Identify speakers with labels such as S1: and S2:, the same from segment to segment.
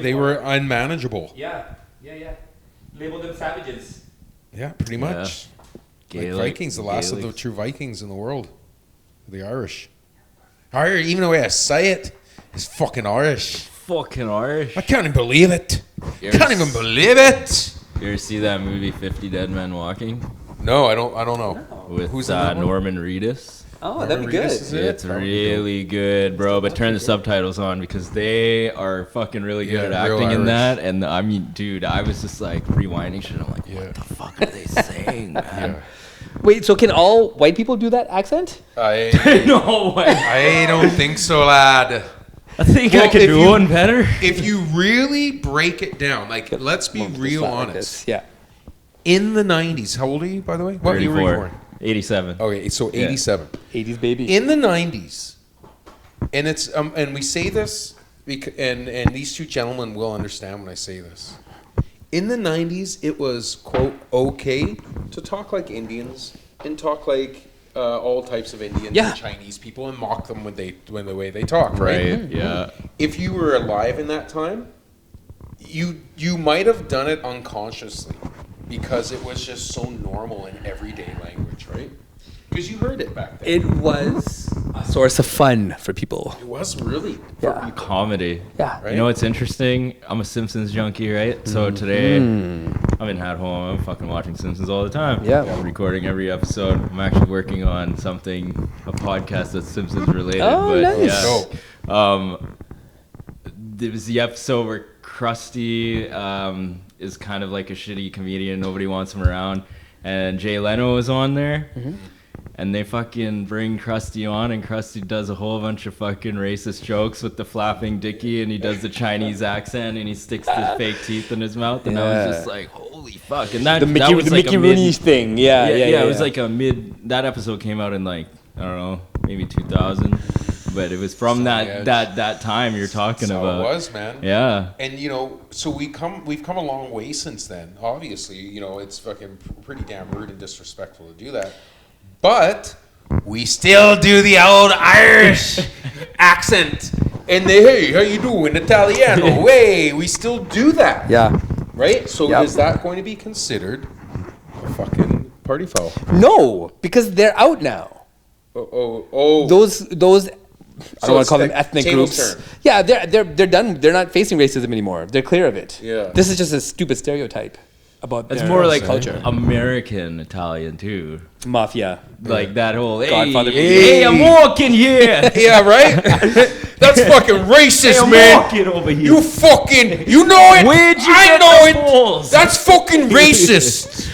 S1: they were unmanageable.
S2: Yeah. Label them savages.
S1: Yeah, pretty much. Like Vikings, the last of the true Vikings in the world. The Irish. Even the way I say it is fucking Irish.
S3: Fucking Irish.
S1: I can't even believe it. Can't even believe it.
S3: You ever see that movie 50 Dead Men Walking?
S1: No, I don't know.
S3: With
S1: Who's that
S3: Norman Reedus.
S2: Oh, that'd be good.
S3: It's really good, bro. But turn the subtitles on because they are fucking really good at acting in that. And I mean, dude, I was just like rewinding shit. I'm like, what the fuck are they saying, man?
S2: Wait, so can all white people do that accent?
S3: No way.
S1: I don't think so, lad.
S3: I think I could do one better.
S1: If you really break it down, like, let's be real honest.
S2: Yeah.
S1: In the 90s, how old are you, by the way? What year were you born?
S3: 87.
S1: Okay, so 87.
S2: 80s baby.
S1: In the 90s, and it's and we say this, and these two gentlemen will understand when I say this. In the 90s, it was, quote, okay to talk like Indians and talk like all types of Indians and Chinese people and mock them when the way they talk, right?
S3: Right, yeah.
S1: If you were alive in that time, you might have done it unconsciously because it was just so normal in everyday language, right? Because you heard it back then.
S2: It was a source of fun for people.
S1: It was really
S3: Comedy.
S2: Yeah.
S1: Right?
S3: You know what's interesting? I'm a Simpsons junkie, right? So today, I've been at home. I'm fucking watching Simpsons all the time.
S2: Yeah.
S3: I'm recording every episode. I'm actually working on a podcast that's Simpsons related.
S2: Oh,
S3: but
S2: nice.
S3: yeah. There was the episode where Krusty is kind of like a shitty comedian. Nobody wants him around. And Jay Leno is on there. Mm-hmm. And they fucking bring Krusty on, and Krusty does a whole bunch of fucking racist jokes with the flapping dickie, and he does the Chinese accent, and he sticks the fake teeth in his mouth, and I was just like, holy fuck. And that was like
S2: Mickey Rooney thing. Yeah.
S3: It was like that episode came out in like, I don't know, maybe 2000. But it was from that time you're talking about.
S1: It was, man.
S3: Yeah.
S1: And so we've come a long way since then. Obviously, it's fucking pretty damn rude and disrespectful to do that. But we still do the old Irish accent. And hey, how you doing, Italiano? Hey, we still do that.
S2: Yeah.
S1: Right? So is that going to be considered a fucking party foul?
S2: No, because they're out now.
S1: Oh.
S2: Those I don't want to call them ethnic groups.
S1: Turn.
S2: Yeah, they're done. They're not facing racism anymore. They're clear of it.
S1: Yeah.
S2: This is just a stupid stereotype about
S3: It's
S2: their
S3: more like
S2: culture.
S3: American Italian too.
S2: Mafia.
S3: Like that whole
S2: Godfather.
S3: Hey, I'm walking here.
S1: Yeah, right? That's fucking racist,
S3: Hey, I'm
S1: man.
S3: walking over here.
S1: You know it.
S3: Where'd you
S1: I
S3: get
S1: know
S3: the
S1: it.
S3: balls?
S1: That's fucking racist.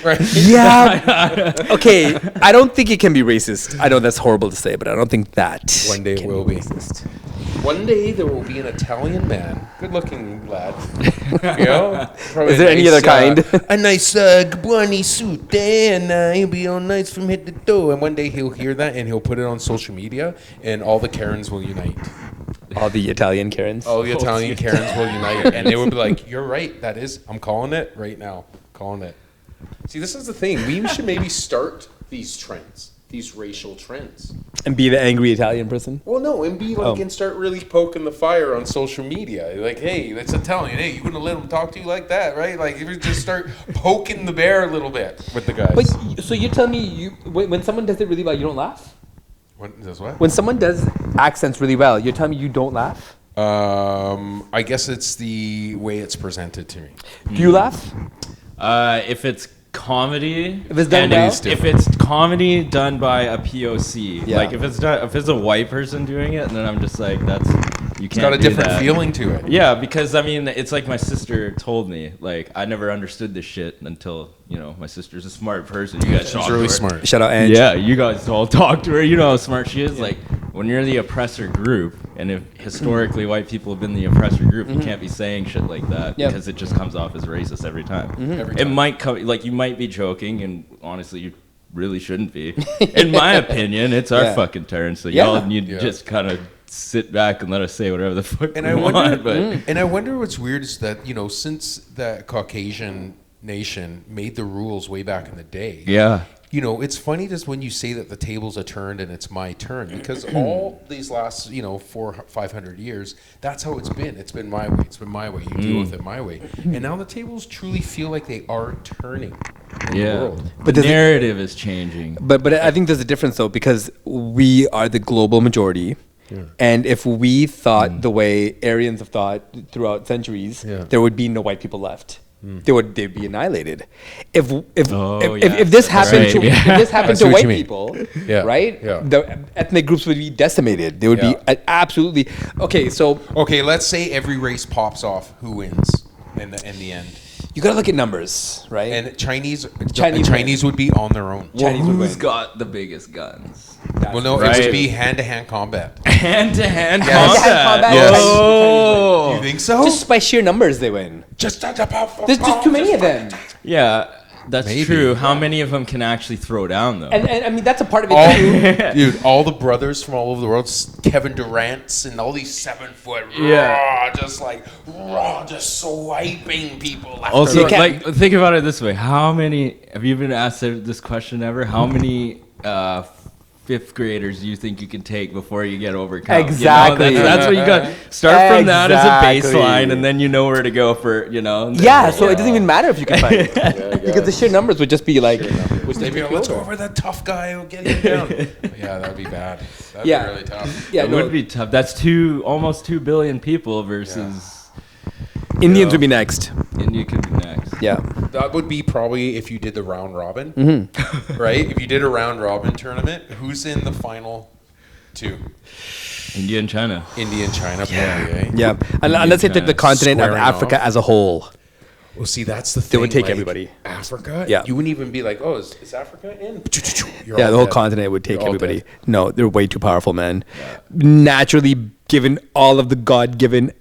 S1: Right.
S2: Yeah. Okay. I don't think it can be racist. I know that's horrible to say, but I don't think that.
S1: One day it will be.
S2: Racist.
S1: One day there will be an Italian man, good-looking lad.
S2: Is there any other kind?
S1: A nice Gabbani suit, and he'll be all nice from head to toe. And one day he'll hear that and he'll put it on social media, and all the Karens will unite.
S2: All the Italian Karens.
S1: All the Italian Karens will unite, and they will be like, "You're right. That is. I'm calling it right now. Calling it." See, this is the thing. We should maybe start these trends, these racial trends.
S2: And be the angry Italian person.
S1: Well, no, and be like, and start really poking the fire on social media. Like, hey, that's Italian. Hey, you wouldn't let them talk to you like that, right? Like, you just start poking the bear a little bit with the guys.
S2: But so you tell me, when someone does it really well, you don't laugh?
S1: Does what?
S2: When someone does accents really well, you're telling me you don't laugh?
S1: I guess it's the way it's presented to me.
S2: Do you laugh?
S3: If it's comedy,
S2: if it's done well?
S3: If it's comedy done by a POC, like if it's a white person doing it, and then I'm just like, you can't. It's got
S1: a different feeling to it.
S3: Yeah, because I mean, it's like my sister told me, like I never understood this shit until my sister's a smart person. You guys,
S1: she's really smart.
S2: Shout out, Ange.
S3: Yeah, you guys all talk to her. You know how smart she is. Like when you're the oppressor group, and if historically white people have been the oppressor group, you can't be saying shit like that because it just comes off as racist every time. Every time. It might come like you might be joking, and honestly, you really shouldn't be. In my opinion, it's our fucking turn. So y'all need to just kind of sit back and let us say whatever the fuck we want.
S1: And I wonder what's weird is that since the Caucasian nation made the rules way back in the day.
S3: Yeah.
S1: it's funny just when you say that the tables are turned and it's my turn, because all these last, 400-500 years, that's how it's been. It's been my way. It's been my way. You deal with it my way. And now the tables truly feel like they are turning in the world.
S3: But the narrative is changing.
S2: But I think there's a difference though, because we are the global majority. Yeah. And if we thought the way Aryans have thought throughout centuries, there would be no white people left. They'd be annihilated. If this happened to white people, right? Yeah. The ethnic groups would be decimated. They would be absolutely okay. So
S1: let's say every race pops off. Who wins in the end?
S2: You gotta look at numbers, right?
S1: And Chinese would be on their own.
S3: Well, who's got the biggest guns?
S1: It would be hand-to-hand combat.
S3: Hand-to-hand combat.
S1: Yes.
S3: Oh,
S1: you think so?
S2: Just by sheer numbers, they win.
S1: There's just
S2: too many of them.
S3: Yeah. That's true. How many of them can actually throw down, though?
S2: And I mean, that's a part of it, too.
S1: Dude, all the brothers from all over the world, Kevin Durant's and all these 7-foot, just swiping people left.
S3: Also, think about it this way. Have you been asked this question ever? How many fifth graders do you think you can take before you get overcome?
S2: Exactly.
S3: That's what you got. Start from that as a baseline, and then you know where to go for,
S2: So it doesn't even matter if you can fight. Because the sheer numbers would just be like...
S1: let's go over that tough guy who'll get him down. Yeah, that would be bad. That would be really tough.
S3: Yeah, it would be tough. That's almost 2 billion people versus...
S2: Indians would be next.
S3: India could be next.
S2: Yeah.
S1: That would be probably if you did the round robin, right? If you did a round robin tournament, who's in the final 2?
S3: India and China.
S1: Probably, eh?
S2: Yeah. And let's say the continent of Africa as a whole.
S1: Well, see, that's the thing.
S2: They would take everybody.
S1: Africa?
S2: Yeah.
S1: You wouldn't even be like, is Africa in?
S2: The whole continent would take everybody. Dead. No, they're way too powerful, man. Yeah. Naturally, given all of the God-given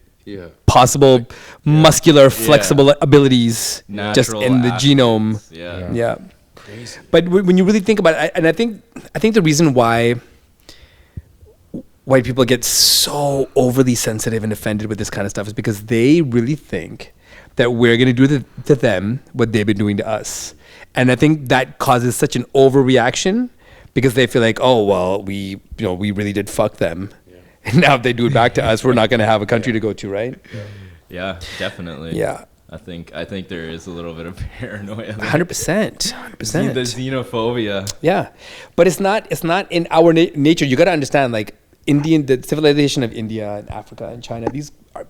S2: possible muscular, flexible abilities
S3: natural
S2: just in the genome. Yeah.
S1: Crazy.
S2: But when you really think about it, and I think the reason why white people get so overly sensitive and offended with this kind of stuff is because they really think that we're going to do to them what they've been doing to us. And I think that causes such an overreaction because they feel like, oh, well, we really did fuck them. And now if they do it back to us, we're not going to have a country to go to, right?
S3: Yeah, definitely.
S2: Yeah.
S3: I think there is a little bit of paranoia.
S2: 100%.
S3: The xenophobia.
S2: Yeah. But it's not in our nature. You got to understand, like, the civilization of India and Africa and China, these are,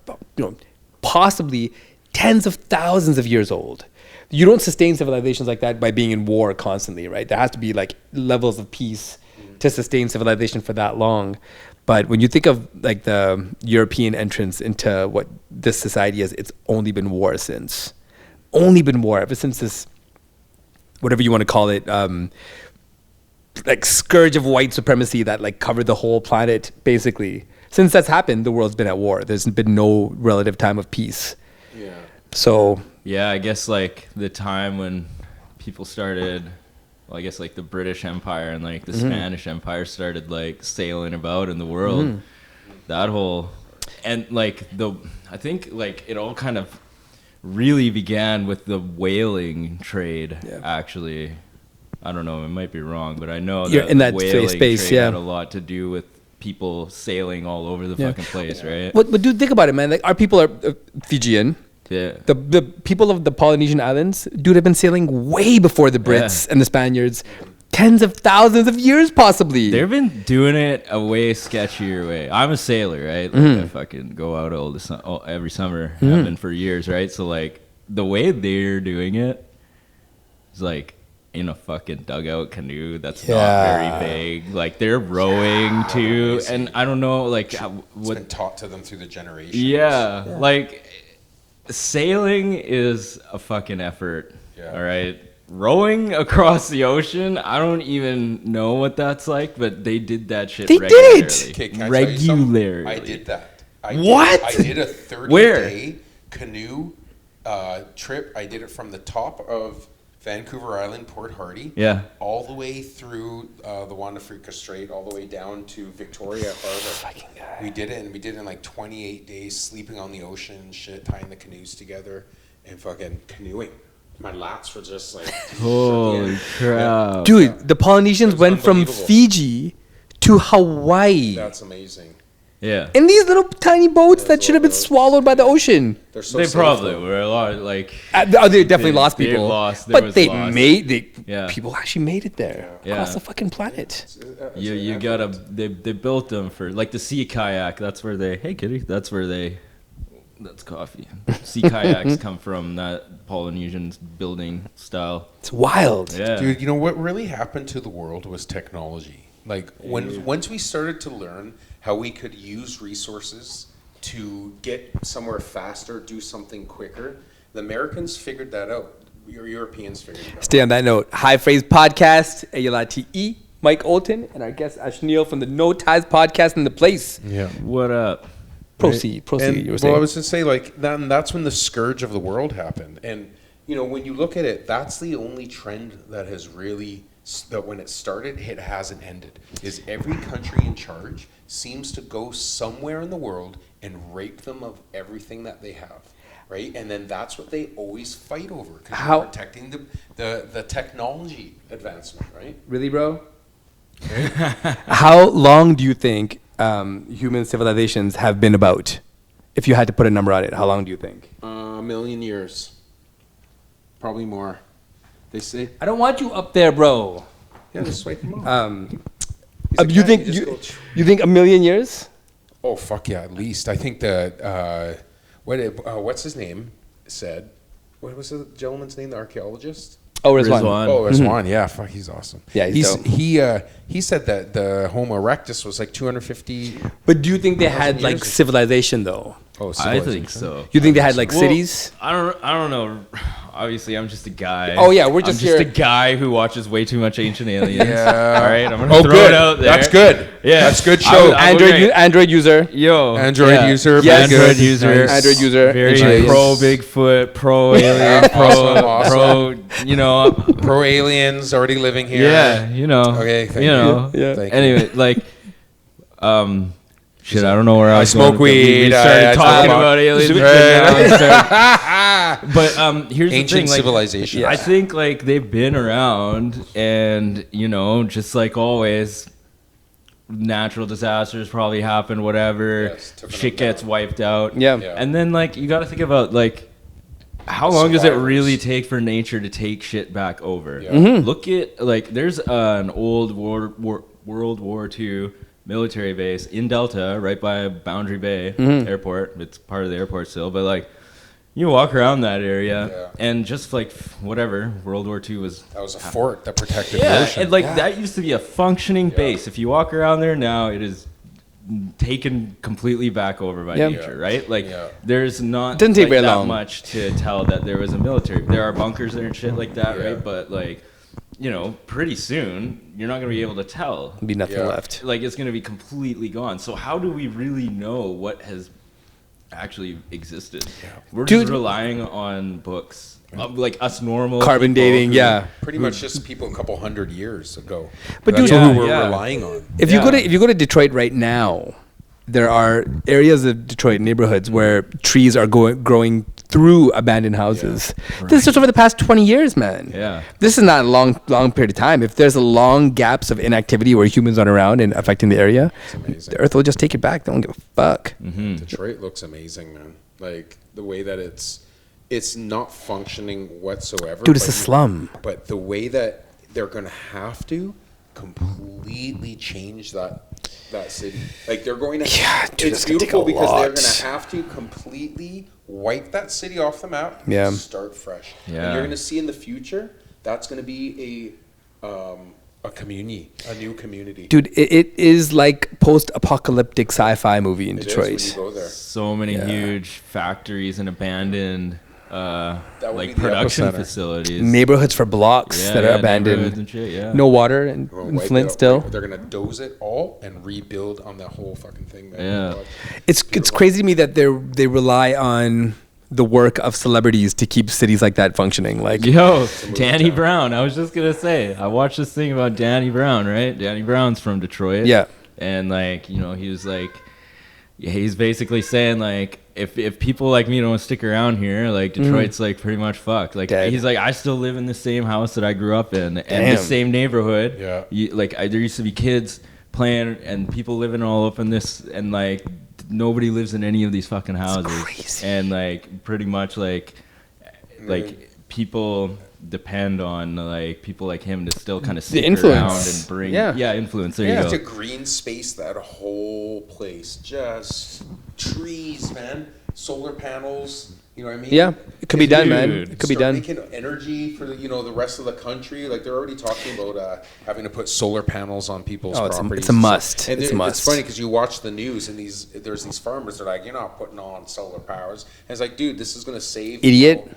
S2: possibly tens of thousands of years old. You don't sustain civilizations like that by being in war constantly, right? There has to be, like, levels of peace to sustain civilization for that long. But when you think of like the European entrance into what this society is, it's only been war since. Ever since this, whatever you want to call it, like scourge of white supremacy that like covered the whole planet, basically. Since that's happened, the world's been at war. There's been no relative time of peace.
S1: Yeah.
S2: So.
S3: Yeah, I guess like the time when people started... Well, I guess like the British Empire and like the Spanish Empire started like sailing about in the world. That whole, and like I think like it all kind of really began with the whaling trade. Actually, I don't know, it might be wrong, but I know that in that whaling space trade had a lot to do with people sailing all over the fucking place, right?
S2: But dude, think about it, man. Like our people are Fijian.
S3: Yeah.
S2: The people of the Polynesian islands, dude, have been sailing way before the Brits and the Spaniards. Tens of thousands of years, possibly.
S3: They've been doing it a way sketchier way. I'm a sailor, right? Like I fucking go out every summer. Have been for years, right? So like the way they're doing it is like in a fucking dugout canoe that's not very big. Like they're rowing too, and I don't know, like
S1: what's been taught to them through the generations.
S3: Yeah, like. Sailing is a fucking effort, all right? Rowing across the ocean, I don't even know what that's like, but they did that shit regularly.
S1: Okay, can I
S3: regularly.
S1: I did that.
S2: I
S1: did a 30-day canoe trip. I did it from the top of Vancouver Island, Port Hardy, all the way through the Juan de Fuca Strait, all the way down to Victoria Harbor. We did it, and we did it in like 28 days, sleeping on the ocean and shit, tying the canoes together and fucking canoeing. my lats were just like,
S3: Holy crap.
S2: Dude, the Polynesians
S1: That's
S2: went from
S1: unbelievable.
S2: Fiji to Hawaii
S1: that's amazing.
S3: Yeah.
S2: in these little tiny boats that
S1: Those
S2: should have been
S1: little boats.
S2: swallowed by the ocean.
S1: They're so
S3: They
S1: safe,
S3: probably
S1: though.
S3: were a lot like
S2: They definitely lost
S3: they
S2: people,
S3: lost. There
S2: but
S3: was
S2: they
S3: loss.
S2: made.
S3: Yeah.
S2: People actually made it there
S3: Yeah.
S2: across the fucking planet.
S3: you gotta they built them for like the sea kayak. That's where they that's coffee. Sea kayaks come from that Polynesian building style.
S2: It's wild.
S3: Yeah.
S1: Dude, you know what really happened to the world was technology. Like once we started to learn how we could use resources to get somewhere faster, do something quicker, the Americans figured that out. Your Europeans figured it out.
S2: Stay on that note. High Phrase Podcast, Alite, Mike Oulton, and our guest Ashneil from the No Ties Podcast in the place.
S1: Yeah.
S3: What up?
S2: Proceed.
S1: And,
S2: You were
S1: well,
S2: saying.
S1: I was going to say, like, that's when the scourge of the world happened. And, you know, when you look at it, that's the only trend that has really, that when it started, it hasn't ended, is every country in charge seems to go somewhere in the world and rape them of everything that they have. Right? And then that's what they always fight over, because they're protecting the technology advancement, right?
S2: Really, bro? How long do you think human civilizations have been about? If you had to put a number on it, how long do you think?
S1: A million years. Probably more. They say.
S2: I don't want you up there, bro.
S1: Yeah, just swipe them off.
S2: You think a million years?
S1: Oh, fuck yeah, at least. I think that, what's his name said? What was the gentleman's name, the archaeologist?
S2: Oh, Rizwan.
S3: Rizwan.
S1: Oh, Rizwan, yeah, fuck, he's awesome.
S2: Yeah, he's dope.
S1: He said that the Homo erectus was like 250.
S2: But do you think they had like
S1: years.
S2: civilization though?
S1: Oh,
S3: I think so.
S2: You think they had like
S3: Well,
S2: cities?
S3: I don't know. Obviously, I'm just a guy.
S2: Oh, yeah, we're just
S3: I'm just
S2: here-
S3: a guy who watches way too much Ancient Aliens.
S1: Yeah.
S3: All right, I'm gonna
S1: Oh,
S3: throw
S1: good.
S3: it out there.
S1: That's good.
S3: Yeah,
S1: That's good show.
S2: Android user.
S3: Yo,
S1: Android
S3: yeah.
S1: user.
S2: Yes.
S1: very
S3: Android
S1: good.
S3: user.
S1: Nice.
S2: Android user.
S3: Very
S2: Nice.
S3: pro Bigfoot, pro alien, pro. You know.
S1: Pro aliens already living here.
S3: Yeah, you know.
S1: Okay, thank
S3: you know.
S2: you. Yeah.
S1: Thank you.
S3: Anyway, like, shit, I don't know where I was
S1: smoke
S3: going with
S1: weed,
S3: We started
S1: I
S3: talking
S1: talk
S3: about aliens. But here's
S1: Ancient
S3: the thing, like,
S1: civilization.
S3: I think like they've been around, and you know, just like always, natural disasters probably happen. Whatever,
S1: Yes, took them
S3: shit gets
S1: down.
S3: wiped out.
S2: Yeah.
S1: Yeah.
S3: And then like you got to think about like. How long does it
S1: Survivors.
S3: really take for nature to take shit back over?
S1: Yeah.
S3: Look at like there's an old World War II military base in Delta, right by Boundary Bay Airport. It's part of the airport still, but like you walk around that area and just like whatever World War II was.
S1: That was a fort that protected the
S3: Yeah,
S1: ocean.
S3: and like that used to be a functioning base. If you walk around there now, it is taken completely back over by nature, right? Like there's not
S2: Didn't take
S3: like,
S2: very
S3: that
S2: long.
S3: much to tell that there was a military. There are bunkers there and shit like that,
S1: Yeah.
S3: right? But like, you know, pretty soon you're not gonna be able to tell.
S2: Be nothing
S1: Yeah.
S2: left.
S3: Like it's gonna be completely gone. So how do we really know what has actually existed? We're
S2: Dude.
S3: just relying on books, like us normal
S2: Carbon
S3: people
S2: dating,
S3: who-
S2: yeah.
S1: Pretty much just people a couple hundred years ago.
S2: But
S1: That's
S2: dude-
S1: who we're
S3: Yeah.
S1: relying on.
S2: If you go to Detroit right now, there are areas of Detroit neighborhoods where trees are growing through abandoned houses. This is just over the past 20 years, man.
S3: Yeah.
S2: This is not a long period of time. If there's a long gaps of inactivity where humans aren't around and affecting the area,
S1: amazing.
S2: the earth will just take it back. They don't give a fuck.
S1: Detroit looks amazing, man. Like the way that it's not functioning whatsoever.
S2: Dude, it's
S1: but
S2: a slum.
S1: But the way that they're gonna have to completely change that city. Like they're going to.
S2: Yeah, dude,
S1: it's
S2: it's gonna take
S1: beautiful
S2: a
S1: because they're
S2: lot.
S1: gonna have to completely wipe that city off the map.
S2: Yeah.
S1: And start fresh.
S3: Yeah.
S1: And you're gonna see in the future that's gonna be a community, a new community.
S2: Dude, it is like post-apocalyptic sci-fi movie in
S1: It is
S2: Detroit.
S1: when you go there.
S3: So many huge factories and abandoned
S1: would
S3: like
S1: be the
S3: production
S1: epicenter.
S3: facilities.
S2: Neighborhoods for blocks
S3: Yeah,
S2: that are
S3: yeah, neighborhoods
S2: abandoned.
S3: and shit, yeah.
S2: No water in
S1: We'll wipe
S2: Flint
S1: it-
S2: still.
S1: They're gonna doze it all and rebuild on that whole fucking thing. Man.
S3: Yeah.
S2: It's crazy to me that they rely on the work of celebrities to keep cities like that functioning. Like,
S3: Yo, Danny Brown. I was just gonna say, I watched this thing about Danny Brown, right? Danny Brown's from Detroit.
S2: Yeah.
S3: And like, you know, he was like, Yeah, he's basically saying like if people like me don't stick around here, like Detroit's like pretty much fucked. Like
S2: Dead.
S3: he's like, I still live in the same house that I grew up in and
S2: Damn.
S3: the same neighborhood.
S1: Yeah.
S3: There used to be kids playing and people living all up in this, and like nobody lives in any of these fucking houses.
S2: Crazy.
S3: And like pretty much like people depend on like people like him to still kind of stick around
S2: influence.
S3: and bring
S2: Yeah.
S3: influence. There
S1: Yeah,
S3: you
S1: it's a
S3: go.
S1: green space, that whole place. Just trees, man. Solar panels. You know what I mean?
S2: Yeah, it could be done, man.
S3: Dude,
S2: It could be
S1: Start
S2: done.
S1: making energy for the rest of the country. Like they're already talking about having to put solar panels on people's
S2: Oh,
S1: properties.
S2: it's a must.
S1: And
S2: It's a
S1: it's
S2: must.
S1: funny because you watch the news and there's these farmers that are like, you're not putting on solar powers. And it's like, dude, this is gonna save
S2: Idiot.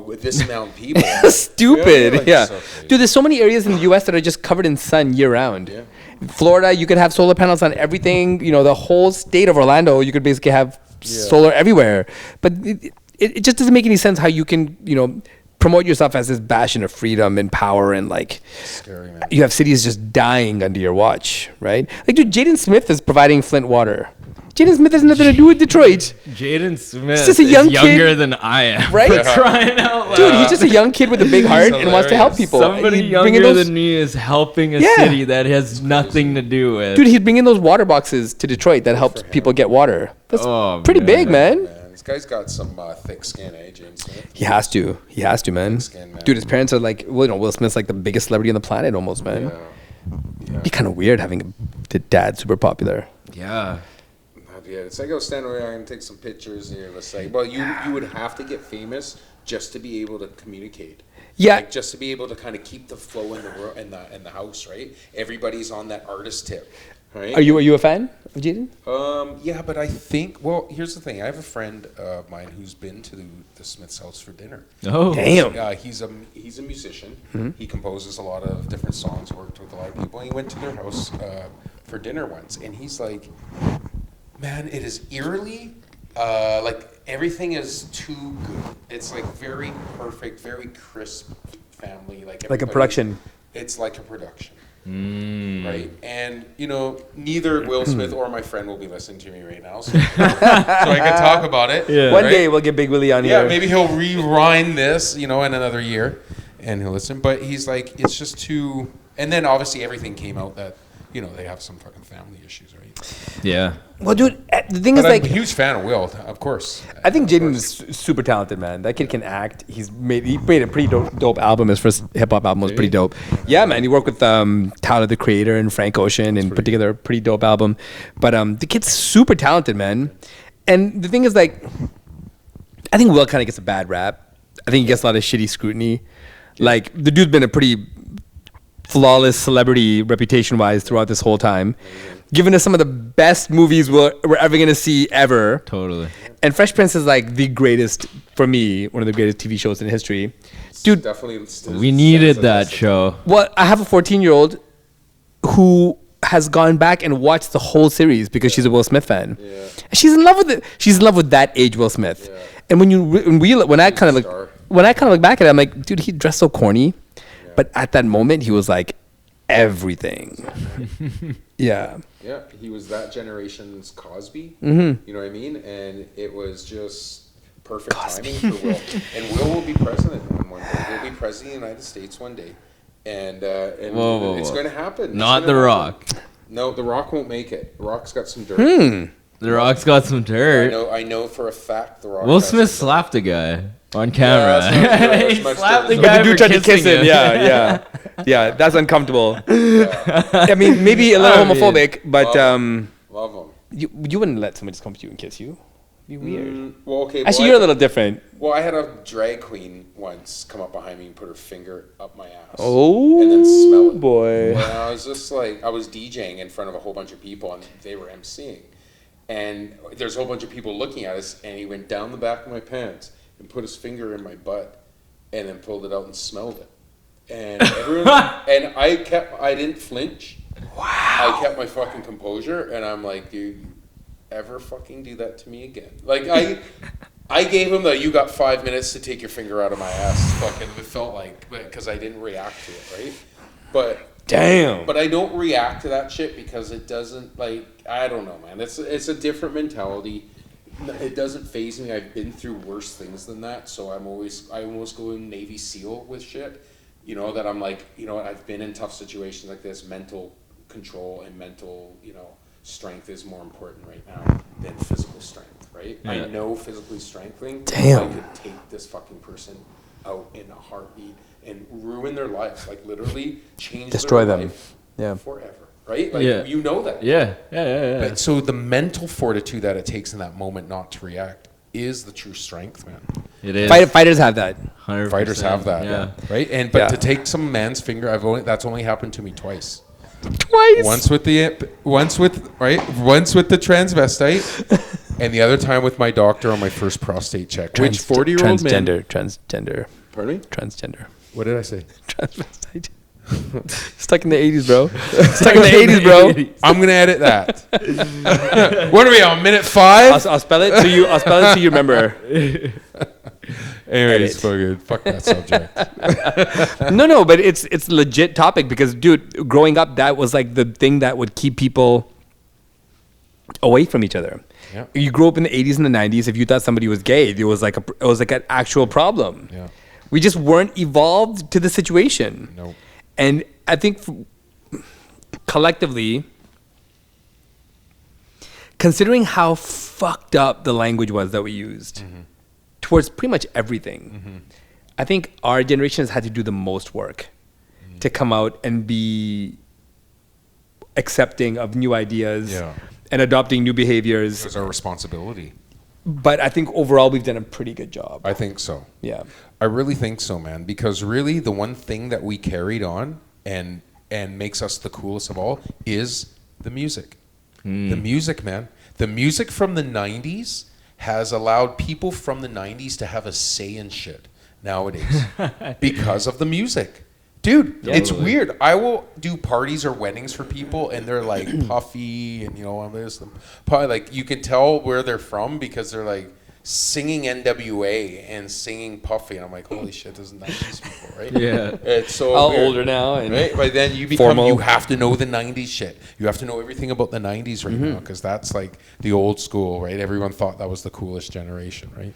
S1: with this amount of people.
S2: Stupid.
S1: like,
S2: Yeah.
S1: so crazy.
S2: Dude, there's so many areas in the U.S. that are just covered in sun year round.
S1: Yeah.
S2: Florida, you could have solar panels on everything. You know, the whole state of Orlando, you could basically have solar everywhere. But it just doesn't make any sense how you can, promote yourself as this bastion of freedom and power, and like
S1: Scary, man.
S2: you have cities just dying under your watch, right? Like, dude, Jaden Smith is providing Flint water. Jaden Smith has nothing to do with Detroit.
S3: Jaden Smith
S2: just a young
S3: is younger
S2: kid.
S3: than I am.
S2: Right?
S3: For crying out loud.
S2: Dude, he's just a young kid with a big heart and wants to help people.
S3: Somebody
S2: He's bringing
S3: younger
S2: those-
S3: than me is helping a
S2: Yeah.
S3: city that has nothing to do with.
S2: Dude, he's bringing those water boxes to Detroit that helps people get water. That's
S3: Oh,
S2: pretty
S3: man.
S2: big, man.
S1: Man, this guy's got some thick skin, James Smith?
S2: He has to. He has to, man.
S1: Skin, man.
S2: Dude, his parents are like, Will Smith's like the biggest celebrity on the planet almost, man.
S1: Yeah.
S2: It'd be kind of weird having a dad super popular.
S3: Yeah.
S1: Yeah, it's like, stand around and take some pictures here. Let's say, well, you would have to get famous just to be able to communicate.
S2: Yeah.
S1: Like, just to be able to kind of keep the flow in the world in the house, right? Everybody's on that artist tip, right?
S2: Are you a fan of Jaden?
S1: Yeah, but I think, well, here's the thing. I have a friend of mine who's been to the Smith's house for dinner.
S3: Oh.
S2: Damn.
S1: He's a musician. He composes a lot of different songs. Worked with a lot of people. He went to their house for dinner once, and he's like, "Man, it is eerily like everything is too good. It's like very perfect, very crisp family. Like
S2: Like a
S1: everybody-
S2: production.
S1: It's like a production."
S3: Mm.
S1: Right, and neither Will Smith or my friend will be listening to me right now, so I can talk about it.
S3: Yeah.
S2: One
S1: right?
S2: day we'll get Big Willie on
S1: Yeah,
S2: here.
S1: maybe he'll rewind this, in another year, and he'll listen. But he's like, it's just too. And then obviously everything came out that they have some fucking family issues, right?
S3: Yeah.
S2: Well, dude, the thing
S1: But
S2: is,
S1: I'm
S2: like,
S1: a huge fan of Will, of course.
S2: I think
S1: Of
S2: Jaden
S1: course.
S2: is super talented, man. That kid can act. He made a pretty dope album. His first hip hop album was pretty dope. Yeah, man. He worked with Tyler the Creator and Frank Ocean and put together a pretty dope album. But the kid's super talented, man. And the thing is, like, I think Will kind of gets a bad rap. I think he gets a lot of shitty scrutiny. Like, the dude's been a pretty flawless celebrity reputation-wise throughout this whole time. Giving us some of the best movies we're ever going to see ever.
S3: Totally.
S2: And Fresh Prince is like the greatest, for me, one of the greatest TV shows in history. Dude,
S1: Definitely.
S3: We needed that show.
S2: well, I have a 14-year-old who has gone back and watched the whole series because she's a Will Smith fan.
S1: Yeah.
S2: And she's in love with it. She's in love with that age Will Smith.
S1: Yeah.
S2: And when I kind of
S1: Star.
S2: look back at it, I'm like, dude, he dressed so corny. But at that moment, he was like everything. Yeah.
S1: Yeah, he was that generation's Cosby.
S2: Mm-hmm.
S1: You know what I mean? And it was just perfect timing for Will. And Will be president one day. He'll be president of the United States one day. And
S3: Whoa.
S1: it's going to happen.
S3: Not The Rock.
S1: No, The Rock won't make it. The Rock's got some dirt.
S3: The Rock's got some dirt.
S1: I know for a fact The Rock.
S3: Will
S1: has
S3: Smith
S1: some
S3: slapped a guy on camera.
S1: that's
S3: He
S1: much
S3: slapped the
S1: dirt.
S3: guy
S2: The dude
S3: for
S2: tried to kiss
S3: kissing
S2: him. Yeah. That's uncomfortable. I mean, maybe a little
S3: I mean,
S2: homophobic, but
S1: Love him.
S2: you wouldn't let someone just come to you and kiss you. It'd be weird.
S1: Well, okay.
S2: Actually,
S1: well,
S2: you're a little different.
S1: Well, I had a drag queen once come up behind me and put her finger up my ass.
S2: Oh,
S1: and then smell it.
S2: boy.
S1: And I was just like, I was DJing in front of a whole bunch of people, and they were emceeing. And there's a whole bunch of people looking at us, and he went down the back of my pants and put his finger in my butt, and then pulled it out and smelled it. And everyone, and I didn't flinch. Wow. I kept my fucking composure, and I'm like, dude, you ever fucking do that to me again? Like, I gave him you got 5 minutes to take your finger out of my ass. Fucking, it felt like, because I didn't react to it, right? But
S2: Damn.
S1: But I don't react to that shit because it doesn't, like, I don't know, man. It's a different mentality. It doesn't faze me. I've been through worse things than that, so I almost go in Navy SEAL with shit. You know, that I'm like, you know, I've been in tough situations like this. Mental control and mental, you know, strength is more important right now than physical strength, right?
S3: Yeah.
S1: I know physically strengthening.
S2: Damn.
S1: I could take this fucking person out in a heartbeat and ruin their lives, like literally change
S2: Destroy
S1: their
S2: them.
S1: life
S2: Yeah.
S1: forever, right? Like you know that.
S3: Yeah.
S1: But so the mental fortitude that it takes in that moment not to react is the true strength, man.
S3: It is.
S2: Fighters have that.
S3: 100%.
S1: Fighters have that,
S3: Yeah.
S1: right? And to take some man's finger, that's only happened to me twice.
S2: Twice.
S1: Once with the transvestite, and the other time with my doctor on my first prostate check. Which 40-year-old man?
S2: Transgender.
S1: Pardon me?
S2: Transgender.
S1: What did I say?
S2: Transvestite. Stuck in the 80s, bro. Stuck in the 80s, bro.
S1: I'm gonna edit that. What are we on? Minute 5?
S2: I'll spell it to you. I'll spell it to you. Remember.
S1: Anyways, fuck that subject.
S2: No, but it's legit topic because, dude, growing up, that was like the thing that would keep people away from each other.
S1: Yeah.
S2: You grew up in the 80s and the 90s. If you thought somebody was gay, it was like an actual problem.
S1: Yeah.
S2: We just weren't evolved to the situation.
S1: No.
S2: And I think collectively, considering how fucked up the language was that we used towards pretty much everything, I think our generation has had to do the most work to come out and be accepting of new ideas and adopting new behaviors.
S1: It's our responsibility.
S2: But I think overall we've done a pretty good job.
S1: I think so.
S2: Yeah.
S1: I really think so, man. Because really, the one thing that we carried on and makes us the coolest of all is the music. The music, man. The music from the 90s has allowed people from the 90s to have a say in shit nowadays because of the music. Dude, it's weird. I will do parties or weddings for people, and they're like puffy, and you know, there's probably like you can tell where they're from because they're like singing NWA and singing puffy, and I'm like, holy shit, isn't that these people, right?
S3: Yeah,
S1: it's so
S2: all
S1: weird,
S2: older now, and
S1: right? But then you become, you have to know the '90s shit. You have to know everything about the '90s right now because that's like the old school, right? Everyone thought that was the coolest generation, right?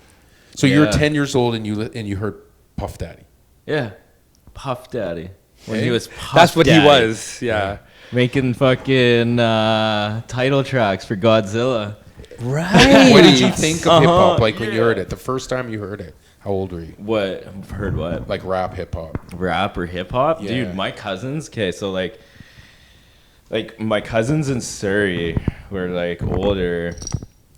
S1: So you were 10 years old and you heard Puff Daddy.
S3: Yeah. Puff Daddy. When he was Puff
S2: That's what
S3: Daddy.
S2: he was. Yeah.
S3: Making fucking title tracks for Godzilla.
S2: Right.
S1: What did you think of hip hop? Like when you heard it, the first time you heard it, how old were you?
S3: What? Heard what?
S1: Like rap hip hop.
S3: Rap or hip hop?
S1: Yeah.
S3: Dude, my cousins, okay, so like my cousins in Surrey were like older,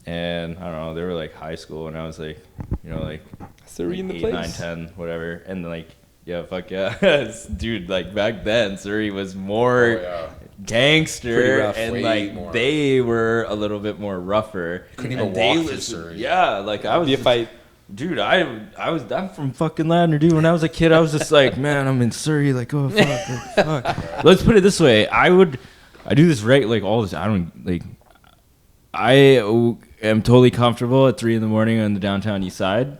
S3: and I don't know, they were like high school when I was like, you know, like
S2: Surrey in the
S3: 8,
S2: place.
S3: 9, 10, whatever. And like, yeah, fuck yeah. Dude, like back then, Surrey was more
S2: Pretty
S3: gangster,
S2: rough.
S3: and
S1: Way
S3: like
S1: more.
S3: they were a little bit more rougher.
S1: Couldn't
S3: And
S1: even
S3: they
S1: walk through
S3: listened-
S1: Surrey.
S3: Yeah, like I was
S2: Be a fight.
S3: Dude, I'm from fucking Ladner, dude. When I was a kid, I was just like, man, I'm in Surrey. Like, oh fuck. Let's put it this way: I do this right, like all this. I am totally comfortable at 3 a.m. on the downtown east side.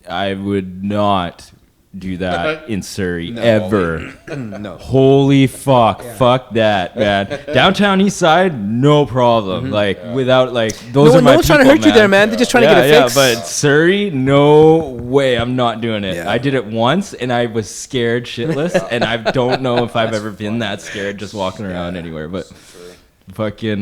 S3: I would not do that in Surrey ever.
S2: No.
S3: Holy fuck, fuck that, man. Downtown east side, no problem. Like without like those are my
S2: No one's trying to
S3: people,
S2: hurt you there, man. They're just trying to get it fixed.
S3: Yeah, but Surrey, no way. I'm not doing it.
S2: Yeah.
S3: I did it once, and I was scared shitless, and I don't know if I've ever been that scared just walking around anywhere. But fucking,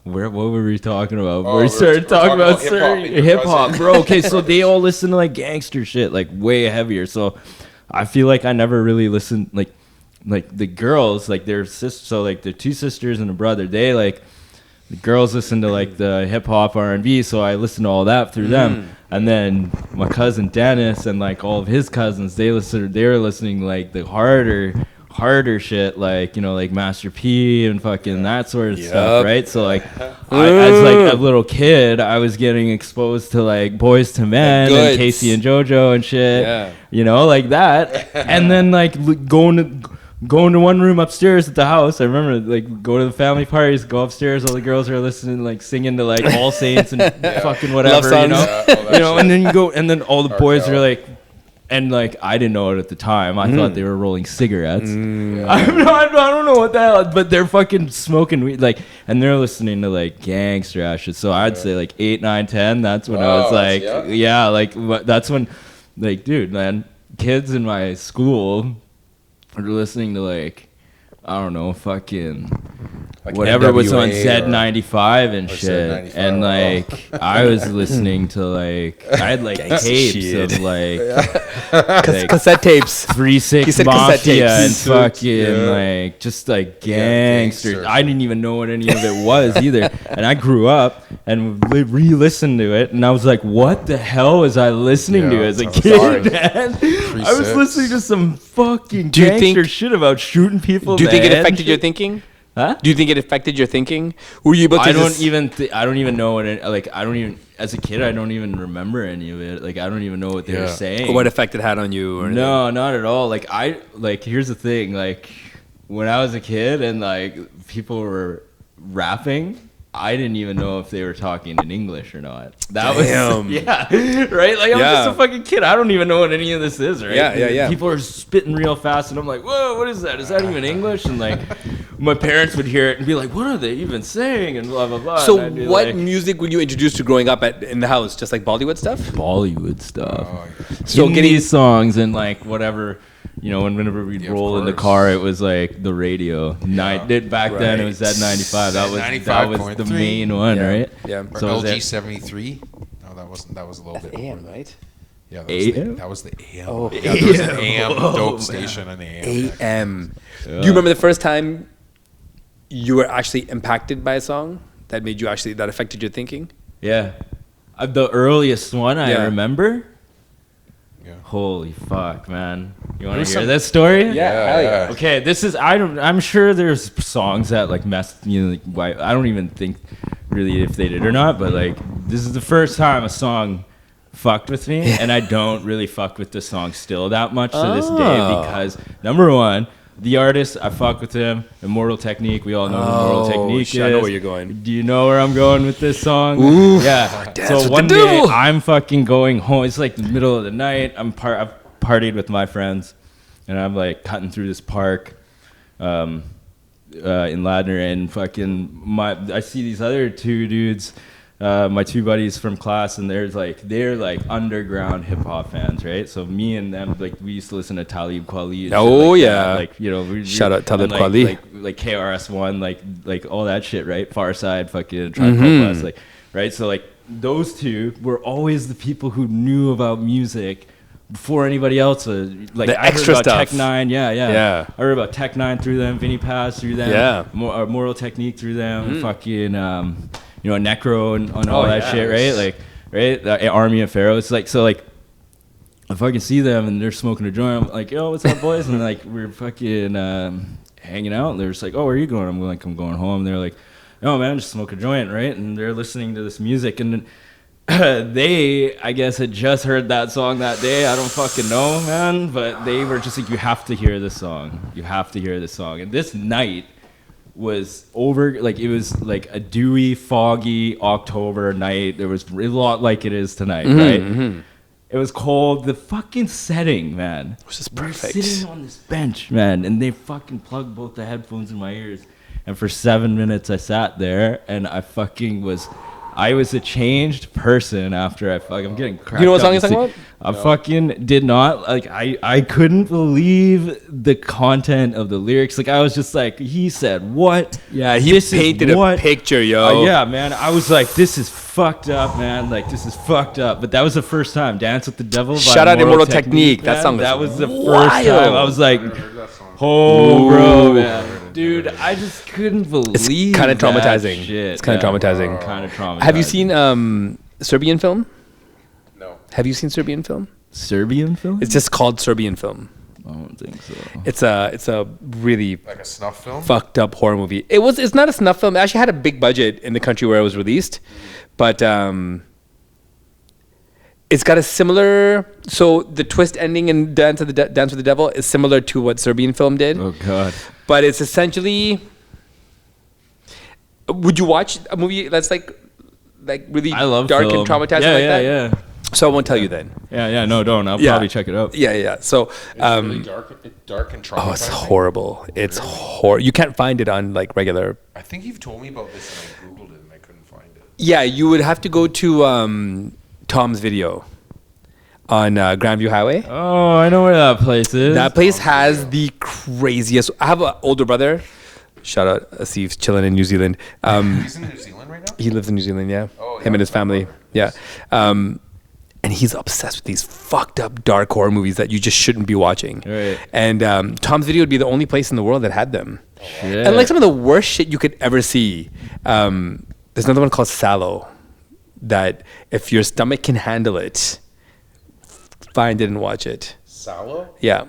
S3: what were we talking about?
S1: Oh,
S3: we started talking about
S1: hip-hop and
S3: Surrey.
S1: your
S3: Hip hop,
S1: cousins.
S3: bro. Okay, so they all listen to like gangster shit, like way heavier. So I feel like I never really listened, like the girls, like their sisters, so like their 2 sisters and a brother, they like, the girls listen to like the hip hop R&B, so I listened to all that through them. And then my cousin Dennis and like all of his cousins, they were listening like the harder shit, like, you know, like Master P and fucking that sort of stuff, right? So like as like a little kid, I was getting exposed to like Boys to Men and Casey and JoJo and shit, you know, like that. And then like going to one room upstairs at the house. I remember like go to the family parties, go upstairs, all the girls are listening, like singing to like All Saints and fucking whatever, you know,
S2: Love songs.
S3: you know, and then you go, and then all the boys are like And like I didn't know it at the time. I thought they were rolling cigarettes.
S1: Yeah.
S3: I don't know what the hell, but they're fucking smoking weed, like, and they're listening to like gangster ass shit. So I'd say like 8, 9, 10. That's when I was like, yeah, like that's when, like, dude, man, kids in my school are listening to like, I don't know, fucking
S1: Like
S3: whatever was on
S1: NWA
S3: Z95 and shit.
S1: Z95,
S3: And like I was listening to like, I had like tapes of like,
S2: Cassette tapes.
S3: 3-6
S2: He said cassette
S3: Mafia and
S2: tapes.
S3: fucking like just like gangster.
S1: gangster.
S3: I didn't even know what any of it was either. And I grew up and re-listened to it, and I was like, "What the hell was I listening to as a kid, man?" I was listening to some fucking
S2: Do you
S3: gangster
S2: think-
S3: shit about shooting people.
S2: Do you think it
S3: man.
S2: affected your thinking?
S3: Huh?
S2: Do you think it affected your thinking? Were you able to
S3: I don't
S2: just-
S3: even know what it, like. I don't even, as a kid, I don't even remember any of it. Like I don't even know what they were saying.
S2: what effect it had on you? Or anything?
S3: No, not at all. Like here's the thing. Like when I was a kid and like people were rapping, I didn't even know if they were talking in English or not. That
S2: Damn.
S3: was right. Like I'm just a fucking kid. I don't even know what any of this is. Right?
S2: Yeah.
S3: People are spitting real fast, and I'm like, whoa, what is that? Is that even English? And like my parents would hear it and be like, what are they even saying? And blah blah blah.
S2: So
S3: And I'd be
S2: what
S3: like,
S2: music were you introduced to growing up in the house? Just like Bollywood stuff?
S3: Bollywood stuff.
S2: So
S3: So
S2: getting-
S3: these songs and like whatever, you know, whenever we'd
S1: Yeah, of
S3: roll in the
S1: course.
S3: car, it was like the radio. Back then it was that 95. That was the
S1: 95.3.
S3: main one,
S2: Yeah.
S3: right?
S2: Yeah.
S1: Or
S3: So was
S1: LG
S3: it
S1: 73. No, that wasn't. That was a little bit.
S2: AM, right?
S1: Yeah,
S3: AM?
S1: that was the AM.
S2: Oh.
S1: Yeah, there was an AM
S3: Oh,
S1: dope
S3: man.
S1: station and AM.
S2: AM. Do you remember the first time you were actually impacted by a song that made you actually, that affected your thinking?
S3: Yeah. The earliest one I
S2: Yeah.
S3: remember.
S1: Yeah.
S3: Holy fuck, man! You want
S1: There's
S3: to hear
S1: some-
S3: this story?
S2: hell yeah.
S3: Okay, this is I'm sure there's songs that like messed like why I don't even think really if they did or not, but like this is the first time a song fucked with me, and I don't really fuck with the song still that much to this day because number one, the artist I fuck with him, Immortal Technique. We all know who Immortal Technique is.
S2: I know where you're going.
S3: Do you know where I'm going with this song?
S2: Ooh,
S3: Yeah.
S2: dance
S3: So
S2: with
S3: one
S2: the
S3: day
S2: devil.
S3: I'm fucking going home. It's like the middle of the night. I've partied with my friends, and I'm like cutting through this park in Ladner, and fucking I see these other two dudes, my two buddies from class, and they're like underground hip hop fans, right? So me and them, like we used to listen to Talib Kweli. and shit
S2: Oh,
S3: like
S2: yeah.
S3: that. Like you know,
S2: Shout out Talib
S3: and, like,
S2: Kweli.
S3: like KRS-One, like all that shit, right? Far Side, fucking Tribe Called Quest, like right. So like those two were always the people who knew about music before anybody else. Like
S2: The
S3: I
S2: extra
S3: heard about
S2: stuff.
S3: Tech Nine,
S2: Yeah.
S3: I heard about Tech Nine through them, Vinny Paz through them,
S2: Yeah.
S3: Moral Technique through them, fucking you know, Necro and all that shit, right? Like right, the Army of Pharaoh. It's like so like. If I can see them and they're smoking a joint, I'm like, yo, what's up, boys? And like, we're fucking hanging out. And they're just like, oh, where are you going? I'm like, I'm going home. And they're like, no, man, just smoke a joint, right? And they're listening to this music. And they, I guess, had just heard that song that day. I don't fucking know, man. But they were just like, you have to hear this song. You have to hear this song. And this night was over, like, it was like a dewy, foggy October night. There was a lot like it is tonight, right? It was cold. The fucking setting, man.
S2: It was just
S3: We're
S2: perfect.
S3: sitting on this bench, man, and they fucking plugged both the headphones in my ears. And for 7 minutes, I sat there, and I was a changed person after I'm getting cracked
S2: You know what
S3: up
S2: song you're
S3: to
S2: talking
S3: see- I fucking did not, like, I couldn't believe the content of the lyrics. Like, I was just like, he said what?
S2: Yeah, he
S3: This is
S2: painted a
S3: what?
S2: picture, yo.
S3: Yeah, man. I was like, this is fucked up, man. Like, this is fucked up. But that was the first time. Dance with the Devil by
S2: Shout out Immortal Technique. That
S3: man.
S2: song is
S3: That was the
S2: wild.
S3: first time. I was like, oh, bro, man. Dude, I just couldn't believe
S2: It's kinda
S3: that
S2: traumatizing.
S3: shit.
S2: It's kinda traumatizing.
S3: Kind of traumatizing.
S2: Have you seen Serbian film?
S1: No.
S2: Have you seen Serbian film?
S3: Serbian film?
S2: It's just called Serbian film.
S3: I don't think so.
S2: It's a really
S1: Like a snuff film?
S2: fucked up horror movie. It's not a snuff film. It actually had a big budget in the country where it was released, but it's got a similar. So the twist ending in Dance with the Devil is similar to what Serbian film did,
S3: Oh, God.
S2: but it's essentially. Would you watch a movie that's like really
S3: I love
S2: dark
S3: film.
S2: and traumatizing
S3: yeah,
S2: like
S3: yeah,
S2: that?
S3: Yeah.
S2: So I won't tell you then.
S3: Yeah, no, don't. I'll
S2: Yeah.
S3: probably check it out.
S2: Yeah. So,
S1: It's really dark and traumatizing.
S2: oh, it's horrible. It's horrible. You can't find it on like regular.
S1: I think you've told me about this and I Googled it and I couldn't find it.
S2: Yeah, you would have to go to Tom's Video on Grandview Highway.
S3: Oh, I know where that place is.
S2: That place has the craziest. I have an older brother. Shout out Asif's chilling in New Zealand.
S1: He's in New Zealand right now?
S2: He lives in New Zealand, yeah.
S1: Oh,
S2: Him
S1: yeah,
S2: and his family, yeah. And he's obsessed with these fucked up dark horror movies that you just shouldn't be watching.
S3: Right.
S2: And Tom's Video would be the only place in the world that had them.
S3: Shit.
S2: And like some of the worst shit you could ever see. There's another one called Sallow that if your stomach can handle it, find it and watch it.
S1: Sallow?
S2: Yeah.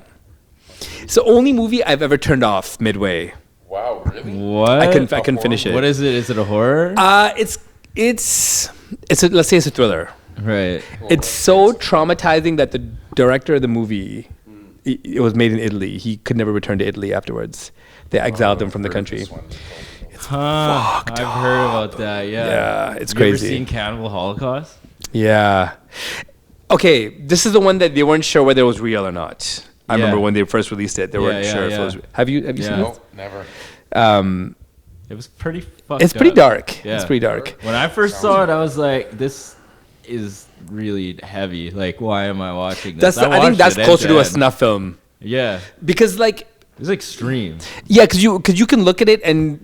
S2: It's the only movie I've ever turned off midway.
S1: Wow, really?
S3: What?
S2: I couldn't finish it.
S3: What is it? Is it a horror?
S2: It's let's say it's a thriller.
S3: Right.
S2: It's so traumatizing that the director of the movie, it was made in Italy. He could never return to Italy afterwards. They exiled him from the country.
S3: Huh, I've heard about that. Yeah.
S2: Yeah, it's
S3: You
S2: crazy.
S3: Ever seen Cannibal Holocaust?
S2: Yeah. Okay, this is the one that they weren't sure whether it was real or not. I
S3: Yeah.
S2: remember when they first released it, they weren't
S3: Yeah,
S2: sure if
S3: yeah.
S2: it was. Have you seen
S3: Yeah.
S2: it?
S1: No, never.
S3: It was pretty fucked
S2: It's pretty
S3: up.
S2: dark.
S3: Yeah.
S2: It's pretty dark.
S3: When I first saw it, I was like, this is really heavy. Like, why am I watching this?
S2: I think
S3: watched
S2: that's
S3: it
S2: closer to a
S3: end-to-end.
S2: snuff film
S3: Yeah.
S2: because like.
S3: It was extreme.
S2: Yeah, because you can look at it and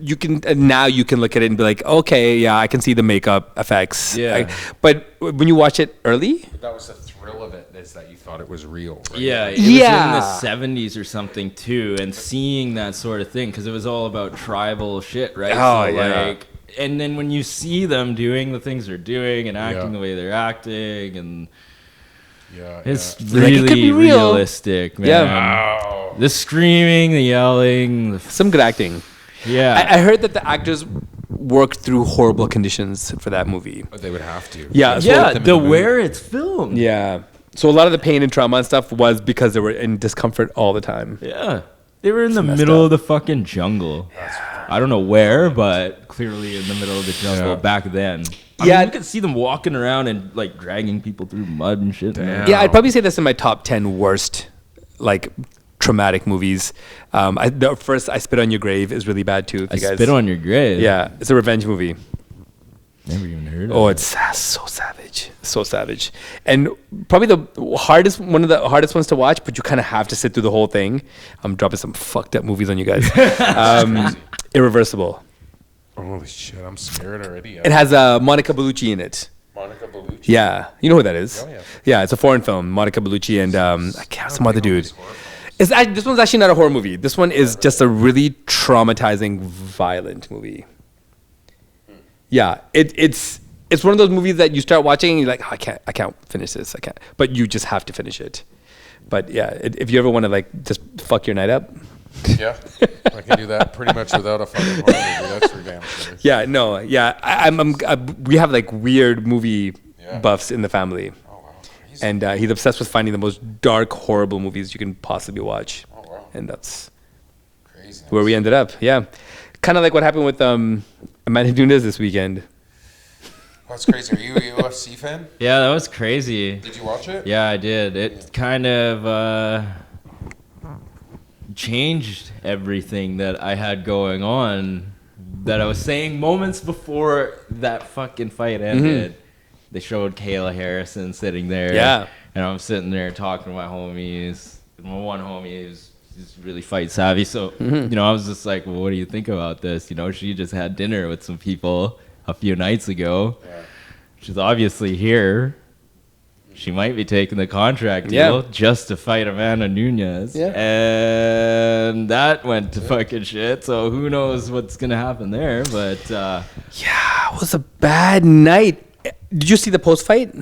S2: now you can look at it and be like, okay, yeah, I can see the makeup effects.
S3: Yeah.
S2: But when you watch it early,
S1: But that was the thrill of it, is that you thought it was real. Right?
S3: Yeah, it
S2: Yeah.
S3: was in the 70s or something too, and seeing that sort of thing because it was all about tribal shit, right?
S2: Oh, yeah.
S3: Like, and then when you see them doing the things they're doing and acting
S1: Yeah.
S3: the way they're acting, and
S1: Yeah.
S3: it's
S2: Like, it could
S3: really
S2: be real.
S3: realistic, man.
S2: Yeah.
S1: Wow.
S3: The screaming, the yelling,
S2: some good acting.
S3: yeah.
S2: I heard that the actors worked through horrible conditions for that movie.
S1: But they would have to.
S2: Yeah,
S1: That's
S2: so-
S1: what
S3: yeah,
S1: them in
S3: the
S1: movie.
S3: where it's filmed.
S2: Yeah. So a lot of the pain and trauma and stuff was because they were in discomfort all the time.
S3: Yeah. They were in the
S2: messed
S3: middle
S2: up.
S3: of the fucking jungle. I don't know where, but clearly in the middle of the jungle
S1: Yeah.
S3: back then. I
S2: Yeah.
S3: mean, you could see them walking around and like dragging people through mud and shit.
S1: Damn.
S2: Yeah, I'd probably say that's in my top 10 worst, like, traumatic movies. The first I Spit on Your Grave is really bad too. If
S3: I
S2: you guys,
S3: spit on your grave.
S2: Yeah, it's a revenge movie.
S3: Never even heard of
S2: Oh,
S3: it.
S2: it's so savage, and probably one of the hardest ones to watch. But you kind of have to sit through the whole thing. I'm dropping some fucked up movies on you guys. Irreversible.
S1: Holy shit, I'm scared already.
S2: It has Monica Bellucci in it.
S1: Monica Bellucci.
S2: Yeah, you know who that is.
S1: Oh, yeah.
S2: Yeah, it's a foreign film. Monica Bellucci and I can't some other dude.
S1: Horror films.
S2: This one's actually not a horror movie. This one is just a really traumatizing, violent movie. Yeah, it's one of those movies that you start watching and you're like, oh, I can't finish this. I can't. But you just have to finish it. But yeah, if you ever want to like just fuck your night up.
S1: Yeah, I can do that pretty much without a fucking horror movie. That's for damn sure.
S2: Yeah, no, yeah. We have like weird movie
S1: Yeah.
S2: buffs in the family.
S1: Oh wow, crazy.
S2: And he's obsessed with finding the most dark, horrible movies you can possibly watch.
S1: Oh wow,
S2: And that's
S1: crazy.
S2: where we ended up. Yeah. Kind of like what happened with Amanda Nunes this weekend.
S1: That's crazy. Are you a UFC fan?
S3: Yeah, that was crazy.
S1: Did you watch it?
S3: Yeah, I did. It kind of changed everything that I had going on that I was saying moments before that fucking fight ended. They showed Kayla Harrison sitting there.
S2: Yeah.
S3: And I'm sitting there talking to my homies. My one homie is really fight savvy. So, you know, I was just like, well, what do you think about this? You know, she just had dinner with some people a few nights ago.
S1: Yeah.
S3: She's obviously here. She might be taking the contract deal
S2: Yeah.
S3: just to fight Amanda Nunes.
S2: Yeah.
S3: And that went to fucking shit. So who knows what's going to happen there. But
S2: Yeah, it was a bad night. Did you see the post fight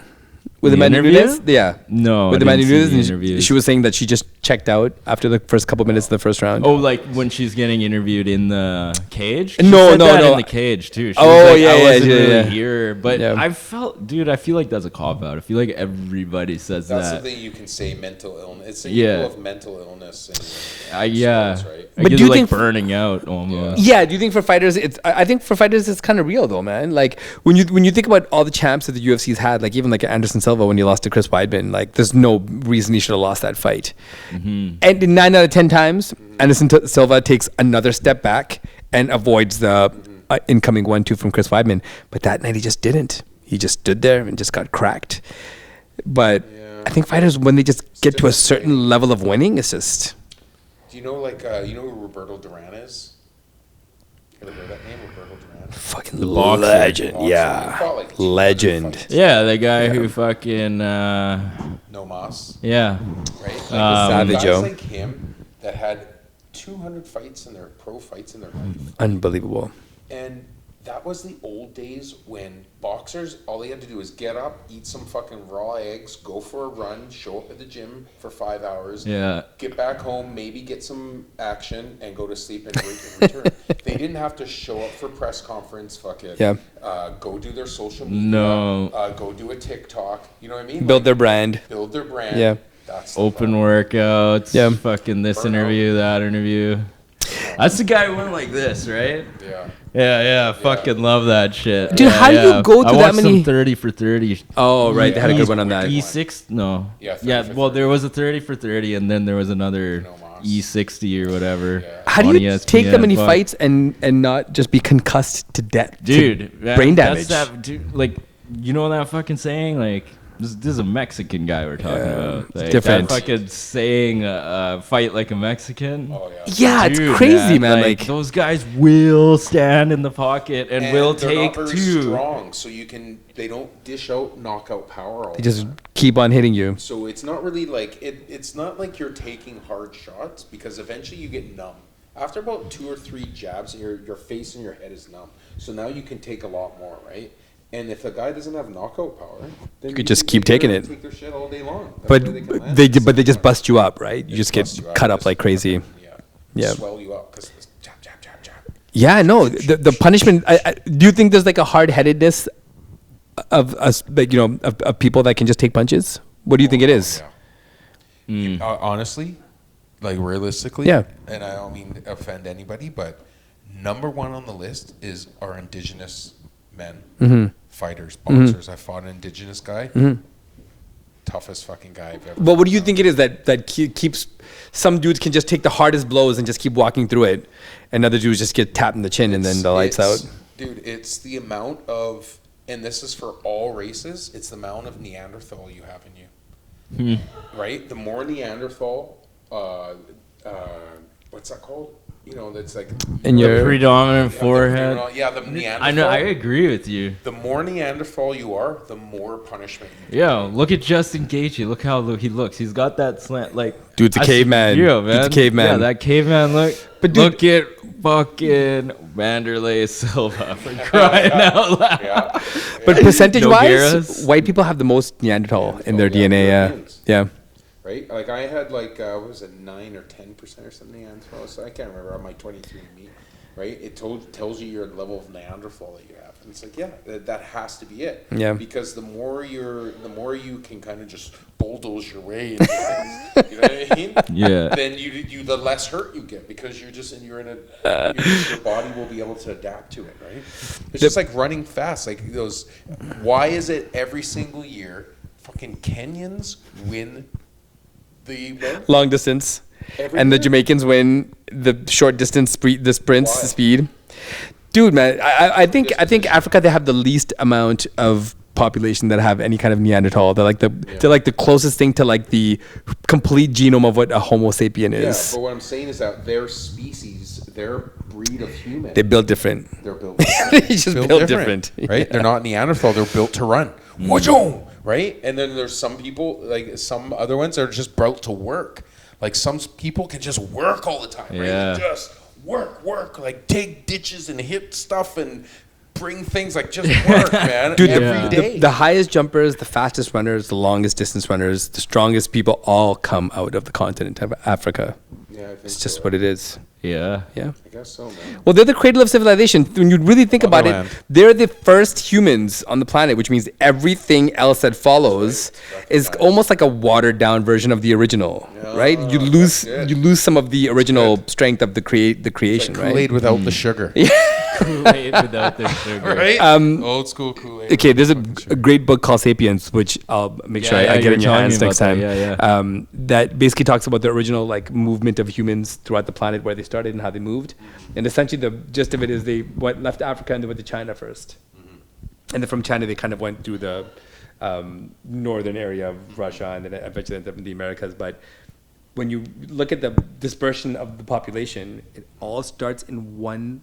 S2: with
S3: The
S2: Amanda
S3: interview?
S2: Nunes? Yeah.
S3: no,
S2: With
S3: I
S2: Amanda
S3: didn't see
S2: Nunes,
S3: the
S2: and
S3: interviews.
S2: she was saying that she just checked out after the first couple minutes of the first round.
S3: Oh, like when she's getting interviewed in the cage? She
S2: No,
S3: said
S2: no,
S3: that
S2: no.
S3: in the cage too. She
S2: Oh,
S3: was like,
S2: yeah,
S3: I
S2: yeah,
S3: wasn't
S2: yeah,
S3: really
S2: yeah.
S3: here, but
S2: Yeah.
S3: I feel like that's a cop out. I feel like everybody says
S1: That's
S3: that.
S1: something you can say. Mental illness. It's a
S3: Yeah.
S1: equal of mental illness.
S3: Yeah,
S1: sports, right?
S3: I
S2: But
S3: get
S2: do you
S3: like
S2: think-
S3: burning out almost.
S2: Yeah, do you think for fighters I think for fighters it's kind of real though, man. Like when you think about all the champs that the UFC's had, like even like Anderson Silva when he lost to Chris Weidman, like there's no reason he should have lost that fight.
S3: Mm-hmm.
S2: And in 9 out of 10 times, Anderson Silva takes another step back and avoids the incoming 1-2 from Chris Weidman. But that night he just didn't. He just stood there and just got cracked. But
S1: Yeah.
S2: I think fighters when they just get to a
S1: different
S2: certain level of winning, it's just
S1: Do you know you know who Roberto Duran is? Ever heard that name, Roberto Duran?
S2: fucking
S3: boxer.
S2: legend.
S1: Boxer. He
S2: Yeah,
S1: fought, like, 200
S2: legend.
S1: fights.
S3: Yeah, the guy who fucking
S1: No mas,
S3: yeah.
S1: right? Like,
S2: Savage,
S1: guys
S2: yo.
S1: like him that had 200 fights in their pro fights in their life.
S2: Unbelievable.
S1: And that was the old days when boxers, all they had to do was get up, eat some fucking raw eggs, go for a run, show up at the gym for 5 hours,
S3: Yeah.
S1: get back home, maybe get some action, and go to sleep and return. They didn't have to show up for press conference, fucking go do their social media,
S3: No.
S1: go do a TikTok. You know what I mean?
S2: Build their brand.
S1: build their brand.
S2: Yeah.
S1: That's the
S3: Open
S1: fun.
S3: workouts.
S2: Yeah.
S3: Fucking this
S1: Burnout.
S3: interview, that interview. That's the guy who went like this, right?
S1: Yeah.
S3: Yeah. Fucking love that shit.
S2: Dude, how do you go
S3: I
S2: to that
S3: watched
S2: many-
S3: some 30 for 30.
S2: Oh, right. They had a good one on that.
S3: E6? No.
S1: Yeah, 30
S3: Yeah.
S1: for
S3: Well,
S1: 30.
S3: there was a 30 for 30, and then there was another
S1: No mas.
S3: E60 or whatever.
S1: Yeah.
S2: How do
S3: on
S2: you take that
S3: ESPN,
S2: many
S3: fuck.
S2: fights and not just be concussed to death?
S3: Dude, man,
S2: brain
S3: that's
S2: damage.
S3: That, dude, like, you know that fucking saying? Like, this is a Mexican guy we're talking about. Like,
S2: different.
S3: That fucking saying, fight like a Mexican.
S1: Oh, yeah.
S2: Yeah,
S3: Dude,
S2: it's crazy, man. Like,
S3: those guys will stand in the pocket and will
S1: they're
S3: take
S1: not very
S3: two.
S1: strong, so they don't dish out knockout power all
S2: they
S1: the
S2: just
S1: time.
S2: keep on hitting you.
S1: So it's not really like it's not like you're taking hard shots because eventually you get numb. After about 2 or 3 jabs, your face and your head is numb. So now you can take a lot more, right? And if the guy doesn't have knockout power, then
S2: could just keep taking it.
S1: Take their shit all day long. That's
S2: But
S1: where they can land.
S2: they just bust you up, right? You
S1: They
S2: just get
S1: bust you
S2: cut up
S1: just
S2: like crazy.
S1: Yeah.
S2: Yeah.
S1: Swell you up because jab, jab, jab, jab.
S2: Yeah, no. The punishment. Do you think there's like a hard headedness of us, like of people that can just take punches? What do you think it is?
S1: Honestly, like realistically,
S2: Yeah.
S1: and I don't mean to offend anybody, but number one on the list is our indigenous men, fighters, boxers. I fought an indigenous guy, toughest fucking guy I've ever.
S2: But what do you think it is that keeps some dudes can just take the hardest blows and just keep walking through it, and other dudes just get tapped in the chin and then the lights out?
S1: Dude, it's the amount of, and this is for all races, it's the amount of Neanderthal you have in you. Right? The more Neanderthal, what's that called? That's like
S2: In your
S3: Predominant
S1: yeah,
S3: forehead.
S1: the Neanderthal.
S3: I know. I agree with you.
S1: The more Neanderthal you are, the more punishment you
S3: Yeah, look at Justin Gaethje. Look how he looks. He's got that slant. Like,
S2: Dude's a
S3: I see-
S2: caveman.
S3: Yeah,
S2: Dude's
S3: man.
S2: a caveman.
S3: Yeah, that caveman look.
S2: But dude-
S3: look at fucking Wanderlei Silva for crying out loud.
S1: Yeah.
S2: But percentage-wise,
S3: Nogueiras.
S2: white people have the most Neanderthal in their
S1: Neanderthal,
S2: DNA. Yeah,
S1: Europeans.
S2: yeah.
S1: Right? Like I had what was it, 9 or 10% or something Neanderthal? So I can't remember on my 23andMe. Right? It tells you your level of Neanderthal that you have. And it's like, yeah, that has to be it.
S2: Yeah.
S1: Because the more you can kind of just bulldoze your way into things, you know what I mean?
S3: Yeah.
S1: Then you the less hurt you get because your body will be able to adapt to it, right? It's just like running fast. Like those, why is it every single year fucking Kenyans win the
S2: Long distance.
S1: Every
S2: And the
S1: year?
S2: Jamaicans win the short distance, the sprints,
S1: Why?
S2: the speed. Dude, man, I think Africa, they have the least amount of population that have any kind of Neanderthal. They're like the closest thing to like the complete genome of what a Homo sapien
S1: Yeah,
S2: is.
S1: but what I'm saying is that their species, their breed of human,
S2: They build different.
S1: they're built
S2: They just build different.
S1: right? They're not Neanderthal. They're built to run. Wachoo! Right? And then there's some people, like some other ones, that are just built to work. Like some people can just work all the time, right?
S3: Yeah.
S1: Just work, like dig ditches and hit stuff and bring things like just work, man.
S2: Dude,
S1: every day.
S2: the highest jumpers, the fastest runners, the longest distance runners, the strongest people all come out of the continent of Africa.
S1: Yeah, I think
S2: It's just what it is.
S3: Yeah.
S2: Yeah.
S1: I guess so, man.
S2: Well, they're the cradle of civilization. When you really think about
S1: Motherland.
S2: it, they're the first humans on the planet, which means everything else that follows is almost like a watered down version of the original, right? You lose
S1: good.
S2: some of the original strength of the creation, right?
S1: Kool-Aid without the sugar.
S3: Kool-Aid without the sugar.
S1: Right? Old school Kool-Aid.
S2: Okay, there's a great book called *Sapiens*, which I'll make sure I get in your hands next time. That basically talks about the original like movement of humans throughout the planet, where they started and how they moved. And essentially, the gist of it is they left Africa and they went to China first, and then from China they kind of went through the northern area of Russia, and then eventually ended up in the Americas. But when you look at the dispersion of the population, it all starts in one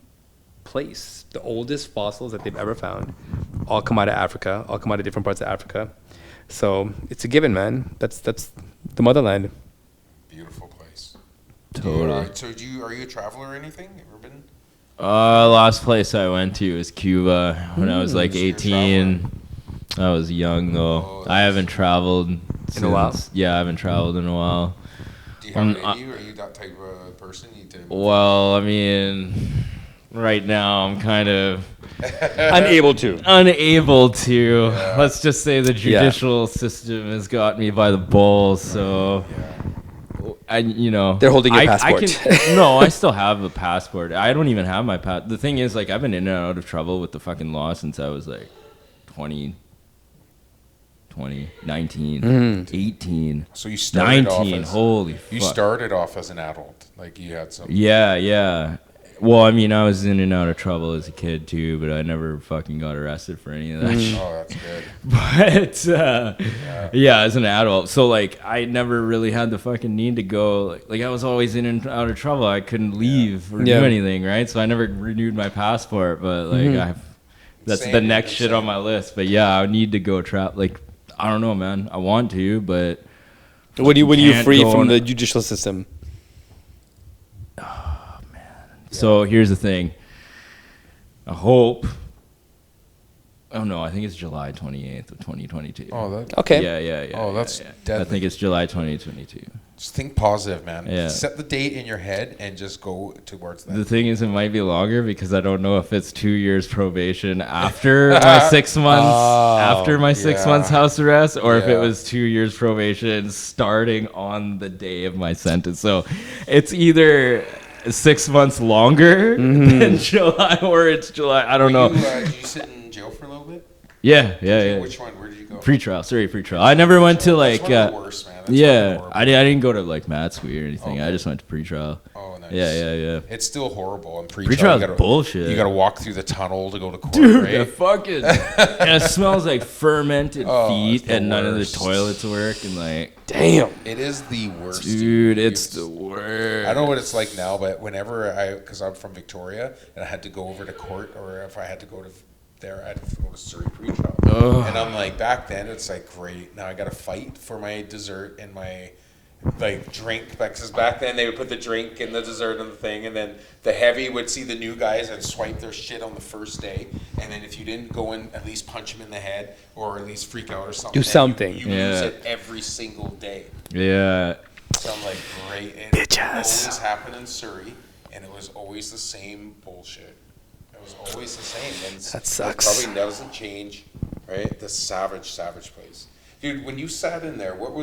S2: place. The oldest fossils that they've ever found all come out of Africa, all come out of different parts of Africa. So it's a given, man. That's the motherland.
S1: Beautiful place.
S3: Totally.
S1: So are you a traveler or anything? Ever been?
S3: Last place I went to was Cuba when I was like
S1: So you're a
S3: 18. I was young though. I haven't traveled
S2: in a while.
S3: Yeah, I haven't traveled in a while.
S1: Do you have it in you? Are you that type of person?
S3: Well, I mean, right now I'm kind of
S2: Unable to.
S1: Yeah.
S3: Let's just say the judicial system has got me by the balls. So,
S2: They're holding your passport.
S3: No, I still have a passport. I don't even have my The thing is, like, I've been in and out of trouble with the fucking law since I was like 20, 19, 18.
S1: So you started
S3: 19.
S1: off as,
S3: Holy
S1: you
S3: fuck.
S1: started off as an adult, like you had some.
S3: Yeah. Well, I mean, I was in and out of trouble as a kid too, but I never fucking got arrested for any of that shit.
S1: Oh, that's good.
S3: But yeah, as an adult, so like I never really had the fucking need to go. Like I was always in and out of trouble. I couldn't leave or do anything, right? So I never renewed my passport. But like that's the next shit on my list. But yeah, I need to go Like I don't know, man. I want to, but
S2: When are you free from the judicial system?
S3: So here's the thing. I hope. Oh no, I think it's July 28th of 2022.
S1: Oh, that.
S2: Okay.
S3: Yeah.
S1: Oh, that's
S3: I
S1: deadly.
S3: think it's July 2022.
S1: Just think positive, man.
S3: Yeah.
S1: Set the date in your head and just go towards that.
S3: The thing is, it might be longer because I don't know if it's 2 years probation after my 6 months after my 6 months house arrest, or if it was 2 years probation starting on the day of my sentence. So it's either 6 months longer than July, or it's July. I don't know.
S1: Did you sit in jail for a little bit?
S3: Yeah.
S1: Which one? Where did you go?
S3: Pre-trial. I never went to like.
S1: That's one of the worst, man. That's
S3: Yeah,
S1: horrible.
S3: I didn't go to like Matsui or anything.
S1: Okay.
S3: I just went to pre-trial.
S1: Oh, nice.
S3: Yeah.
S1: It's still horrible in pre-trial.
S3: Pre-trial
S1: You
S3: is
S1: gotta-
S3: bullshit.
S1: You got to walk through the tunnel to go to court,
S3: Dude,
S1: right?
S3: fucking. And it smells like fermented
S1: Oh, it's
S3: feet,
S1: the
S3: and none of the
S1: worst.
S3: toilets work, and like,
S2: Damn.
S1: It is the worst.
S3: dude, it's the worst.
S1: I don't know what it's like now, but whenever because I'm from Victoria and I had to go over to court, or if I had to go to there, I had to go to Surrey pre-trial. And I'm like, back then it's like, great, now I got to fight for my dessert and my like drink, because back then they would put the drink and the dessert on the thing, and then the heavy would see the new guys and swipe their shit on the first day, and then if you didn't go in, at least punch them in the head or at least freak out or something.
S2: Do something.
S1: You lose it every single day.
S3: Yeah.
S1: So I'm like, great. It
S2: Bitches.
S1: always happened in Surrey, and it was always the same bullshit. It was always the same. And
S2: That sucks.
S1: It probably doesn't change, right? The savage place. Dude, when you sat in there, what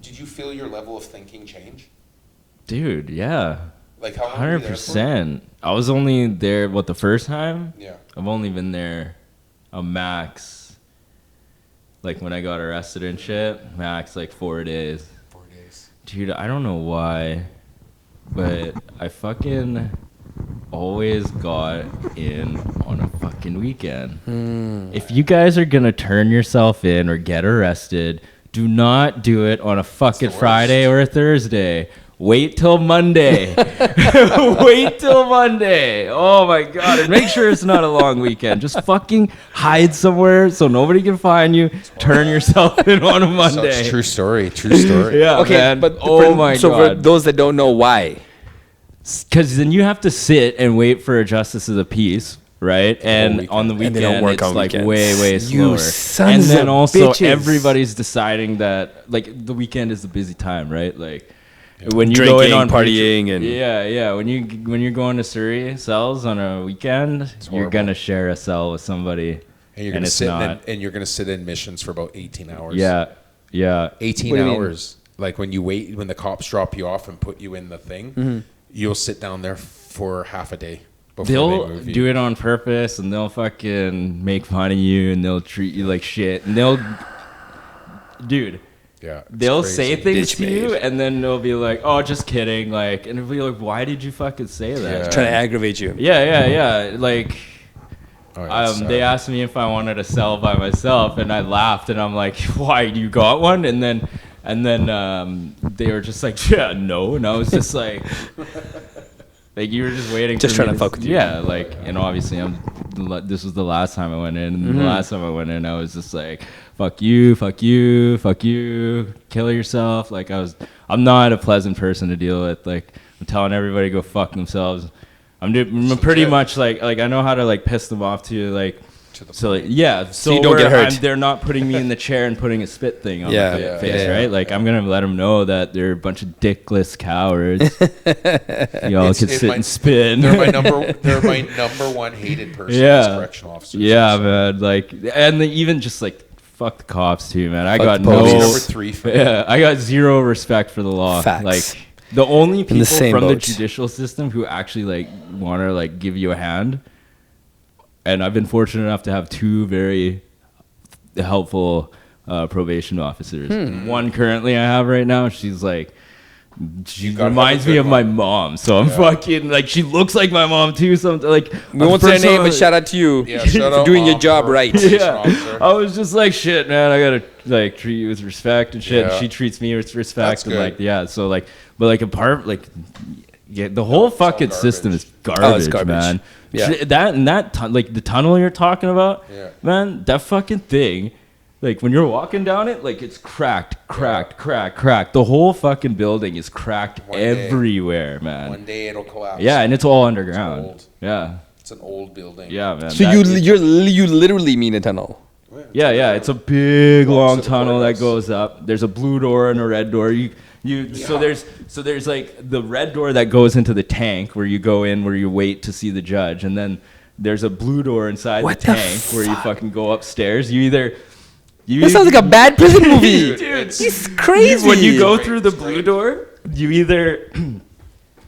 S1: did you feel your level of thinking change?
S3: Dude, yeah.
S1: Like how long were you there for?
S3: 100%. I was only there, the first time?
S1: Yeah.
S3: I've only been there a max, like when I got arrested and shit, max like 4 days.
S1: 4 days.
S3: Dude, I don't know why, but I fucking always got in on a fucking weekend. If you guys are gonna turn yourself in or get arrested, do not do it on a fucking Friday or a Thursday. Wait till Monday. Wait till Monday. Oh my God. And make sure it's not a long weekend. Just fucking hide somewhere so nobody can find you. Turn yourself in on a Monday.
S1: Such true story. True story.
S3: Yeah,
S2: Okay,
S3: man.
S2: but
S3: oh my
S2: so
S3: God.
S2: for those that don't know why,
S3: Because then you have to sit and wait for a justice of the peace. right? And
S1: weekend.
S3: on the
S2: And they
S3: weekend,
S2: don't work
S3: it's
S2: on
S3: like
S2: weekends.
S3: way
S2: You
S3: slower.
S2: sons
S3: And then
S2: of
S3: also
S2: bitches.
S3: everybody's deciding that like the weekend is the busy time, right? Like when you go in
S2: Drinking,
S3: on
S2: partying, and
S3: yeah. When you're going to Surrey cells on a weekend, you're
S1: horrible.
S3: gonna share a cell with somebody,
S1: And you're gonna
S3: it's
S1: sit
S3: not.
S1: and you're gonna sit in missions for about 18 hours.
S3: Yeah.
S1: 18
S2: What do you mean?
S1: hours. Like when the cops drop you off and put you in the thing, you'll sit down there for half a day before they
S3: They'll
S1: move you.
S3: do it on purpose, and they'll fucking make fun of you, and they'll treat you like shit, and dude.
S1: Yeah, it's
S3: They'll
S1: crazy.
S3: say things
S2: Bitch
S3: to you,
S2: made.
S3: and then they'll be like, "Oh, just kidding," like, and it'll be like, "Why did you fucking say that?"
S1: Yeah.
S2: trying to aggravate you.
S3: Yeah. Like,
S1: Oh, yeah, it's
S3: they
S1: sad.
S3: asked me if I wanted to sell by myself, and I laughed, and I'm like, "Why? You got one?" And then they were just like, "Yeah, no," and I was just like, like you were just waiting,
S2: Just
S3: for me
S2: trying to fuck with you.
S3: Yeah, like, and obviously this was the last time I went in, and the last time I went in, I was just like, fuck you, kill yourself. Like I'm not a pleasant person to deal with. Like I'm telling everybody to go fuck themselves. I'm pretty much like I know how to like piss them off too. Like so like, yeah, so
S2: you don't get hurt.
S3: they're not putting me in the chair and putting a spit thing on
S2: Yeah,
S3: my
S2: yeah,
S3: face,
S2: yeah.
S3: right? Like I'm gonna let them know that they're a bunch of dickless cowards. Y'all could sit and spin.
S1: They're my number one hated person as correctional officers.
S3: Yeah,
S1: So,
S3: man. Like, and even just like, fuck the cops too, man. I got
S2: the police.
S1: Number three for me.
S3: yeah, I got zero respect for the law.
S2: Facts.
S3: Like, the only people
S2: the same
S3: from the
S2: boat.
S3: judicial system who actually like want to like give you a hand, and I've been fortunate enough to have two very helpful probation officers. One currently I have right now. She's like. She
S1: gotta
S3: reminds
S1: have a
S3: me
S1: good
S3: of my
S1: one.
S3: mom, so I'm fucking like she looks like my mom too. Something like
S2: We won't say her name, but shout out to you
S1: Yeah, shout
S2: for
S1: out
S2: doing your
S1: Mom
S2: job
S1: for-
S2: right.
S1: Correction officer.
S3: I was just like, shit, man, I gotta like treat you with respect and shit.
S1: Yeah.
S3: And she treats me with respect
S1: That's
S3: and
S1: good.
S3: like, yeah. So like, but like apart, like, yeah, the whole fucking
S1: garbage.
S3: system is garbage,
S2: Oh, it's garbage.
S3: man.
S2: Yeah.
S3: Like the tunnel you're talking about,
S1: Yeah.
S3: man, that fucking thing. Like when you're walking down it, like it's cracked. The whole fucking building is cracked
S1: One day.
S3: everywhere, man.
S1: One day it'll collapse.
S3: Yeah, and it's all underground.
S1: old.
S3: Yeah,
S1: It's an old building.
S3: yeah, man.
S2: So you literally mean a tunnel?
S3: Yeah, it's a big long
S1: to the
S3: tunnel that
S1: courthouse.
S3: goes up. There's a blue door and a red door. So there's like the red door that goes into the tank where you go in where you wait to see the judge, and then there's a blue door inside
S2: What
S3: the
S2: the
S3: tank where you fucking go upstairs.
S2: This sounds like a bad prison movie.
S3: Dude,
S2: It's crazy.
S3: when you go through the blue door, you either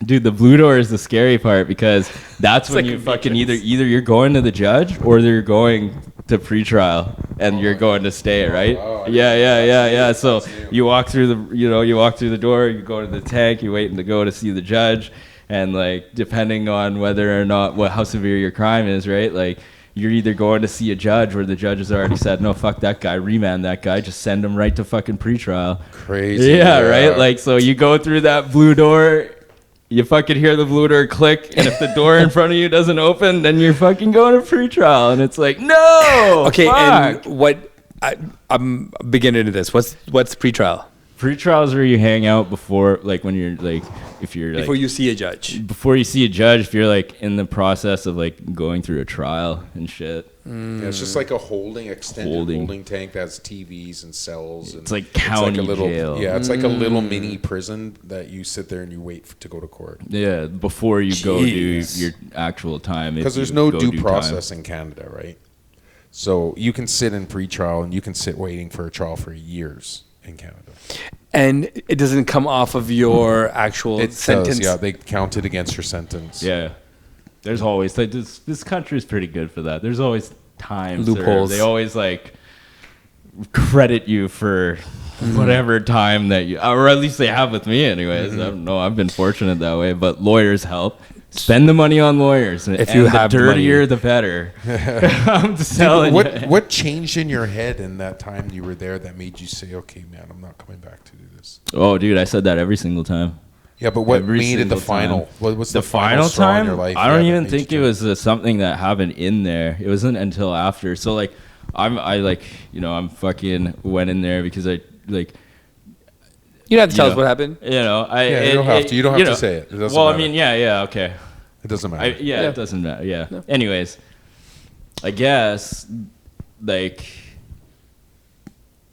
S3: dude, the blue door is the scary part because that's when
S2: like
S3: you
S2: a
S3: fucking either you're going to the judge or you're going to pretrial and you're going to stay, right?
S1: wow, I
S3: Yeah. So
S1: That's new.
S3: you walk through the door, you go to the tank, you're waiting to go to see the judge, and like depending on whether or not how severe your crime is, right? Like you're either going to see a judge where the judge has already said, no, fuck that guy, remand that guy, just send him right to fucking pretrial.
S1: Crazy.
S3: Yeah, right? Like, so you go through that blue door, you fucking hear the blue door click, and if the door in front of you doesn't open, then you're fucking going to pretrial. And it's like, no!
S2: Okay,
S3: fuck.
S2: and I'm beginning to this. What's pretrial?
S3: Pretrial is where you hang out before, like, when you're, like, if you're, like...
S2: Before you see a judge.
S3: Before you see a judge, if you're, like, in the process of, like, going through a trial and shit.
S1: Yeah, it's just like a extended holding tank that has TVs and cells. And
S3: It's like county
S1: a little,
S3: jail.
S1: Yeah, it's like a little mini prison that you sit there and you wait to go to court.
S3: Yeah, before you go do
S2: Jeez.
S3: your actual time.
S1: Because there's no due process in Canada, right? So you can sit in pretrial and you can sit waiting for a trial for years in Canada.
S2: And it doesn't come off of your actual
S1: It
S2: sentence.
S1: does, yeah. They count it against your sentence.
S3: Yeah. There's always like this country is pretty good for that. There's always times
S2: Loopholes.
S3: They always like credit you for whatever time that you, or at least they have with me, anyways. I don't know. I've been fortunate that way, but lawyers help. Spend the money on lawyers.
S2: If you
S3: and
S2: have
S3: the
S2: the money.
S3: dirtier, the better. I'm just telling you.
S1: What changed in your head in that time you were there that made you say, "Okay, man, I'm not coming back to do this"?
S3: Oh, dude, I said that every single time.
S1: Yeah, but what
S3: Every
S1: made it the
S3: single
S1: final?
S3: time.
S1: What's
S3: The final
S1: straw in
S3: time,
S1: your life?
S3: I don't
S1: that
S3: even
S1: made
S3: think
S1: you
S3: it
S1: change?
S3: was something that happened in there. It wasn't until after. So like, I'm fucking went in there because I like,
S2: You don't have to tell
S3: You
S2: us
S3: know.
S2: what happened.
S3: you know, I.
S1: Yeah, you don't have to. You don't have to say it. It doesn't
S3: Well, I
S1: matter.
S3: mean, yeah, okay.
S1: It doesn't matter.
S3: Yeah, it doesn't matter. Yeah. Anyways, I guess, like,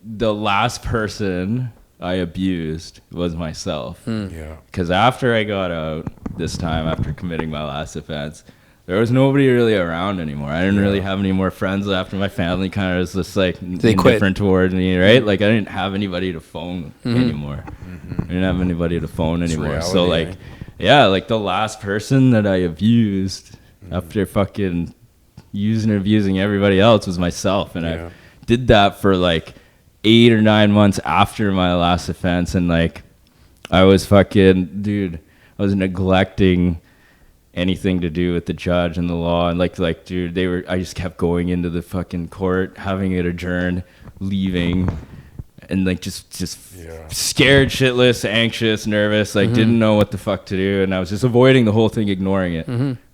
S3: the last person I abused was myself.
S1: Yeah.
S3: Because after I got out this time, after committing my last offense, there was nobody really around anymore. I didn't really have any more friends left. My family kind of was just like indifferent towards me, right? Like, I didn't have anybody to phone anymore. I didn't have anybody to phone anymore.
S1: Reality,
S3: so, like, yeah, like the last person that I abused after fucking using and abusing everybody else was myself. And I did that for like 8 or 9 months after my last offense. And like, I was fucking, dude, I was neglecting anything to do with the judge and the law. And like, dude, I just kept going into the fucking court, having it adjourned, leaving, and like just scared shitless, anxious, nervous, like didn't know what the fuck to do. And I was just avoiding the whole thing, ignoring it,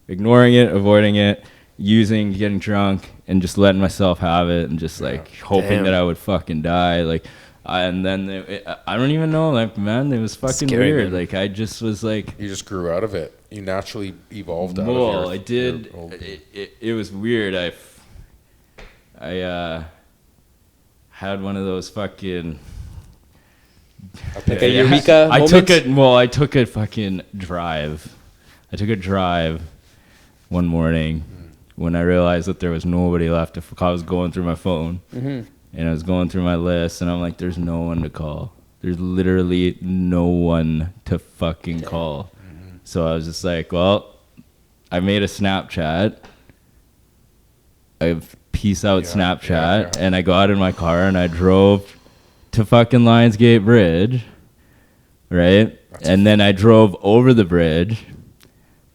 S3: avoiding it, getting drunk, and just letting myself have it, and just like hoping that I would fucking die. Like, and then I don't even know, like, man, it was fucking weird. Man. Like, I just was like,
S1: you just grew out of it. You naturally evolved out of it.
S3: Well, I did. It was weird. I had one of those fucking.
S2: Like a eureka moment?
S3: I took a fucking drive. I took a drive one morning when I realized that there was nobody left. I was going through my phone and I was going through my list, and I'm like, there's no one to call. There's literally no one to fucking call. So I was just like, well, I made a Snapchat. Peace out Snapchat. And I got in my car and I drove to fucking Lionsgate Bridge, right? And then I drove over the bridge.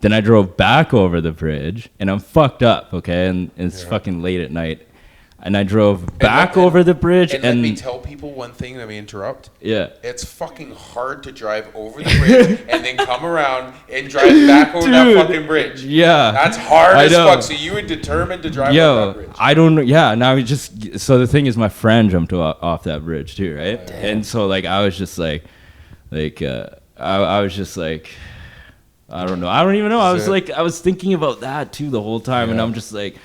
S3: Then I drove back over the bridge, and I'm fucked up, okay? And it's fucking late at night. And I drove back over the bridge.
S1: And let me tell people one thing, let me interrupt.
S3: Yeah.
S1: It's fucking hard to drive over the bridge and then come around and drive back over that fucking bridge.
S3: Yeah.
S1: That's hard as fuck. So you were determined to drive over that bridge.
S3: I don't know. Yeah. Now so the thing is, my friend jumped off that bridge too, right? And so like, I was just like, I was just like, I don't know. I don't even know. I was thinking about that too the whole time. And I'm just like,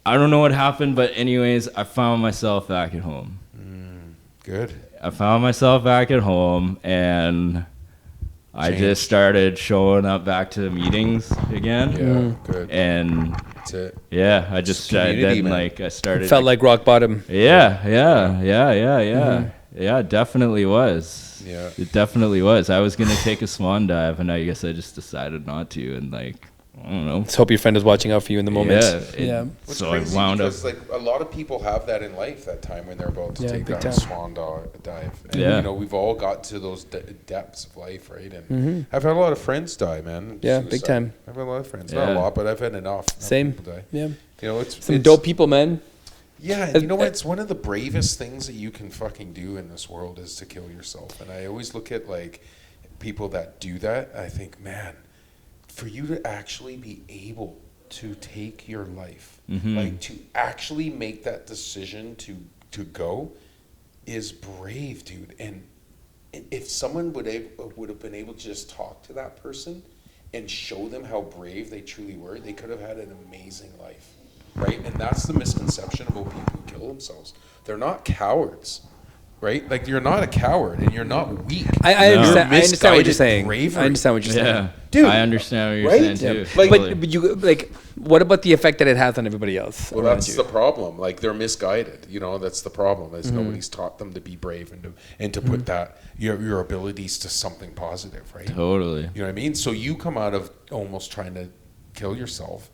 S3: I don't know what happened, but anyways, I found myself back at home.
S1: Good.
S3: I found myself back at home, and I just started showing up back to the meetings again.
S1: Yeah, good.
S3: And
S1: that's it.
S3: Yeah, I just I started.
S2: It felt like rock bottom.
S3: Yeah, it definitely was.
S1: Yeah,
S3: it definitely was. I was gonna take a swan dive, and I guess I just decided not to, and like. I don't know.
S2: Let's hope your friend is watching out for you in the moment.
S3: So I wound up.
S1: Like a lot of people have that in life, that time when they're about to take that swan dive. And, you know, we've all got to those depths of life, right? And I've had a lot of friends die, man.
S2: Yeah, big time.
S1: I've had a lot of friends. Not a lot, but I've had enough.
S2: Same.
S1: People die.
S2: Yeah.
S1: You know, it's
S2: some dope people, man.
S1: Yeah, and you know what? It's one of the bravest things that you can fucking do in this world is to kill yourself. And I always look at like people that do that. I think, man. For you to actually be able to take your life, like to actually make that decision to go, is brave, dude. And if someone would have been able to just talk to that person and show them how brave they truly were, they could have had an amazing life, right? And that's the misconception about people who kill themselves. They're not cowards. Right? Like, you're not a coward and you're not weak.
S2: I understand what you're saying. Bravery. I understand what you're saying.
S3: Dude, I understand what you're saying too.
S2: Like, but you like, what about the effect that it has on everybody else?
S1: Well, that's the problem. Like, they're misguided. You know, that's the problem. Is nobody's taught them to be brave and to put that your abilities to something positive, right?
S3: Totally.
S1: You know what I mean? So you come out of almost trying to kill yourself,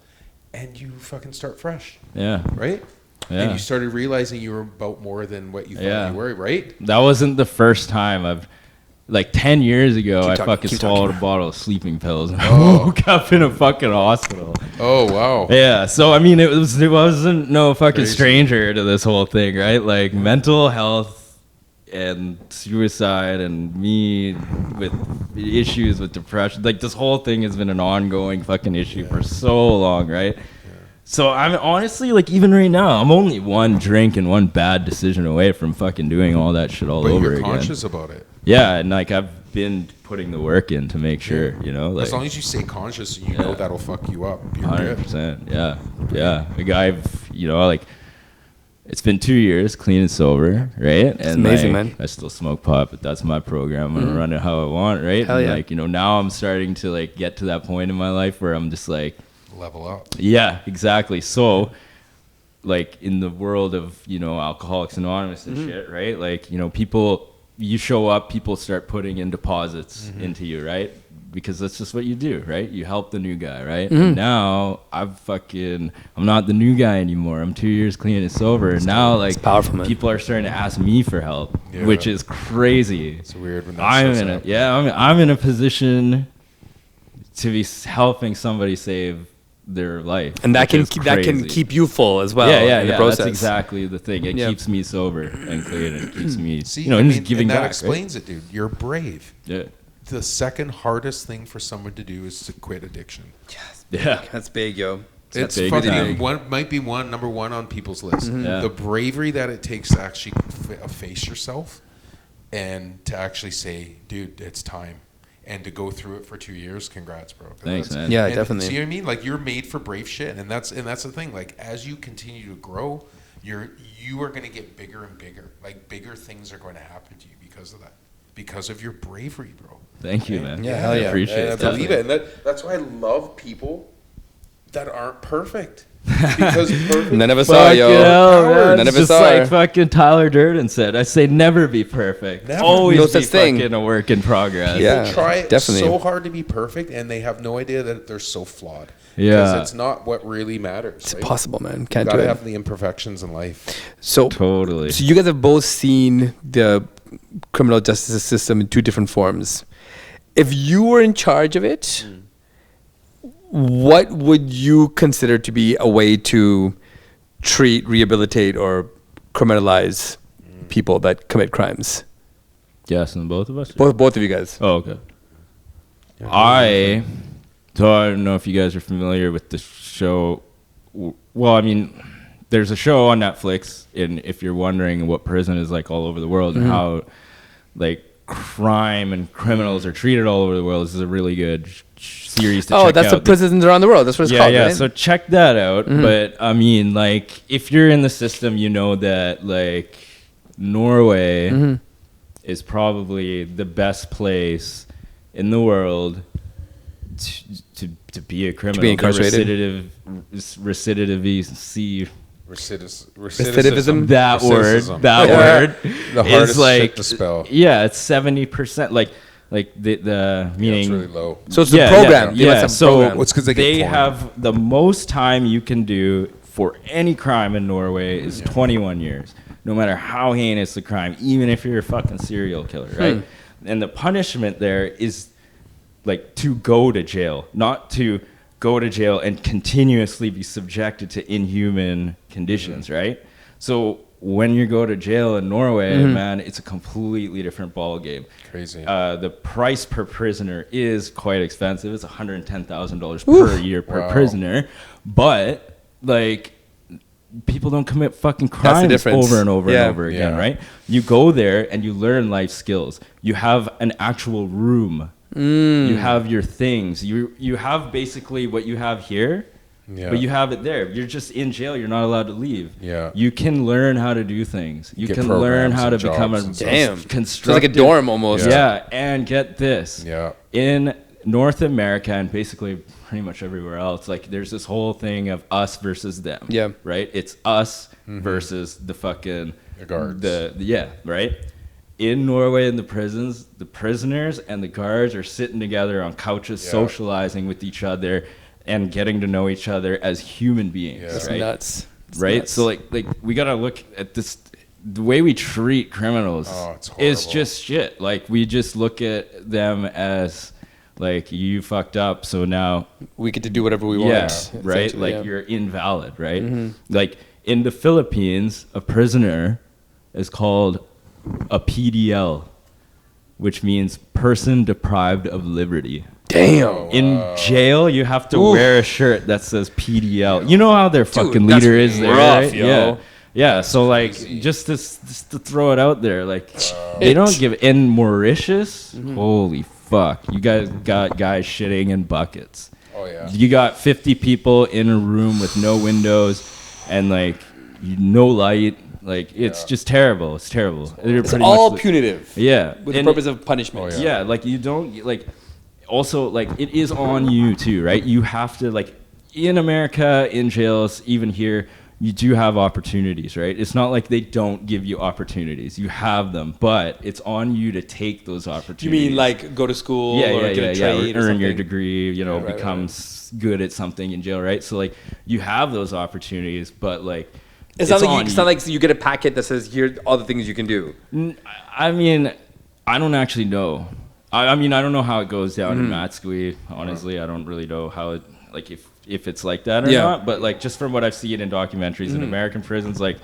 S1: and you fucking start fresh.
S3: Yeah.
S1: Right?
S3: Yeah.
S1: And you started realizing you were about more than what you thought you were, right?
S3: That wasn't the first time I've, like 10 years ago, I fucking swallowed a bottle of sleeping pills and I woke up in a fucking hospital.
S1: Oh, wow.
S3: Yeah, so I mean, it wasn't no fucking stranger to this whole thing, right? Like mental health and suicide and me with issues with depression. Like this whole thing has been an ongoing fucking issue for so long, right? So I'm honestly, like, even right now, I'm only one drink and one bad decision away from fucking doing all that shit all over again.
S1: But you're conscious about it.
S3: Yeah, and like I've been putting the work in to make sure, you know, like
S1: as long as you stay conscious, you know that'll fuck you up. You're good.
S3: 100%. Yeah. Like I've, you know, like it's been 2 years clean and sober, right? And
S2: amazing,
S3: like,
S2: man.
S3: I still smoke pot, but that's my program. I'm gonna run it how I want, right?
S2: Hell
S3: and
S2: yeah.
S3: like, you know, now I'm starting to like get to that point in my life where I'm just like,
S1: Level up.
S3: yeah, exactly. So like in the world of, you know, Alcoholics Anonymous and shit, right? Like, you know, you show up, people start putting in deposits into you, right? Because that's just what you do, right? You help the new guy, right? And now I'm not the new guy anymore. I'm 2 years clean and sober. And now like
S2: powerful, man.
S3: people are starting to ask me for help, which is crazy.
S1: It's weird when that
S3: I'm in a position to be helping somebody save their life,
S2: And that
S3: which
S2: can
S3: is crazy.
S2: keep you full as well.
S3: Yeah,
S2: in the process.
S3: that's exactly the thing. It
S2: Yeah.
S3: keeps me sober and clean. And it keeps me,
S1: See,
S3: you know,
S1: I
S3: and
S1: mean,
S3: just giving
S1: and that
S3: back.
S1: explains it, dude. You're brave.
S3: Right?
S1: The second hardest thing for someone to do is to quit addiction.
S3: Yeah.
S2: That's big, yo.
S1: It's
S3: big
S1: fucking
S3: time.
S1: might be number one on people's list.
S3: Yeah.
S1: The bravery that it takes to actually face yourself and to actually say, dude, it's time. And to go through it for 2 years, congrats, bro.
S3: Thanks, man.
S2: Yeah,
S1: And
S2: definitely.
S1: See what I mean? Like you're made for brave shit, and that's the thing. Like as you continue to grow, you are going to get bigger and bigger. Like bigger things are going to happen to you because of that, because of your bravery, bro.
S3: Thank you, man.
S2: Yeah, hell yeah.
S3: I appreciate
S1: And
S3: it.
S1: I believe it, and that's why I love people that aren't perfect. Because perfect.
S2: None of us
S3: Fuck
S2: are, yo.
S3: hell, man.
S2: None of
S3: It's
S2: us
S3: just
S2: are.
S3: like fucking Tyler Durden said. I say never be perfect.
S1: Never.
S3: Always
S2: No
S3: be
S2: such thing.
S3: fucking a work in progress.
S2: Yeah.
S1: People try
S2: definitely.
S1: so hard to be perfect, and they have no idea that they're so flawed.
S3: Yeah.
S1: Because it's not what really matters.
S2: It's
S1: right?
S2: impossible, man.
S1: You
S2: Can't do
S1: gotta
S2: it.
S1: have the imperfections in life.
S2: So
S3: Totally.
S2: you guys have both seen the criminal justice system in two different forms. If you were in charge of it, what would you consider to be a way to treat, rehabilitate, or criminalize people that commit crimes?
S3: Yes, and both of us?
S2: Both of you guys.
S3: Oh, okay. I don't know if you guys are familiar with the show. Well, I mean, there's a show on Netflix, and if you're wondering what prison is like all over the world and how, like, crime and criminals are treated all over the world, this is a really good series to check out.
S2: Oh, that's the prisons around the world. That's what it's called,
S3: Yeah,
S2: right?
S3: so check that out. But, I mean, like, if you're in the system, you know that, like, Norway is probably the best place in the world to be a criminal.
S2: To be incarcerated.
S1: Recidivism.
S3: That word.
S1: Recidivism.
S3: That
S1: Yeah.
S3: word.
S1: The hardest
S3: is like,
S1: shit to spell.
S3: Yeah, it's 70%. Like the meaning.
S1: It's really low.
S2: So it's the program. You must have a
S3: So
S2: program.
S1: Well, it's 'cause they get porn.
S3: have the most time you can do for any crime in Norway is 21 years. No matter how heinous the crime, even if you're a fucking serial killer, right? And the punishment there is like to go to jail, not to go to jail and continuously be subjected to inhuman conditions, right? So when you go to jail in Norway, man, it's a completely different ballgame.
S1: Crazy.
S3: The price per prisoner is quite expensive. It's $110,000 per year per prisoner. But, like, people don't commit fucking crimes
S2: difference.
S3: over and over
S2: Yeah.
S3: and over again,
S1: Yeah.
S3: right? You go there and you learn life skills. You have an actual room. You have your things. You have basically what you have here,
S1: Yeah.
S3: but you have it there. You're just in jail. You're not allowed to leave.
S1: Yeah.
S3: You can learn how to do things. You
S1: Get
S3: can learn
S1: programs
S3: how to
S1: and
S3: become a
S1: jobs and stuff.
S2: Damn. So
S3: constructive.
S2: it's like a dorm almost.
S3: Yeah, and get this.
S1: Yeah.
S3: In North America and basically pretty much everywhere else, like there's this whole thing of us versus them.
S2: Yeah.
S3: Right? It's us versus the fucking
S1: The guards.
S3: Yeah, right? In Norway in the prisons, the prisoners and the guards are sitting together on couches,
S1: Yeah.
S3: socializing with each other and getting to know each other as human beings.
S1: Yeah.
S2: It's
S3: Right?
S2: nuts. It's
S3: Right?
S2: nuts.
S3: So like we gotta look at this. The way we treat criminals
S1: Oh, it's
S3: is
S1: horrible.
S3: just shit. Like we just look at them as like you fucked up, so now
S2: We get to do whatever we want.
S3: right?
S2: essentially,
S3: Like
S2: yeah.
S3: you're invalid, right? Like in the Philippines, a prisoner is called a PDL, which means person deprived of liberty.
S2: Damn.
S3: In jail, you have to
S2: Oof.
S3: wear a shirt that says PDL. You know how their fucking
S2: that's
S3: leader is there,
S2: rough,
S3: right?
S2: yo.
S3: Yeah. Yeah, so like
S1: crazy.
S3: just to throw it out there, like they don't give in Mauritius. Holy fuck, you guys got guys shitting in buckets.
S1: Oh yeah.
S3: You got 50 people in a room with no windows and like no light. Like it's just terrible. It's terrible. They're
S2: It's
S3: pretty
S2: all
S3: much
S2: punitive.
S3: yeah,
S2: With the
S3: and
S2: purpose of punishment.
S1: Oh, yeah.
S3: yeah, like you don't like. Also, like it is on you too, right? You have to like in America, in jails, even here, you do have opportunities, right? It's not like they don't give you opportunities. You have them, but it's on you to take those opportunities.
S2: You mean like go to school or get a trade or
S3: earn
S2: something?
S3: your degree, you know,
S2: Right,
S3: become good at something in jail, right? So like you have those opportunities, but like
S2: It's not like you get a packet that says here are all the things you can do.
S3: I mean, I don't actually know. I mean, I don't know how it goes down in Matsqui. Honestly, I don't really know how it like if it's like that or not. But like just from what I've seen in documentaries in American prisons, like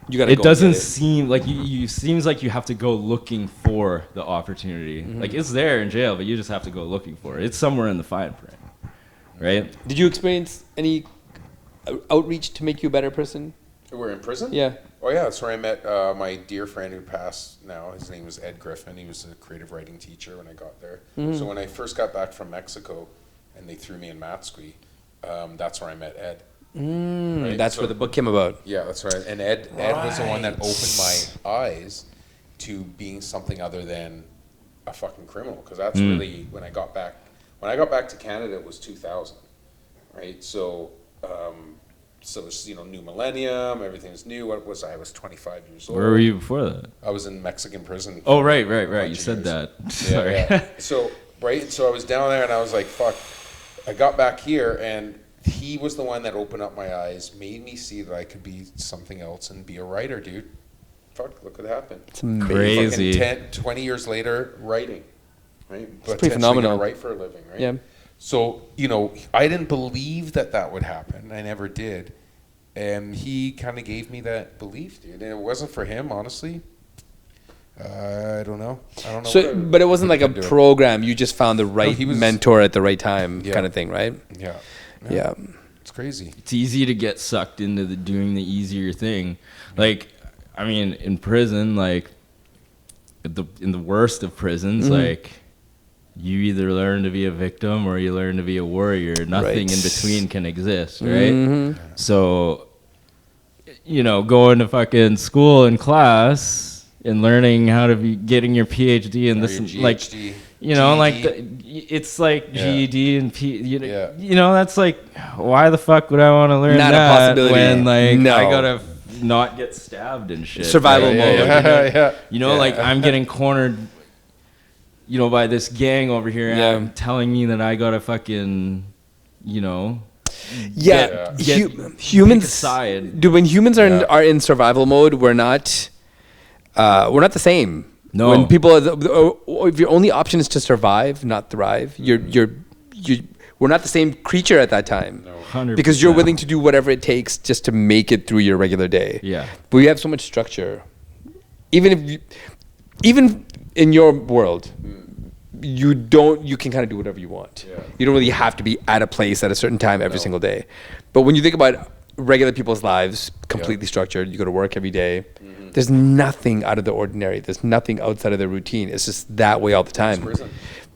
S2: You gotta
S3: it
S2: go
S3: doesn't
S2: get it.
S3: seem like you seems like you have to go looking for the opportunity. Like it's there in jail, but you just have to go looking for it. It's somewhere in the fine print, right?
S2: Did you experience any outreach to make you a better person?
S1: We're in prison?
S2: Yeah.
S1: Oh, yeah. That's where I met my dear friend who passed now. His name was Ed Griffin. He was a creative writing teacher when I got there. So when I first got back from Mexico and they threw me in Matsqui, that's where I met Ed. Right?
S2: That's
S1: So-
S2: where the book came about.
S1: Yeah, that's right. And Ed was the one that opened my eyes to being something other than a fucking criminal. Because that's really when I got back. When I got back to Canada, it was 2000, right? So, so it's new millennium. Everything's new. What was I? I was 25 years old.
S3: Where were you before that?
S1: I was in Mexican prison.
S3: Oh,
S1: for
S3: right.
S1: a
S3: You
S1: bunch of
S3: said
S1: years.
S3: that.
S1: Yeah,
S3: Sorry.
S1: yeah. So I was down there and I was like, fuck. I got back here and he was the one that opened up my eyes, made me see that I could be something else and be a writer, dude. Fuck, look what happened.
S2: It's amazing.
S3: Crazy.
S1: Fucking 20 years later, writing, right? It's
S2: pretty phenomenal.
S1: Write for a living, right?
S2: Yeah.
S1: So, I didn't believe that would happen. I never did. And he kind of gave me that belief, dude. And it wasn't for him, honestly. I don't know.
S2: So, but it wasn't like a program. You just found the right
S1: he was-
S2: mentor at the right time,
S1: Yeah.
S2: kind of thing, right?
S1: Yeah. It's crazy.
S3: It's easy to get sucked into doing the easier thing. Like, I mean, in prison, like, in the worst of prisons, like, you either learn to be a victim or you learn to be a warrior. Nothing in between can exist, right? So, going to fucking school and class and learning how to be getting your PhD and this,
S1: your
S3: like,
S1: GHD,
S3: like
S1: GED.
S3: it's like
S1: Yeah.
S3: GED and
S1: Yeah.
S3: that's like, why the fuck would I want to learn
S2: Not a
S3: that
S2: possibility.
S3: when like
S2: No.
S3: I gotta not get stabbed and shit?
S2: Survival
S3: right?
S2: mode.
S1: Yeah.
S3: Like I'm getting cornered, by this gang over here and telling me that I gotta fucking,
S2: Yeah,
S3: get
S2: humans.
S3: pick a side.
S2: Dude, when humans are in survival mode, we're not the same.
S3: No.
S2: When people, if your only option is to survive, not thrive, we're not the same creature at that time.
S1: No.
S3: 100%.
S2: Because you're willing to do whatever it takes just to make it through your regular day.
S3: Yeah.
S2: But we have so much structure. Even in your world, you can kind of do whatever you want.
S1: Yeah.
S2: You don't really have to be at a place at a certain time every single day. But when you think about regular people's lives, completely structured, you go to work every day. There's nothing out of the ordinary. There's nothing outside of the routine. It's just that way all the time.
S1: That's prison.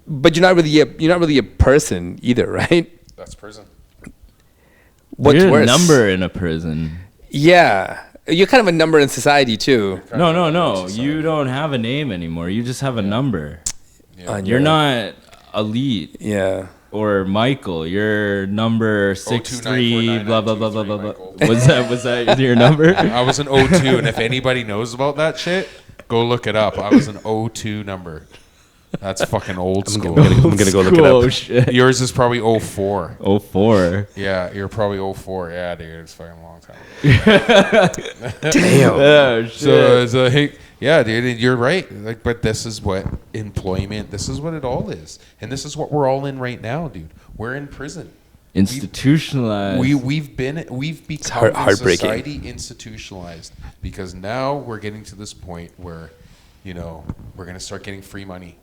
S2: But you're not really a person either, right?
S1: That's prison.
S2: What's
S3: You're
S2: worse?
S3: a number in a prison.
S2: Yeah. You're kind of a number in society too.
S3: No. You don't have a name anymore. You just have a number.
S2: On
S3: You're
S2: your-
S3: not elite
S2: Yeah.
S3: or Michael. You're number 63. Blah blah blah blah blah blah.
S1: Michael.
S3: Was that your number?
S1: I was an 02, and if anybody knows about that shit, go look it up. I was an 02 number. That's fucking old school.
S2: I'm gonna go look it
S3: Oh
S2: up.
S3: shit.
S1: Yours is probably 04.
S3: 04.
S1: Yeah, you're probably 04. Yeah, dude, it's fucking a long time.
S2: Damn.
S3: Oh shit.
S1: So it's like, yeah, dude, and you're right. Like, but this is what employment. This is what it all is, and this is what we're all in right now, dude. We're in prison.
S3: Institutionalized.
S1: We've become
S2: heartbreaking.
S1: society institutionalized because now we're getting to this point where, we're gonna start getting free money,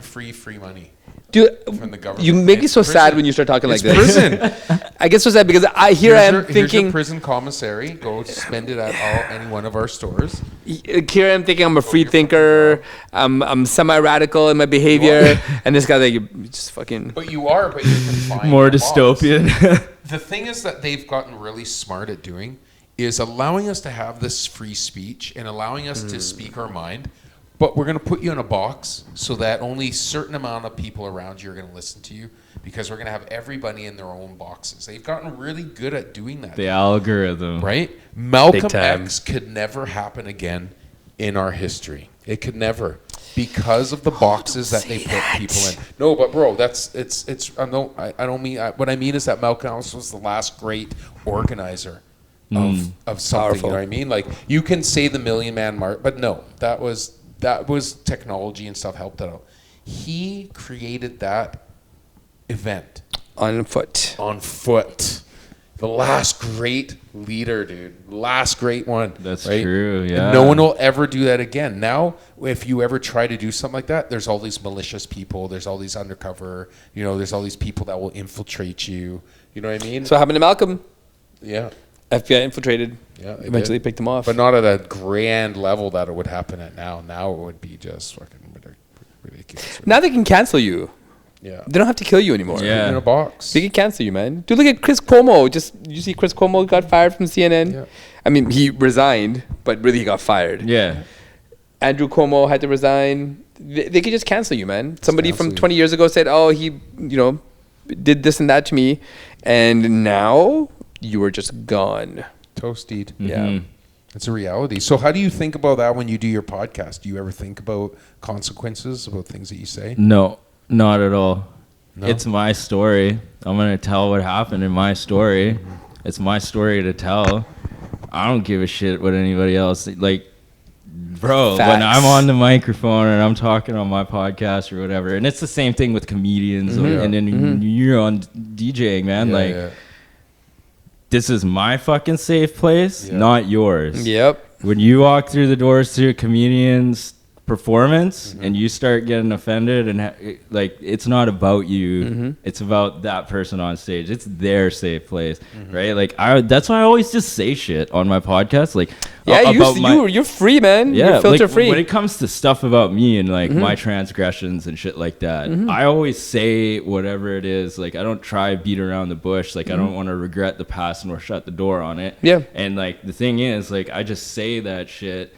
S1: free money.
S2: Dude,
S1: From the government.
S2: you make me
S1: It's
S2: so sad
S1: prison.
S2: when you start talking like
S1: It's
S2: this.
S1: prison.
S2: I guess so sad because I am
S1: Here's your
S2: thinking.
S1: prison commissary. Go spend it at any one of our stores.
S2: Here I'm thinking I'm a free thinker. I'm semi-radical in my behavior, and this guy like you just fucking.
S1: But you are. But you're confined
S3: More
S1: in a box.
S3: dystopian.
S1: The thing is that they've gotten really smart at doing is allowing us to have this free speech and allowing us to speak our mind. But we're going to put you in a box so that only a certain amount of people around you are going to listen to you because we're going to have everybody in their own boxes. They've gotten really good at doing that.
S3: The algorithm.
S1: Right? Malcolm
S2: time.
S1: X could never happen again in our history. It could never. Because of the boxes that they put people in. No, but bro, I don't mean, what I mean is that Malcolm X was the last great organizer of something.
S2: Powerful.
S1: You know what I mean? Like, you can say the Million Man March, but no, that was technology and stuff helped that out. He created that event
S2: On foot.
S1: on foot. The last great leader, dude. Last great one.
S3: That's
S1: right?
S3: true, yeah.
S1: And no one will ever do that again. Now, if you ever try to do something like that, there's all these malicious people. There's all these undercover, there's all these people that will infiltrate you. You know what I mean?
S2: So what happened to Malcolm?
S1: Yeah.
S2: FBI infiltrated.
S1: Yeah. they
S2: Eventually
S1: did.
S2: picked him off.
S1: But not at a grand level that it would happen at now. Now it would be just fucking ridiculous.
S2: Now they can cancel you.
S1: Yeah.
S2: They don't have to kill you anymore.
S3: Yeah.
S1: In a box.
S2: They can cancel you, man. Dude, look at Chris Cuomo. You see Chris Cuomo got fired from CNN?
S1: Yeah.
S2: I mean, he resigned, but really he got fired.
S3: Yeah.
S2: Andrew Cuomo had to resign. They could just cancel you, man. Somebody
S1: cancel
S2: from
S1: you.
S2: 20 years ago said, oh, he, did this and that to me. And now you are just gone.
S1: Toasted.
S2: Yeah.
S1: It's a reality. So how do you think about that when you do your podcast? Do you ever think about consequences, about things that you say?
S3: No, not at all.
S1: No?
S3: It's my story. I'm going to tell what happened in my story. It's my story to tell. I don't give a shit what anybody else, like, bro,
S2: Facts.
S3: when I'm on the microphone and I'm talking on my podcast or whatever, and it's the same thing with comedians and then you're on DJing, man.
S1: Yeah.
S3: This is my fucking safe place, not yours.
S2: Yep.
S3: When you walk through the doors to a comedian's performance and you start getting offended and it's not about you, it's about that person on stage. It's their safe place, right? Like that's why I always just say shit on my podcast, like
S2: you're free, man. You're filter
S3: like,
S2: free.
S3: when it comes to stuff about me and like my transgressions and shit like that, I always say whatever it is. Like I don't try beat around the bush. Like I don't want to regret the past and or shut the door on it.
S2: Yeah.
S3: And like the thing is, like I just say that shit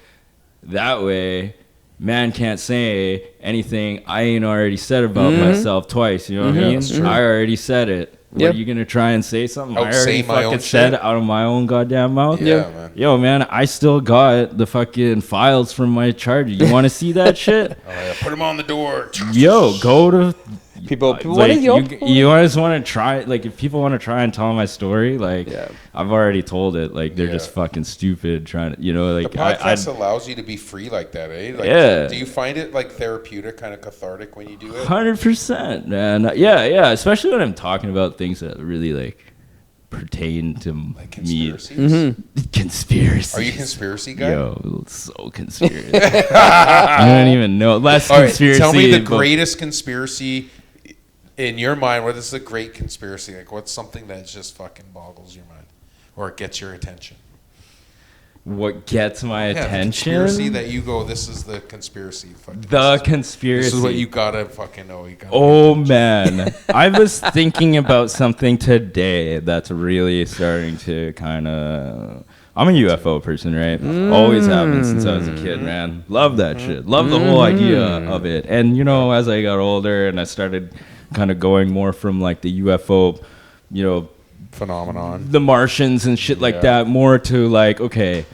S3: that way. Man can't say anything I ain't already said about myself twice. You know what I mean?
S1: that's true.
S3: I already said it.
S2: Yep.
S3: What, are you gonna try and say something I
S1: Outsay
S3: already
S1: my own
S3: fucking said
S1: shit?
S3: out of my own goddamn mouth?
S1: Yeah, man.
S3: Yo, man, I still got the fucking files from my charger. You want to see that shit?
S1: Oh, yeah. Put them on the door.
S3: Yo, go to
S2: people
S3: like,
S2: want to,
S3: you just want to try, like, if people want to try and tell my story, like, I've already told it, like, they're just fucking stupid trying to, like,
S1: The podcast allows you to be free like that, eh? Like,
S3: Yeah.
S1: Do you find it, like, therapeutic, kind of cathartic when you do it?
S3: 100%, man. Yeah, especially when I'm talking about things that really, like, pertain to
S1: Like
S3: me.
S1: conspiracies?
S3: Conspiracy.
S1: Are you a conspiracy guy?
S3: Yo, so conspiracy. I don't even know. Less
S1: All right,
S3: conspiracy.
S1: tell me the
S3: but-
S1: greatest conspiracy in your mind. What is a great conspiracy? Like, what's something that just fucking boggles your mind or gets your attention?
S3: What gets my
S1: Yeah, the
S3: attention?
S1: conspiracy that you go, this is the conspiracy. Fucking
S3: The conspiracy.
S1: This is what you gotta fucking know. You gotta
S3: Oh man, I was thinking about something today that's really starting to kind of. I'm a UFO person, right? Always have been since I was a kid, man. Love that shit. Love the whole idea of it. And as I got older and I started kind of going more from like the UFO,
S1: phenomenon.
S3: the Martians and shit like that, more to like, okay,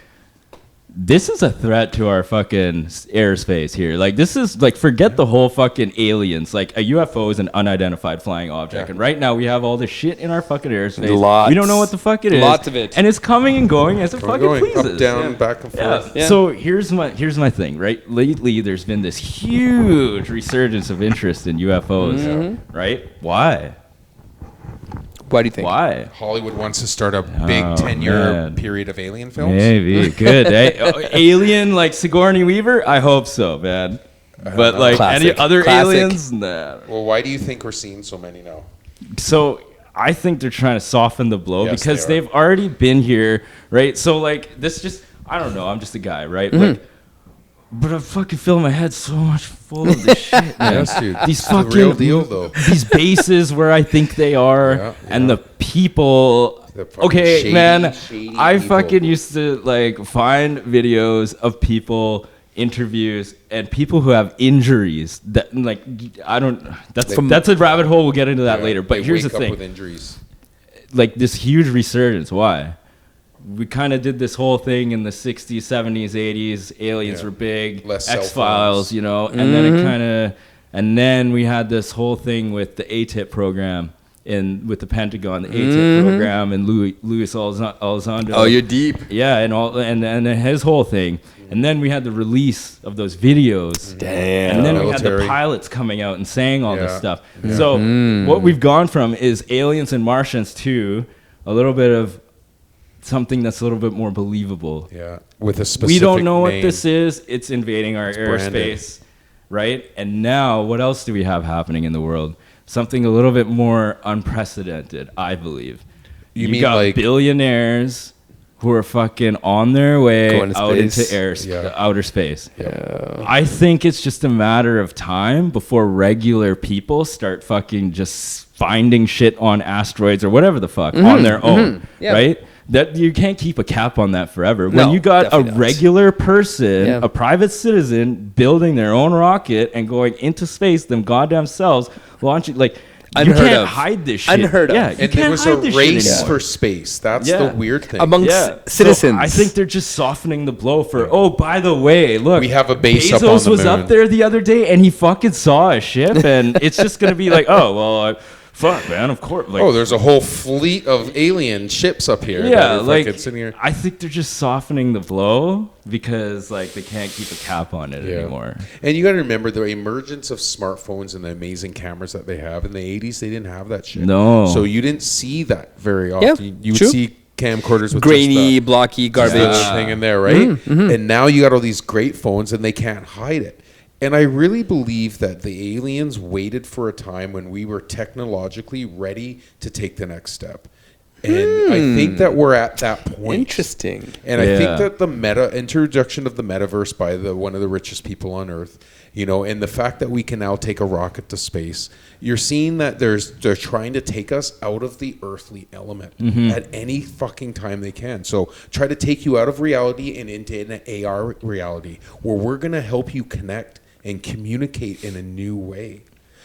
S3: this is a threat to our fucking airspace here. Like, this is like, forget the whole fucking aliens. Like, a UFO is an unidentified flying object.
S1: Yeah.
S3: And right now we have all this shit in our fucking airspace.
S2: Lots.
S3: We don't know what the fuck it is.
S2: Lots of it.
S3: And it's coming and going as it
S1: We're
S3: fucking
S1: going
S3: pleases.
S1: up, down, back and forth.
S2: Yeah.
S3: So here's my thing, right? Lately, there's been this huge resurgence of interest in UFOs, right? Why?
S2: Why do you think?
S3: Why?
S1: Hollywood wants to start a big
S3: Oh,
S1: 10-year
S3: man.
S1: period of alien films.
S3: Maybe. Good. Alien like Sigourney Weaver? I hope so, man. But
S1: know.
S3: like
S2: Classic.
S3: any other
S2: Classic.
S3: aliens? Nah.
S1: Well, why do you think we're seeing so many now?
S3: So I think they're trying to soften the blow
S1: Yes,
S3: because
S1: they are.
S3: they've already been here, right? So like this just, I don't know, I'm just a guy, right? Like, but I fucking fill my head so much full of this shit, man.
S1: Yes, dude.
S3: These
S1: It's the
S3: fucking
S1: real deal, though.
S3: these bases where I think they are,
S1: Yeah,
S3: and
S1: yeah.
S3: the people.
S1: The fucking
S3: Okay,
S1: shady,
S3: man,
S1: shady
S3: I
S1: people.
S3: fucking used to like find videos of people, interviews, and people who have injuries that like I don't. That's a rabbit hole. We'll get into that
S1: Yeah,
S3: later. But
S1: they
S3: here's the
S1: wake up
S3: thing:
S1: with injuries.
S3: like this huge resurgence. Why? We kind of did this whole thing in the 60s, 70s, 80s. Aliens
S1: Yeah.
S3: were big.
S1: Less cell
S3: X-Files,
S1: phones.
S3: you know, and then it kind of, and then we had this whole thing with the ATIP program with the Pentagon, the ATIP program, and Louis Elizondo.
S2: Oh, you're deep.
S3: Yeah, and his whole thing. And then we had the release of those videos.
S2: Damn.
S3: And then we had the
S1: Military.
S3: pilots coming out and saying all this
S1: Yeah.
S3: stuff. So what we've gone from is Aliens and Martians to a little bit of something that's a little bit more believable.
S1: Yeah, with a specific
S3: We don't know what
S1: name.
S3: this is. It's invading our
S1: branded.
S3: airspace, right? And now, what else do we have happening in the world? Something a little bit more unprecedented, I believe.
S1: You mean
S3: got
S1: like-
S3: billionaires who are fucking on their way
S2: Going to
S3: out
S2: space.
S3: into
S1: Yeah.
S3: outer space. I think it's just a matter of time before regular people start fucking just finding shit on asteroids or whatever the fuck on their own,
S2: Yeah.
S3: right? That you can't keep a cap on that forever.
S2: No,
S3: When you got a
S2: definitely not.
S3: regular person,
S2: Yeah.
S3: a private citizen, building their own rocket and going into space, them goddamn selves, launching like
S2: Unheard
S3: you can't
S2: of.
S3: hide this shit.
S2: Unheard of.
S3: Yeah, you
S1: And
S3: can't
S1: there was a
S3: hide this shit
S1: race
S3: anymore.
S1: for space. That's
S3: Yeah.
S1: the weird thing.
S2: Amongst
S3: So
S2: citizens.
S3: I think they're just softening the blow for. Oh, by the way, look,
S1: We have a base up
S3: Bezos
S1: on the
S3: was
S1: moon.
S3: up there the other day, and he fucking saw a ship, and it's just gonna be like, oh well, fuck, man, of course. Like,
S1: Oh, there's a whole fleet of alien ships up here. that
S3: yeah,
S1: are
S3: like
S1: fucking sitting here.
S3: I think they're just softening the blow because like they can't keep a cap on it anymore.
S1: And you got to remember the emergence of smartphones and the amazing cameras that they have. In the 80s, they didn't have that shit.
S3: No.
S1: So you didn't see that very
S2: Yeah,
S1: often. You would
S2: true.
S1: see camcorders with
S2: grainy,
S1: just
S2: blocky
S1: the
S2: garbage.
S1: thing in there, right? And now you got all these great phones and they can't hide it. And I really believe that the aliens waited for a time when we were technologically ready to take the next step. And I think that we're at that point.
S2: Interesting.
S1: And I
S3: Yeah.
S1: think that the introduction of the metaverse by one of the richest people on earth, you know, and the fact that we can now take a rocket to space, you're seeing that they're trying to take us out of the earthly element at any fucking time they can. So try to take you out of reality and into an AR reality where we're going to help you connect and communicate in a new way.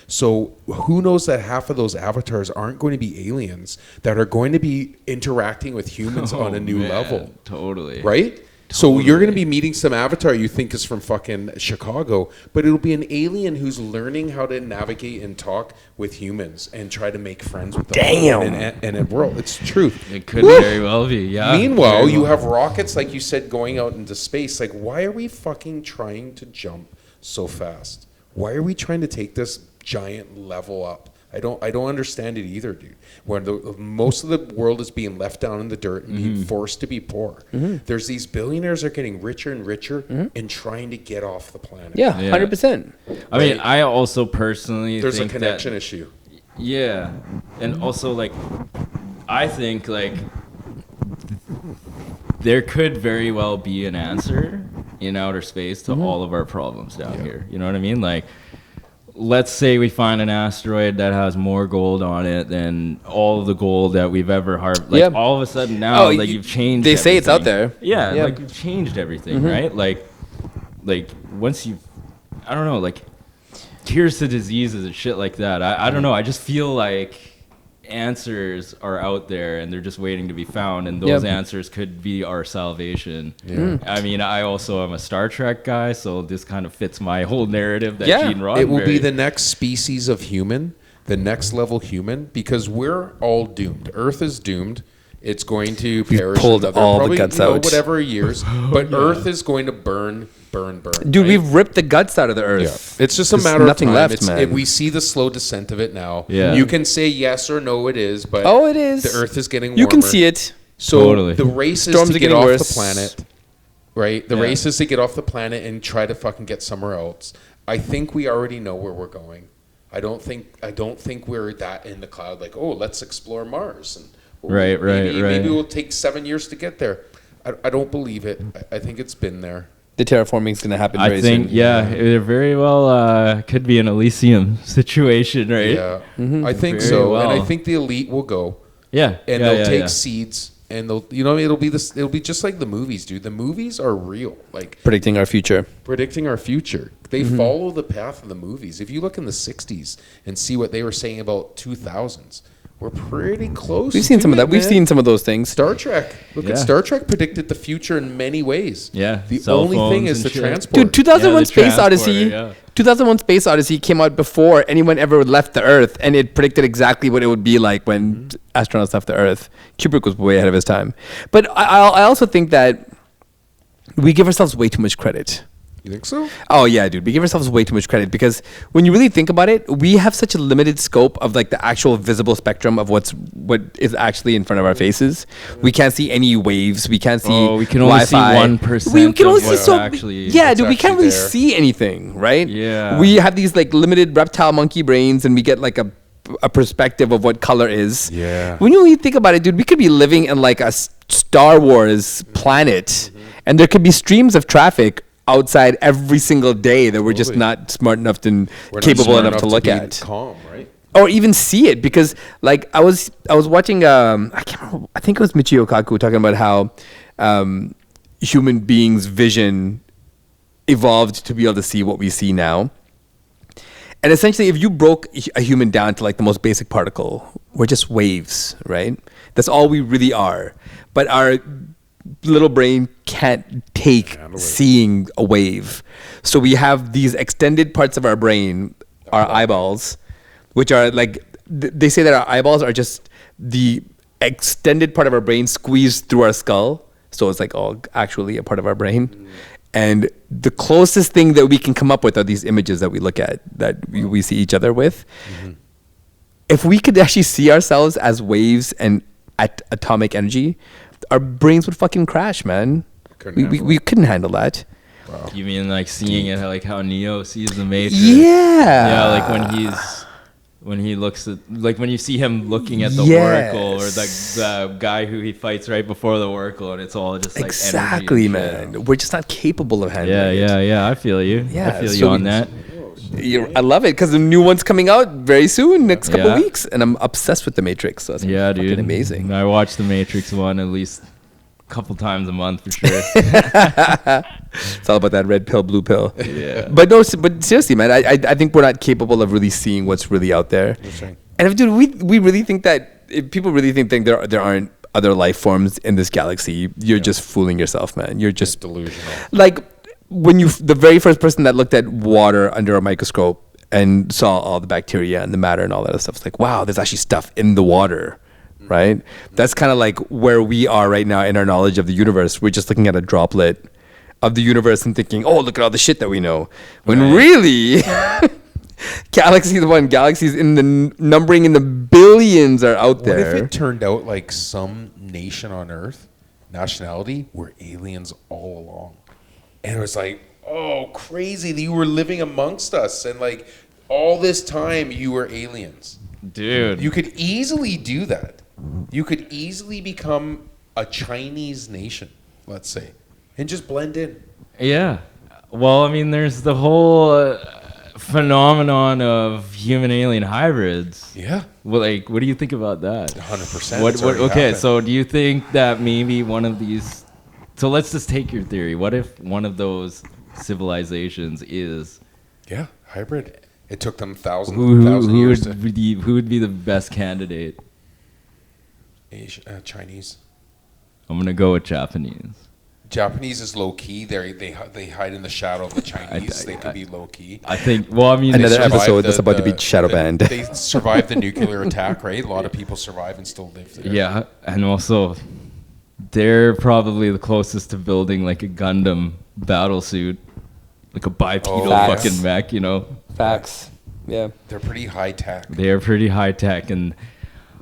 S1: So who knows that half of those avatars aren't going to be aliens that are going to be interacting with humans on a new
S3: man,
S1: level,
S3: Totally.
S1: right? So you're going to be meeting some avatar you think is from fucking Chicago, but it'll be an alien who's learning how to navigate and talk with humans and try to make friends with them.
S2: Damn.
S1: And it world, it's truth.
S3: It could very well be. Yeah.
S1: Meanwhile,
S3: Very
S1: you
S3: well.
S1: have rockets, like you said, going out into space. Like, why are we fucking trying to jump so fast? Why are we trying to take this giant level up? I don't understand it either, dude. When most of the world is being left down in the dirt and being forced to be poor. There's these billionaires are getting richer and richer and trying to get off the planet.
S2: Yeah,
S3: Yeah.
S2: 100%.
S3: I mean, I also personally
S1: There's a
S3: think
S1: connection
S3: that,
S1: issue.
S3: yeah, and also like, I think like there could very well be an answer in outer space to all of our problems down here. You know what I mean? Like, let's say we find an asteroid that has more gold on it than all of the gold that we've ever harvested. Like,
S2: Yeah.
S3: all of a sudden now,
S2: Oh,
S3: like, you've changed
S2: they say it's out
S3: everything.
S2: there.
S3: Yeah,
S2: Yeah.
S3: like, you've changed everything, right? Like, once you've, I don't know, like, cures to diseases and shit like that. I don't know. I just feel like answers are out there and they're just waiting to be found, and those answers could be our salvation. I mean, I also am a Star Trek guy, so this kind of fits my whole narrative that Gene Roddenberry.
S1: It will be the next species of human, the next level human, because we're all doomed. Earth is doomed. It's going to perish.
S2: pulled
S1: another
S2: all the
S1: probably,
S2: guts
S1: you know,
S2: out.
S1: whatever years. But Earth is going to burn.
S2: Dude,
S1: right?
S2: we've ripped the guts out of the
S1: Yeah.
S2: earth.
S1: It's just a
S2: There's
S1: matter
S2: nothing
S1: of time.
S2: left, man.
S1: We see the slow descent of it now.
S3: Yeah.
S1: You can say yes or no, it is, but
S2: Oh, it is.
S1: the Earth is getting warmer.
S2: You can see it.
S1: So
S3: Totally.
S1: the race is
S2: Storms
S1: to
S2: are
S1: get
S2: getting
S1: off
S2: worse.
S1: the planet, right? The
S3: Yeah.
S1: race is to get off the planet and try to fucking get somewhere else. I think we already know where we're going. I don't think we're that in the cloud. Like, oh, let's explore Mars, and maybe we'll take 7 years to get there. I don't believe it. I think it's been there.
S2: The terraforming is going to happen very soon.
S3: It very well could be an Elysium situation, right?
S1: Yeah, I think
S3: Very
S1: so,
S3: well.
S1: and I think the elite will go.
S3: Yeah,
S1: And they'll take seeds, and they'll, it'll be just like the movies, dude. The movies are real, like
S2: Predicting our future.
S1: predicting our future. They follow the path of the movies. If you look in the 60s and see what they were saying about 2000s, we're pretty close.
S2: We've seen
S1: to
S2: some of that.
S1: it,
S2: We've
S1: man.
S2: seen some of those things.
S1: Star Trek. Look
S3: Yeah.
S1: at Star Trek predicted the future in many ways.
S3: Yeah,
S1: The
S3: cell
S1: only thing
S3: phones
S1: is
S3: and
S1: the
S3: shit.
S1: transport.
S2: Dude, 2001
S3: the
S2: Space Odyssey.
S3: transporter, yeah.
S2: 2001 Space Odyssey came out before anyone ever left the Earth, and it predicted exactly what it would be like when astronauts left the Earth. Kubrick was way ahead of his time. But I also think that we give ourselves way too much credit.
S1: You think so?
S2: Oh yeah, dude. We give ourselves way too much credit because when you really think about it, we have such a limited scope of like the actual visible spectrum of what is actually in front of our faces. We can't see any waves. We can't see.
S3: Oh, we can only see
S2: Wi-Fi.
S3: 1%
S2: We can only
S3: of
S2: see
S3: what's
S2: so.
S3: actually-
S2: Yeah, dude. We
S1: what's
S2: can't really
S1: actually there.
S2: see anything, right?
S3: Yeah.
S2: We have these like limited reptile monkey brains, and we get like a perspective of what color is.
S1: Yeah.
S2: When you really think about it, dude, we could be living in like a Star Wars planet, and there could be streams of traffic outside every single day that we're just
S1: Totally.
S2: not smart enough and
S1: We're not
S2: capable
S1: smart
S2: enough to look
S1: be
S2: at,
S1: calm, right?
S2: or even see it. Because like I was watching I can't remember, I think it was Michio Kaku talking about how human beings' vision evolved to be able to see what we see now. And essentially, if you broke a human down to like the most basic particle, we're just waves, right? That's all we really are. But our little brain can't take
S1: Handle it.
S2: seeing a wave. So we have these extended parts of our brain, our eyeballs, which are like, they say that our eyeballs are just the extended part of our brain squeezed through our skull. So it's like all actually a part of our brain. And the closest thing that we can come up with are these images that we look at, that we see each other with. If we could actually see ourselves as waves and at atomic energy, our brains would fucking crash, man. We couldn't handle that.
S3: You mean like seeing it like how Neo sees the Matrix?
S2: Yeah.
S3: Yeah, like when he looks at, like when you see him looking at the
S2: Yes.
S3: Oracle, or the guy who he fights right before the Oracle, and it's all just like
S2: Exactly,
S3: energy and shit.
S2: man. We're just not capable of handling it.
S3: Yeah. I feel you.
S2: Yeah,
S3: I feel
S2: so
S3: you on
S2: we-
S3: that.
S2: I love it because the new one's coming out very soon, next couple
S3: Yeah.
S2: weeks, and I'm obsessed with the Matrix. So it's
S3: Yeah,
S2: fucking
S3: dude.
S2: amazing.
S3: I watch the Matrix one at least a couple times a month for sure.
S2: It's all about that red pill, blue pill.
S3: Yeah.
S2: But no, but seriously, man, I think we're not capable of really seeing what's really out there.
S1: That's right.
S2: And if, dude, we really think that, if people really think there aren't other life forms in this galaxy, you're just fooling yourself, man. You're just
S1: Delusional.
S2: like when the very first person that looked at water under a microscope and saw all the bacteria and the matter and all that other stuff, it's like, wow, there's actually stuff in the water, right? That's kind of like where we are right now in our knowledge of the universe. We're just looking at a droplet of the universe and thinking, oh, look at all the shit that we know. When
S3: Right.
S2: really, galaxies in the numbering in the billions are out
S1: What
S2: there.
S1: if it turned out like some nation on Earth, nationality, were aliens all along? And it was like, oh, crazy that you were living amongst us, and like all this time you were aliens.
S3: Dude.
S1: You could easily do that. You could easily become a Chinese nation, let's say, and just blend in.
S3: Yeah. Well, I mean, there's the whole phenomenon of human alien hybrids.
S1: Yeah,
S3: Well, like, what do you think about that?
S1: 100%.
S3: What?
S1: It's already
S3: Okay,
S1: happened.
S3: so do you think that maybe one of these? So let's just take your theory. What if one of those civilizations is
S1: Yeah, hybrid. It took them
S3: who,
S1: thousand
S3: who
S1: years to
S3: would be the best candidate?
S1: Chinese.
S3: I'm gonna go with Japanese.
S1: Japanese is low key. They hide in the shadow of the Chinese. They could be low key.
S3: I think. Well, I mean,
S2: Another
S3: they
S1: survived
S2: episode that's about to be shadow banned.
S1: They survived the nuclear attack, right? A lot of people survive and still live there.
S3: Yeah, and also they're probably the closest to building like a Gundam battle suit, like a bipedal
S2: Facts.
S3: fucking mech. You know,
S2: Facts. Yeah.
S1: They're pretty high tech.
S3: they are pretty high tech, and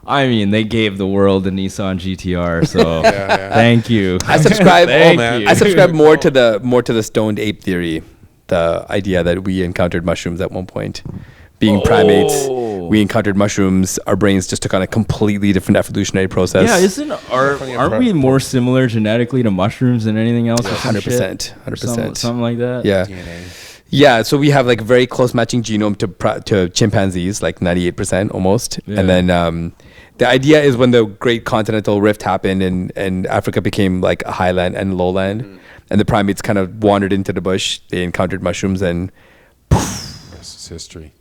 S3: I mean, they gave the world a Nissan GTR. So
S1: yeah.
S3: thank you.
S2: I subscribe.
S3: Thank
S1: man.
S3: you.
S2: I subscribe more to the stoned ape theory, the idea that we encountered mushrooms at one point. being primates, we encountered mushrooms. Our brains just took on a completely different evolutionary process.
S3: Yeah, aren't we more similar genetically to mushrooms than anything else?
S2: 100%. 100%.
S3: Something like that.
S2: Yeah.
S1: DNA.
S2: Yeah, so we have like very close matching genome to chimpanzees, like 98% almost.
S3: Yeah.
S2: And then the idea is when the great continental rift happened and Africa became like a highland and lowland, and the primates kind of wandered into the bush, they encountered mushrooms and
S1: This is history.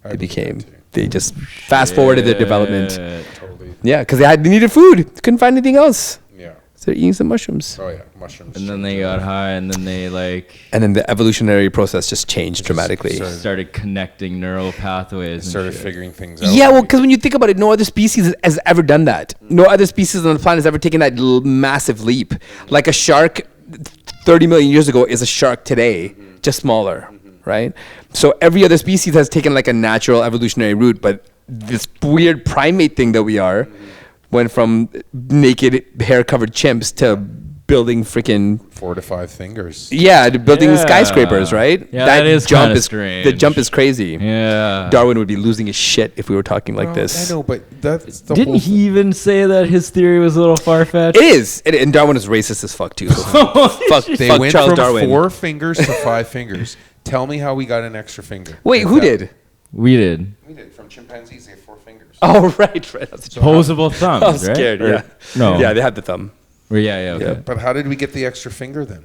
S2: they just fast forwarded their development.
S1: Totally.
S2: Yeah, because they needed food. Couldn't find anything else.
S1: Yeah.
S2: So they're eating some mushrooms.
S1: Oh yeah, mushrooms.
S3: And then they got high, and then they
S2: And then the evolutionary process just changed dramatically.
S3: started connecting neural pathways. And
S1: started
S3: shit.
S1: figuring things out.
S2: Yeah, well, because when you think about it, no other species has ever done that. No other species on the planet has ever taken that massive leap. Like a shark 30 million years ago is a shark today, just smaller, right? So every other species has taken like a natural evolutionary route, but this weird primate thing that we are went from naked, hair-covered chimps to building freaking
S1: 4 to 5 fingers.
S2: to building skyscrapers, right?
S3: Yeah, that is
S2: jump
S3: kinda
S2: is
S3: strange.
S2: The jump is crazy.
S3: Yeah.
S2: Darwin would be losing his shit if we were talking like this.
S1: I know, but that's the
S3: Didn't
S1: whole
S3: he even say that his theory was a little far-fetched?
S2: It is, and Darwin is racist as fuck too. So fuck,
S1: They
S2: fuck
S1: went
S2: Charles
S1: from
S2: Darwin.
S1: 4 fingers to 5 fingers. Tell me how we got an extra finger.
S2: Wait, who did?
S3: We did.
S1: We did. From chimpanzees, they have 4 fingers.
S2: Oh right. That's
S3: Opposable thumbs,
S2: I was
S3: right?
S2: scared.
S3: Or-
S2: Yeah.
S3: No.
S2: Yeah, they had the thumb.
S3: Yeah, okay.
S2: Yeah.
S1: But how did we get the extra finger then?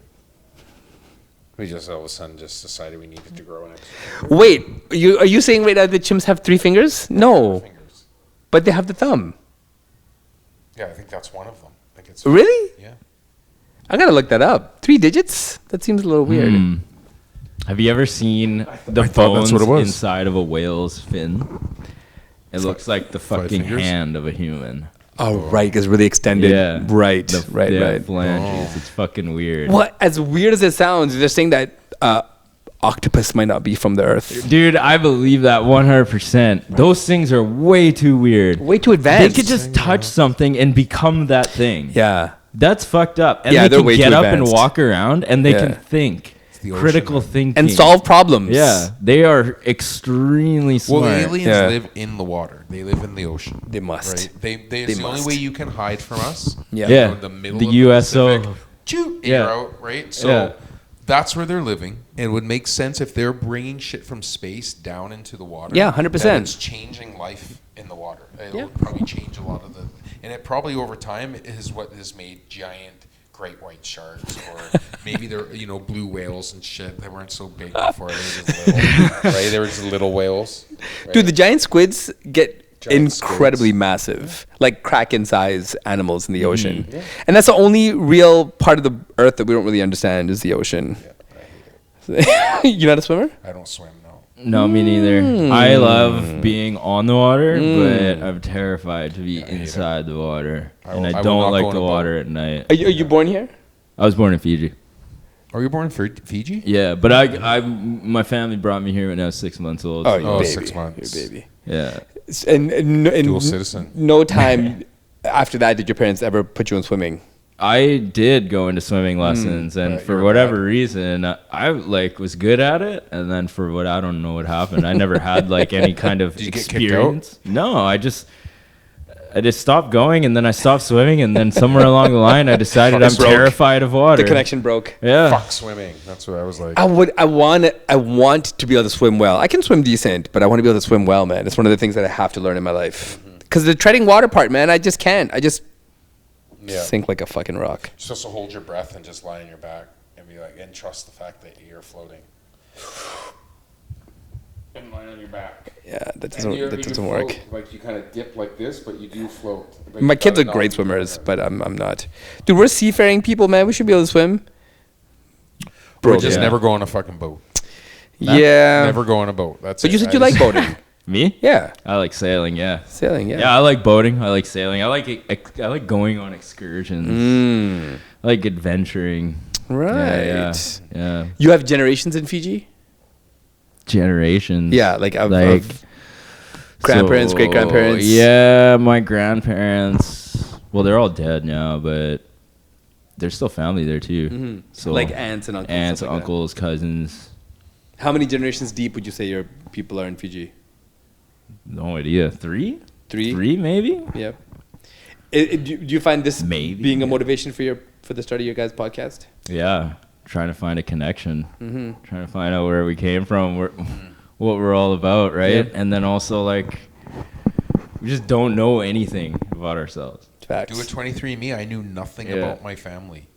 S1: We just all of a sudden just decided we needed to grow an extra
S2: Wait, are you saying right now that chimps have 3 fingers? No,
S1: fingers.
S2: but they have the thumb.
S1: Yeah, I think that's one of them. I think it's
S2: Really?
S1: Yeah.
S2: I gotta look that up. 3 digits? That seems a little weird.
S3: Hmm. Have you ever seen the
S1: I thought
S3: bones
S1: that's what it was.
S3: inside of a whale's fin? It looks like the
S1: 5
S3: fucking
S1: fingers?
S3: hand of a human.
S2: Oh right, because really extended.
S3: Yeah.
S2: Right.
S3: The
S2: Right.
S3: phalanges. It's fucking weird.
S2: What? As weird as it sounds, they're saying that octopus might not be from the Earth.
S3: Dude, I believe that 100%. Those things are way too weird.
S2: Way too
S3: They
S2: advanced.
S3: could just touch something and become that thing.
S2: Yeah.
S3: That's fucked up. And
S2: Yeah,
S3: they
S2: they're
S3: can
S2: way
S3: get
S2: too
S3: up and
S2: advanced.
S3: walk around and they
S2: Yeah.
S3: can think.
S1: the ocean,
S3: Critical
S1: man.
S3: thinking.
S2: And solve problems.
S3: Yeah, they are extremely smart.
S1: Well, aliens
S2: Yeah.
S1: live in the water. They live in the ocean.
S2: They must.
S1: Right? It's
S2: They
S1: the only
S2: must.
S1: way you can hide from us.
S2: Yeah.
S3: Yeah.
S1: In the middle
S3: The
S1: of
S3: USO.
S1: the Pacific. Choo,
S3: Yeah.
S1: you're out, right? So
S3: Yeah.
S1: that's where they're living. It would make sense if they're bringing shit from space down into the water.
S2: Yeah, 100%.
S1: that It's changing life in the water. It'll
S2: Yeah.
S1: probably change a lot of the, and it probably over time is what has made giant great white sharks, or maybe they're blue whales and shit. They weren't so big before. They were just little, right? They were just little whales. Right?
S2: Dude, the giant squids get
S1: Giant
S2: incredibly
S1: squids.
S2: like like kraken-sized animals in the ocean. And that's the only real part of the earth that we don't really understand is the ocean.
S1: Yeah, I hate it.
S2: You're not a swimmer?
S1: I don't swim. No.
S3: No, me neither. I love being on the water, but I'm terrified to be
S1: I hate
S3: inside the water,
S1: I
S3: and
S1: will- I
S3: I
S1: will
S3: don't
S1: not go
S3: like
S1: in
S3: the
S1: a boat.
S3: water at night.
S2: Are you born here?
S3: I was born in Fiji.
S1: Are you born in Fiji?
S3: Yeah, but my family brought me here when I was 6 months old.
S2: Oh,
S3: so-
S2: you're a baby.
S1: 6 months.
S2: You're a baby.
S3: yeah.
S2: And
S1: Dual citizen.
S2: no time after that did your parents ever put you in swimming?
S3: I did go into swimming lessons, and
S1: Right,
S3: for
S1: you're
S3: whatever
S1: bad.
S3: reason, I was good at it. And then I don't know what happened. I never had like any kind of
S1: Did you get kicked out?
S3: experience. No, I just stopped going, and then I stopped swimming, and then somewhere along the line, I decided I'm
S2: broke.
S3: terrified of water.
S2: The connection broke.
S3: Yeah.
S1: Fuck swimming. That's what I was like.
S2: I want to be able to swim well. I can swim decent, but I want to be able to swim well, man. It's one of the things that I have to learn in my life. Because the treading water part, man, I just can't. I just
S1: Yeah.
S2: sink like a fucking rock.
S1: You're supposed to hold your breath and just lie on your back and be like, and trust the fact that you're floating. And lie on your back.
S2: Yeah, that doesn't work.
S1: Like you kind of dip like this, but you do float. Like
S2: My
S1: you
S2: kids are
S1: gotta
S2: great
S1: not-
S2: swimmers, but I'm not. Dude, we're seafaring people, man. We should be able to swim.
S1: Bro, just
S3: yeah.
S1: never go on a fucking boat.
S2: Yeah.
S1: Never go on a boat. That's
S2: But
S1: it.
S2: you said
S1: I
S2: you like
S1: just-
S2: boating.
S3: Me?
S2: Yeah.
S3: I like sailing. Yeah.
S2: Sailing, yeah.
S3: Yeah, I like boating. I like sailing. I like going on excursions. I like adventuring.
S2: Right.
S3: Yeah.
S2: You have generations in Fiji?
S3: Generations.
S2: Yeah, like
S3: Like
S2: grandparents,
S3: so-
S2: great-grandparents.
S3: Yeah, my grandparents. Well, they're all dead now, but there's still family there too. So
S2: like aunts and uncles.
S3: aunts,
S2: stuff like that.
S3: uncles, cousins.
S2: How many generations deep would you say your people are in Fiji?
S3: No idea. Three maybe.
S2: Yeah. Do you find this
S3: Maybe,
S2: being a motivation for the start of your guys' podcast?
S3: Yeah, trying to find a connection, trying to find out where we came from, what we're all about, right?
S2: Yep.
S3: And then also like we just don't know anything about ourselves.
S2: Facts.
S1: Do a 23andMe. I knew nothing about my family.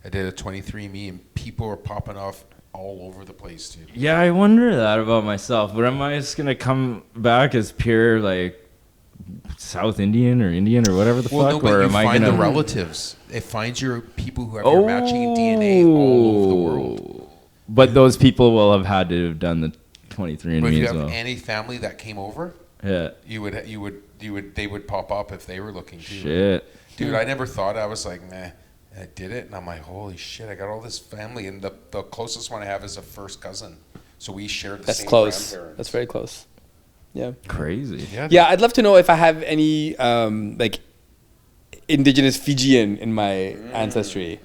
S1: I did a 23andMe, and people were popping off all over the place, dude.
S3: Yeah, I wonder that about myself. But am I just gonna come back as pure like South Indian or whatever the
S1: Well,
S3: fuck?
S1: no, but
S3: or
S1: you
S3: am I
S1: find
S3: gonna
S1: the relatives. It finds your people who have your matching DNA all over the world.
S3: But those people will have had to have done the 23andMe
S1: But if you
S3: as
S1: have
S3: well.
S1: any family that came over,
S3: Yeah.
S1: they would pop up if they were looking too.
S3: Shit.
S1: Dude, I never thought. I was like, nah. I did it, and I'm like, holy shit! I got all this family, and the closest one I have is a first cousin. So we shared the same
S2: close.
S1: grandparents.
S2: That's very close. Yeah.
S3: Crazy.
S2: Yeah, I'd love to know if I have any like indigenous Fijian in my ancestry,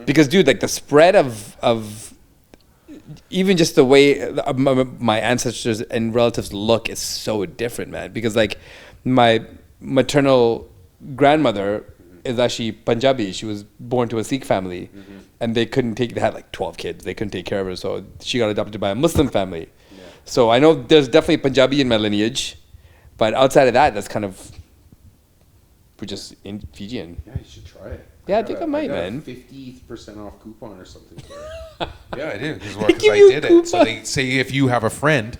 S2: because dude, like the spread of even just the way my ancestors and relatives look is so different, man. Because like my maternal grandmother is actually Punjabi. She was born to a Sikh family, and they had like 12 kids. They couldn't take care of her, so she got adopted by a Muslim family. Yeah. So I know there's definitely Punjabi in my lineage, but outside of that, that's kind of we're just in Fijian.
S1: Yeah, you should try it.
S2: Yeah, I think I might, man.
S1: 50% off coupon or something. Yeah, I do. Because
S2: Give
S1: I
S2: you a
S1: did it. So
S2: coupon.
S1: they say if you have a friend,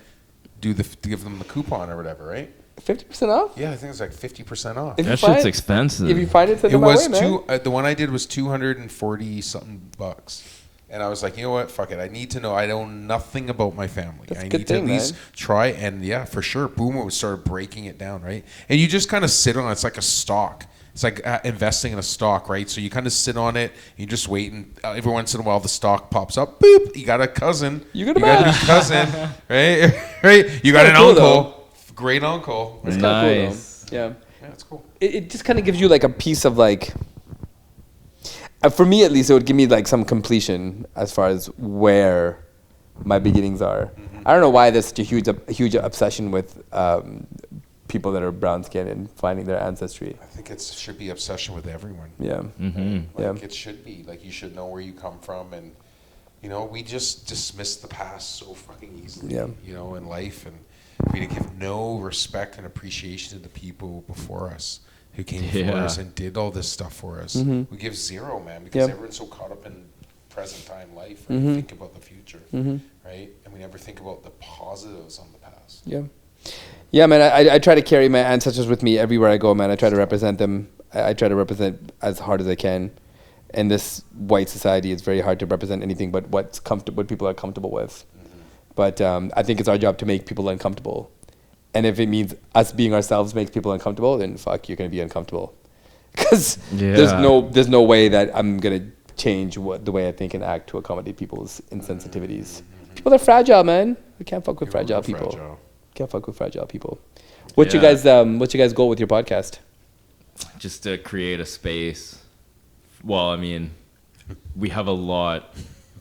S1: give them the coupon or whatever, right?
S2: 50% off?
S1: Yeah, I think it's like 50% off.
S2: If you
S3: That
S2: find-
S3: shit's expensive.
S2: If you find it, send
S1: It
S2: it my
S1: was
S2: way, man.
S1: the one I did was 240 something bucks. And I was like, you know what? Fuck it. I need to know. I know nothing about my family.
S2: That's a
S1: I
S2: good
S1: need to
S2: thing,
S1: at least
S2: man.
S1: try. And yeah, for sure. Boomer would start breaking it down, right? And you just kind of sit on it. It's like a stock. It's like investing in a stock, right? So you kind of sit on it. You just wait, and every once in a while the stock pops up. Boop! You got a cousin.
S2: You got a
S1: new cousin, right? Right? You got an
S2: Kinda cool,
S1: uncle. Great uncle.
S2: It's kind of cool,
S3: Nice.
S2: though. Yeah.
S1: Yeah, it's cool.
S2: It just kind of gives you like a piece of like, for me at least, it would give me like some completion as far as where my beginnings are. I don't know why there's such a huge obsession with people that are brown skinned and finding their ancestry.
S1: I think it should be obsession with everyone.
S2: Yeah.
S1: Like it should be. Like you should know where you come from, and you know we just dismiss the past so fucking easily.
S2: Yeah.
S1: You know, in life, and we give no respect and appreciation to the people before us who came before us and did all this stuff for us. We give zero, man, because everyone's so caught up in present time life. Right? We think about the future, right? And we never think about the positives on the past.
S2: Yeah. Yeah, man, I try to carry my ancestors with me everywhere I go, man. I try to represent them. I try to represent as hard as I can. In this white society, it's very hard to represent anything but what people are comfortable with. But I think it's our job to make people uncomfortable. And if it means us being ourselves makes people uncomfortable, then fuck, you're going to be uncomfortable. Because there's no way that I'm going to change the way I think and act to accommodate people's insensitivities. People are fragile, man. We can't fuck with fragile people. Can't fuck with fragile people. What's your guys' goal with your podcast?
S3: Just to create a space. Well, I mean, we have a lot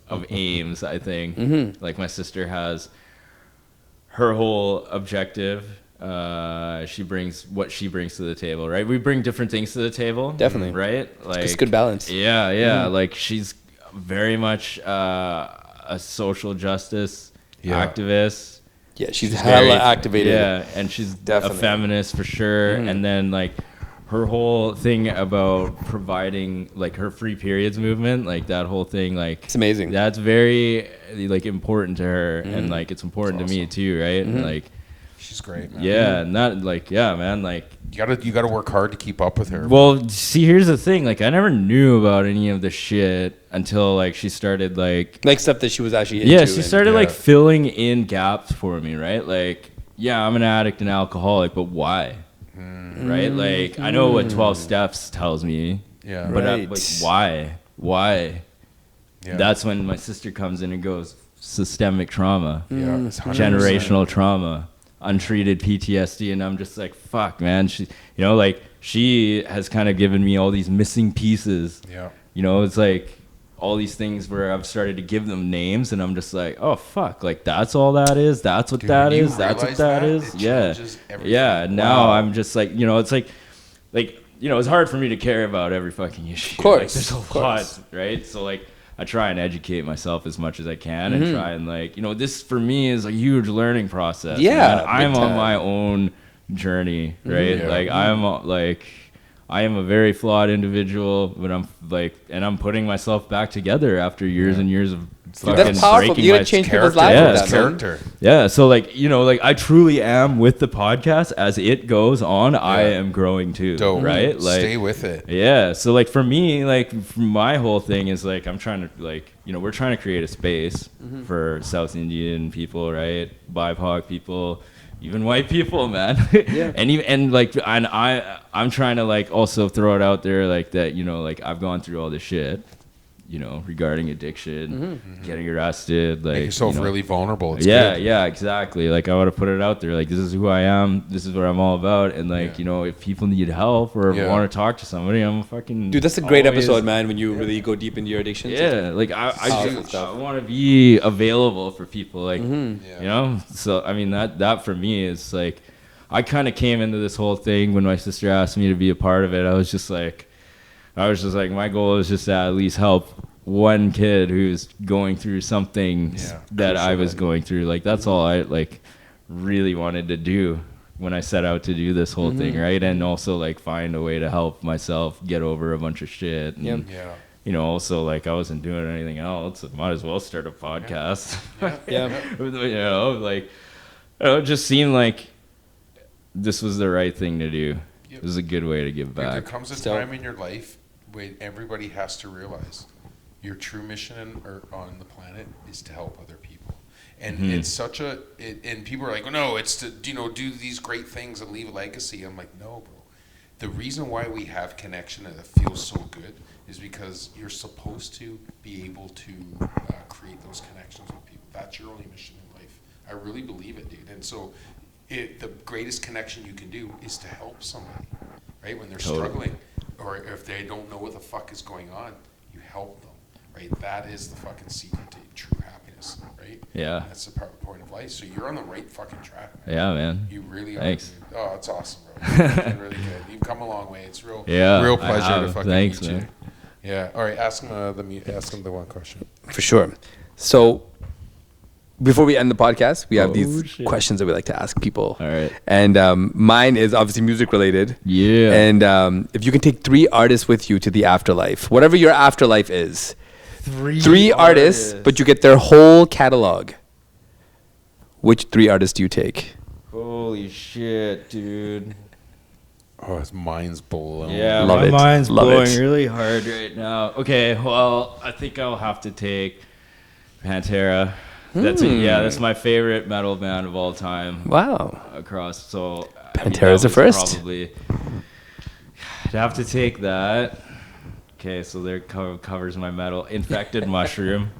S3: of aims, I think. Like my sister has her whole objective. She brings what she brings to the table, right? We bring different things to the table.
S2: Definitely.
S3: Right? Like
S2: It's good balance.
S3: Yeah. Like she's very much a social justice activist.
S2: Yeah, she's hella
S3: very
S2: activated.
S3: Yeah, and she's
S2: Definitely.
S3: a feminist for sure. And then like her whole thing about providing like her free periods movement, like that whole thing, like
S2: It's amazing.
S3: that's very like important to her, and like it's important to me too, right? And like
S1: She's great, man.
S3: yeah, not like man, like
S1: You gotta work hard to keep up with her.
S3: well, see, here's the thing, like I never knew about any of the shit until like she started like
S2: stuff that she was actually into.
S3: yeah, she
S2: and-
S3: started like filling in gaps for me, right? Like, yeah, I'm an addict and alcoholic, but why? Right? Like, I know what 12 steps tells me,
S1: Yeah.
S3: but
S2: Right.
S3: like, why? Why?
S1: Yeah.
S3: That's when my sister comes in and goes, systemic trauma,
S1: Yeah. It's 100%.
S3: generational trauma, untreated PTSD, and I'm just like, fuck, man. She, you know, like she has kind of given me all these missing pieces.
S1: Yeah.
S3: You know, it's like all these things where I've started to give them names, and I'm just like, oh fuck, like that's all that is. That's what that
S1: when you
S3: is. That's what
S1: realize
S3: that
S1: that,
S3: is.
S1: it
S3: Yeah,
S1: changes everything.
S3: yeah. Now I'm just like, you know, it's like, you know, it's hard for me to care about every fucking issue.
S2: Of course,
S3: like, there's a lot, right? So like, I try and educate myself as much as I can, and try and like, you know, this for me is a huge learning process.
S2: Yeah,
S3: man.
S2: big
S3: I'm on
S2: time.
S3: my own journey, right?
S1: Yeah.
S3: Like I am a very flawed individual, but I'm putting myself back together after years and years of fucking
S2: That's powerful.
S3: breaking
S2: You
S3: my
S2: gotta change
S1: character.
S2: people's lives
S3: Yeah,
S2: with
S3: it's
S2: that, man.
S1: character.
S3: Yeah, so like, you know, like I truly am with the podcast as it goes on. I am growing too,
S1: Dope.
S3: right? Like,
S1: Stay with it.
S3: yeah. So like for me, like my whole thing is like I'm trying to like, you know, we're trying to create a space for South Indian people, right? BIPOC people, even white people, man.
S2: Yeah.
S3: I'm trying to like also throw it out there like that, you know, like I've gone through all this shit, you know, regarding addiction, getting arrested, like
S1: Make yourself
S3: you know,
S1: really vulnerable. It's
S3: yeah,
S1: good.
S3: yeah, exactly. Like I want to put it out there. Like this is who I am. This is what I'm all about. And like, you know, if people need help or
S1: Yeah.
S3: want to talk to somebody, I'm fucking.
S2: Dude, that's a great
S3: always-
S2: episode, man. When you really go deep into your addictions.
S3: Yeah, like I
S2: Powerful stuff.
S3: want to be available for people. Like
S1: Yeah.
S3: you know. So I mean that for me is like, I kind of came into this whole thing when my sister asked me to be a part of it. I was just like, my goal is just to at least help one kid who's going through something that I was going through. Like that's all I like really wanted to do when I set out to do this whole thing, right? And also like find a way to help myself get over a bunch of shit. And,
S1: Yeah.
S3: you know, also like I wasn't doing anything else. I might as well start a podcast.
S2: Yeah.
S3: You know, like it just seemed like this was the right thing to do.
S1: Yep.
S3: It was a good way to give
S1: There
S3: back.
S1: comes a
S2: So-
S1: time in your life when everybody has to realize your true mission on the planet is to help other people. And it's such a, and people are like, no, it's to, you know, do these great things and leave a legacy. I'm like, no, bro. The reason why we have connection and it feels so good is because you're supposed to be able to create those connections with people. That's your only mission in life. I really believe it, dude. And so the greatest connection you can do is to help somebody, right? When they're struggling or if they don't know what the fuck is going on, you help them, right? That is the fucking secret to true happiness, right?
S3: Yeah.
S1: That's the point of life. So you're on the right fucking track, man.
S3: Yeah, man.
S1: You really
S3: Thanks.
S1: are. Dude. Oh, it's awesome, bro. You're doing really good. You've come a long way. It's real
S3: I
S1: pleasure to
S3: have.
S1: fucking
S3: Thanks,
S1: meet
S3: man.
S1: you. Yeah. All right. Ask him the one question.
S2: For sure. So before we end the podcast, we have
S3: Oh,
S2: these
S3: shit.
S2: questions that we like to ask people.
S3: All right.
S2: And mine is obviously music related.
S3: Yeah.
S2: And if you can take 3 artists with you to the afterlife, whatever your afterlife is, 3 artists, but you get their whole catalog. Which 3 artists do you take?
S3: Holy shit, dude.
S1: Oh, his mind's blown.
S3: Yeah,
S2: Love
S3: my
S2: it.
S3: mind's
S2: Love
S3: blowing
S2: it.
S3: really hard right now. Okay, well, I think I'll have to take Pantera. That's my favorite metal band of all time.
S2: Wow.
S3: Across, so
S2: Pantera's the
S3: that was
S2: first?
S3: Probably, I'd have to take that. Okay, so there covers my metal. Infected Mushroom.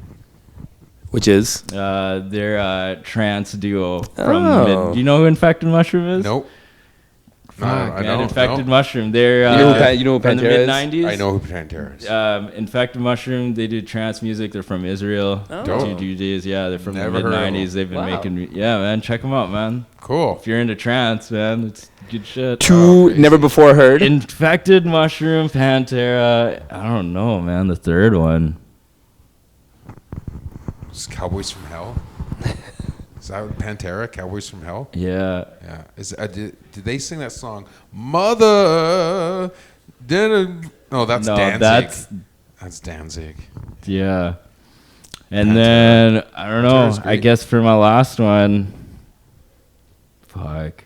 S2: Which is?
S3: They're a trance duo
S2: Oh.
S3: do you know who Infected Mushroom is?
S1: Nope.
S3: Fuck,
S1: I
S3: man,
S1: don't
S3: Infected
S1: know.
S3: Mushroom. They're
S2: You know who
S3: from the
S2: Pantera is?
S3: mid-90s.
S1: I know who Pantera is.
S3: Infected Mushroom, they do trance music. They're from Israel.
S1: Dope.
S3: Two DJs, yeah, they're from
S1: Never
S3: the
S1: heard of
S3: mid-90s.
S1: them.
S3: They've been
S2: Wow.
S3: making, yeah, man, check them out, man.
S1: Cool.
S3: If you're into trance, man, it's good shit.
S2: 2
S1: crazy.
S2: never before heard.
S3: Infected Mushroom, Pantera. I don't know, man. The third one.
S1: Is Cowboys from Hell? Is that Pantera? Cowboys from Hell?
S3: Yeah.
S1: Yeah. Did they sing that song? Mother. No, that's
S3: No,
S1: Danzig. That's Danzig.
S3: Yeah. And
S1: Pantera.
S3: then, I don't know,
S1: Pantera's
S3: I
S1: great.
S3: guess for my last one, fuck.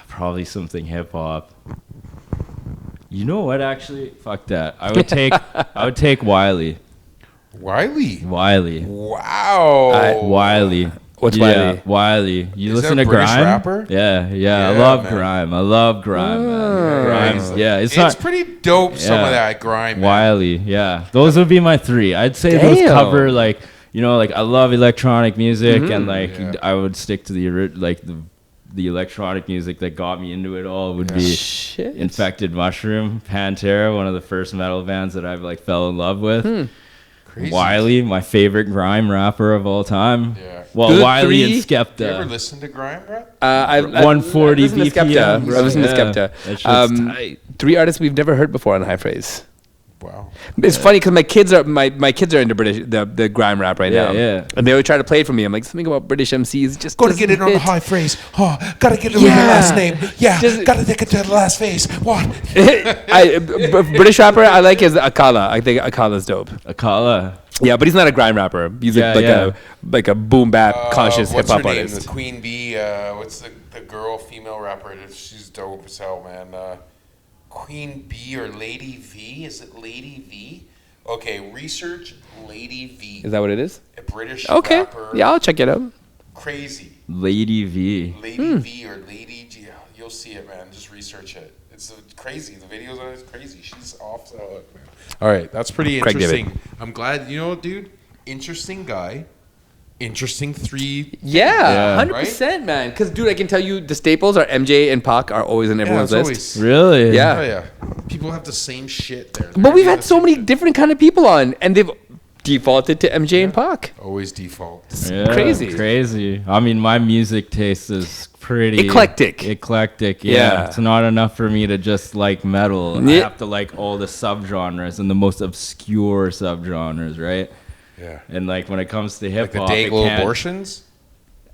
S3: Probably something hip hop. You know what, actually? Fuck that. I would take Wiley.
S1: Wiley. Wow.
S3: Wiley.
S2: What's
S3: Yeah,
S2: Wiley?
S3: Wiley. You
S1: Is
S3: listen
S1: that
S3: to
S1: a British
S3: grime?
S1: rapper?
S3: Yeah. I
S1: Yeah,
S3: love
S1: man.
S3: grime. I love grime, man. Grime. Yeah, it's not
S1: pretty dope. Some
S3: Yeah.
S1: of that grime. Man.
S3: Wiley. Yeah, those would be my 3. I'd say those
S2: Damn.
S3: cover like, you know, like I love electronic music and like
S1: Yeah.
S3: I would stick to the the electronic music that got me into it all would be
S2: Shit.
S3: Infected Mushroom, Pantera, one of the first metal bands that I've like fell in love with.
S1: Crazy.
S3: Wiley, my favorite grime rapper of all time.
S1: Yeah.
S3: Well,
S2: Good
S3: Wiley and
S1: You ever
S3: Skepta.
S1: listen to grime rap?
S2: I
S3: 140
S2: I listened to Skepta.
S3: BPM.
S2: I listened to
S3: Yeah.
S2: Skepta.
S3: That shit's tight.
S2: 3 artists we've never heard before on High Phrase.
S1: Wow.
S2: It's funny because my kids are into British the grime rap right now.
S3: Yeah.
S2: And they always try to play it for me. I'm like, something about British MCs just
S1: Gotta get it on the high phrase. Oh, gotta get it with the last name. Yeah,
S2: Just-
S1: gotta take it to the last phase. What?
S2: British rapper I like is Akala. I think Akala's dope.
S3: Akala.
S2: Yeah, but he's not a grime rapper. He's like a boom bap conscious hip
S1: What's her
S2: hop
S1: name?
S2: artist.
S1: The Queen Bee. What's the girl, female rapper? She's dope as hell, man. Queen Bee or Lady V? Is it Lady V? Okay, research Lady V.
S2: Is that what it is?
S1: A British
S2: Okay.
S1: rapper.
S2: Yeah, I'll check it out.
S1: Crazy.
S3: Lady V.
S1: Lady V or Lady G. You'll see it, man. Just research it. It's crazy. The videos on it is crazy. She's off the hook, man. All right, that's pretty
S2: Craig David.
S1: interesting. I'm glad. You know, dude, interesting guy. Interesting 3.
S2: Yeah,
S3: Yeah.
S2: 100%, man. Because, dude, I can tell you the staples are MJ and Pac are always on everyone's
S1: it's
S2: list.
S1: always.
S3: Really?
S2: Yeah.
S1: Oh yeah. People have the same shit there.
S2: But we've had so many different kind of people on, and they've defaulted to MJ and Pac.
S1: Always default.
S3: Yeah, Crazy. I mean, my music taste is pretty
S2: Eclectic.
S3: Eclectic, yeah.
S2: Yeah.
S3: It's not enough for me to just like metal. I
S2: Yeah.
S3: have to like all the subgenres and the most obscure subgenres, right?
S1: Yeah.
S3: And like when it comes to hip
S1: Like
S3: hop,
S1: the Dayglow abortions.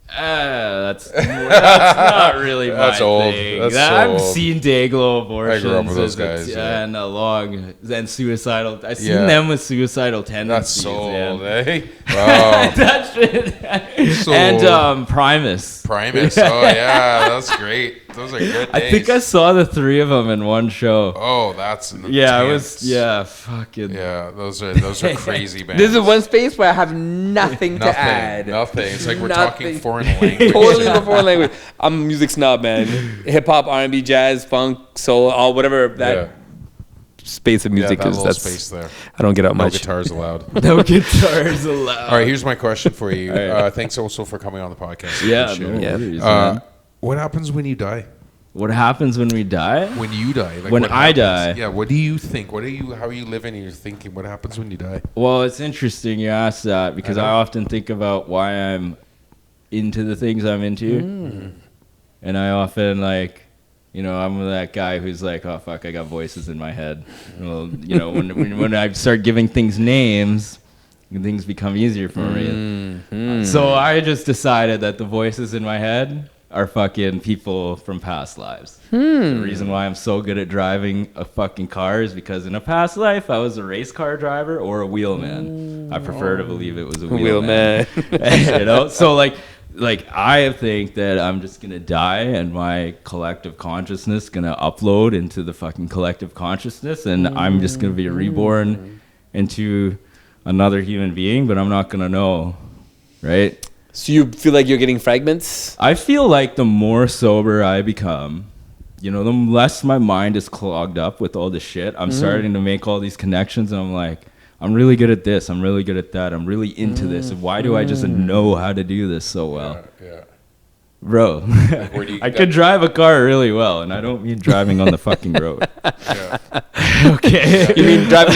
S3: that's not really my
S1: That's old.
S3: thing.
S1: That's
S3: I've
S1: so old.
S3: seen Dayglow abortions.
S1: I grew up with those
S3: and
S1: guys, yeah.
S3: and along and suicidal. I've seen
S1: Yeah.
S3: them with suicidal
S1: That's
S3: tendencies.
S1: so
S3: man.
S1: old, eh? Wow.
S3: That shit.
S1: So
S3: And Primus.
S1: Primus. Oh yeah, that's great. Those are good days.
S3: I think I saw the 3 of them in one show.
S1: Oh, that's intense.
S3: Yeah, it was. Yeah, fucking.
S1: Yeah, those are crazy bands.
S2: This is one space where I have nothing to add.
S1: Nothing. It's like we're
S2: Nothing.
S1: talking foreign language.
S2: Totally the foreign language. I'm a music snob, man. Hip hop, R&B, jazz, funk, soul, all whatever that space of music
S1: that
S2: is.
S1: little
S2: That's
S1: space there.
S2: I don't get out
S1: No
S2: much.
S1: guitars allowed.
S3: No guitars allowed.
S1: All right, here's my question for you.
S3: right.
S1: Thanks also for coming on the podcast. I
S3: Yeah,
S1: appreciate
S3: no
S1: it.
S2: Yeah.
S3: worries, man.
S1: What happens when you die?
S3: What happens when we die?
S1: When you die? Like
S3: When
S1: what
S3: I
S1: happens?
S3: die.
S1: Yeah. What do you think? How are you living? And you're thinking, what happens when you die?
S3: Well, it's interesting you ask that because I often think about why I'm into the things I'm into. And I often I'm that guy who's like, oh fuck, I got voices in my head. Well, when I start giving things names, things become easier for me. So I just decided that the voices in my head are fucking people from past lives. The reason why I'm so good at driving a fucking car is because in a past life I was a race car driver or a wheelman. I prefer to believe it was a wheelman. So like I think that I'm just gonna die and my collective consciousness gonna upload into the fucking collective consciousness and I'm just gonna be reborn into another human being, but I'm not gonna know, right?
S2: So you feel like you're getting fragments?
S3: I feel like the more sober I become, the less my mind is clogged up with all this shit. I'm starting to make all these connections and I'm like, I'm really good at this. I'm really good at that. I'm really into this. And why do I just know how to do this so well?
S1: Yeah.
S3: Bro,
S1: where do you-
S3: I could drive a car really well, and I don't mean driving on the fucking road.
S1: Yeah.
S3: Okay.
S2: You mean driving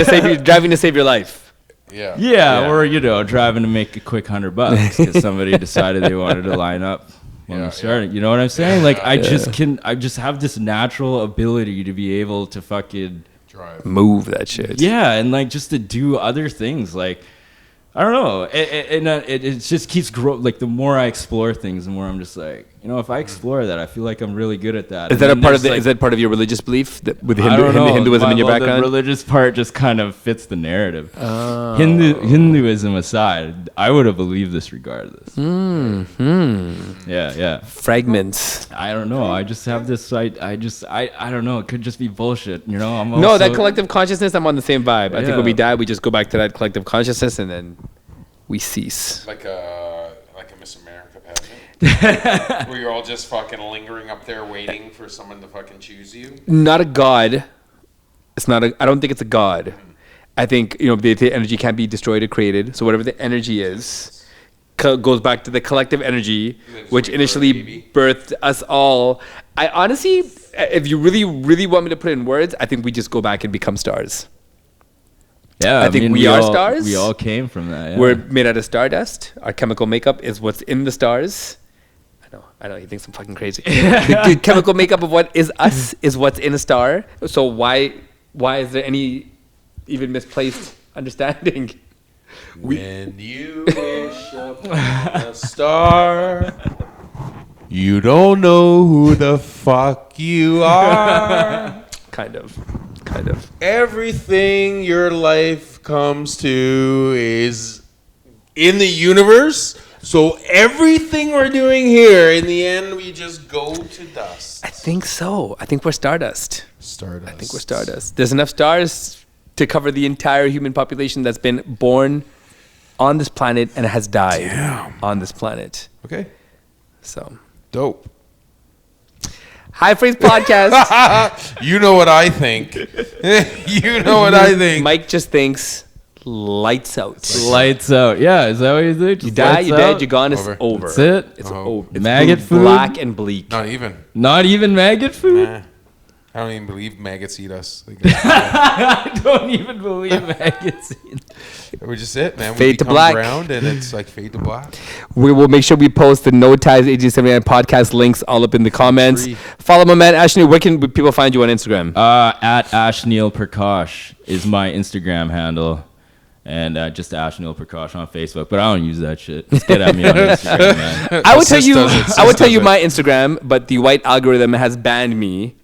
S2: to save your life?
S1: Yeah.
S3: Yeah, or driving to make a quick $100 because somebody decided they wanted to line up when
S1: Yeah,
S3: I'm starting. You know what I'm saying? Like I
S2: Yeah.
S3: just have this natural ability to be able to fucking
S1: Drive.
S2: Move that shit.
S3: yeah, and like just to do other things. Like I don't know, it just keeps growing. Like the more I explore things, the more I'm just like, if I explore that, I feel like I'm really good at that.
S2: Is
S3: And
S2: that a
S3: then
S2: part of
S3: there's,
S2: is that part of your religious belief that with
S3: I don't know.
S2: Hinduism in your
S3: The
S2: background?
S3: religious part just kind of fits the narrative. Hinduism aside, I would have believed this regardless. Yeah.
S2: Fragments.
S3: I don't know. I just have this. I don't know. It could just be bullshit. I'm
S2: No,
S3: also,
S2: that collective consciousness, I'm on the same vibe. I think
S3: Yeah.
S2: when we die, we just go back to that collective consciousness and then we cease.
S1: Like a Miss America pageant. Where you're all just fucking lingering up there waiting for someone to fucking choose you.
S2: Not a god. I don't think it's a god. I think, the energy can't be destroyed or created. So whatever the energy is, goes back to the collective energy, which
S1: sweet
S2: initially
S1: baby.
S2: birthed us all. I honestly, if you really, really want me to put it in words, I think we just go back and become stars.
S3: Yeah,
S2: I think we are
S3: all,
S2: stars.
S3: We all came from that. Yeah.
S2: We're made out of stardust. Our chemical makeup is what's in the stars. I know, he thinks I'm fucking crazy. The chemical makeup of what is us is what's in a star. So why is there any even misplaced understanding?
S1: When you wish upon a star, you don't know who the fuck you are.
S2: Kind of.
S1: Everything your life comes to is in the universe. So everything we're doing here, in the end, we just go to dust.
S2: I think so. I think we're stardust.
S1: Stardust.
S2: I think we're stardust. There's enough stars to cover the entire human population that's been born on this planet and has died on this planet.
S1: Okay.
S2: So
S1: Dope.
S2: High Phrase Podcast.
S1: You know what I think. You know what I think.
S2: Mike just thinks lights out.
S3: Lights out. Yeah, is that what you think?
S2: You
S3: Just
S2: die,
S3: lights
S2: you're dead,
S3: out?
S2: you're gone, it's
S1: Over.
S2: over.
S3: That's it?
S2: It's
S1: Oh.
S2: over. It's
S3: Maggot food?
S2: black and bleak.
S1: Not even.
S3: Not even maggot food?
S1: Nah. I don't even believe maggots eat us. Like,
S3: I don't even believe maggots eat.
S1: we're just it, man. We
S2: Fade to
S1: become
S2: black.
S1: brown and it's like fade to black.
S2: We will make sure we post the No Ties 1879 podcast links all up in the comments.
S1: Free.
S2: Follow my man Ashneil. Where can people find you on Instagram?
S3: At Ashneil Prakash is my Instagram handle. And just Ashneil Prakash on Facebook. But I don't use that shit. Just get at me on Instagram, man.
S2: I would tell
S1: Sis
S2: you.
S1: does it.
S2: I would
S1: Sis
S2: tell you
S1: does
S2: my Instagram, but the white algorithm has banned me.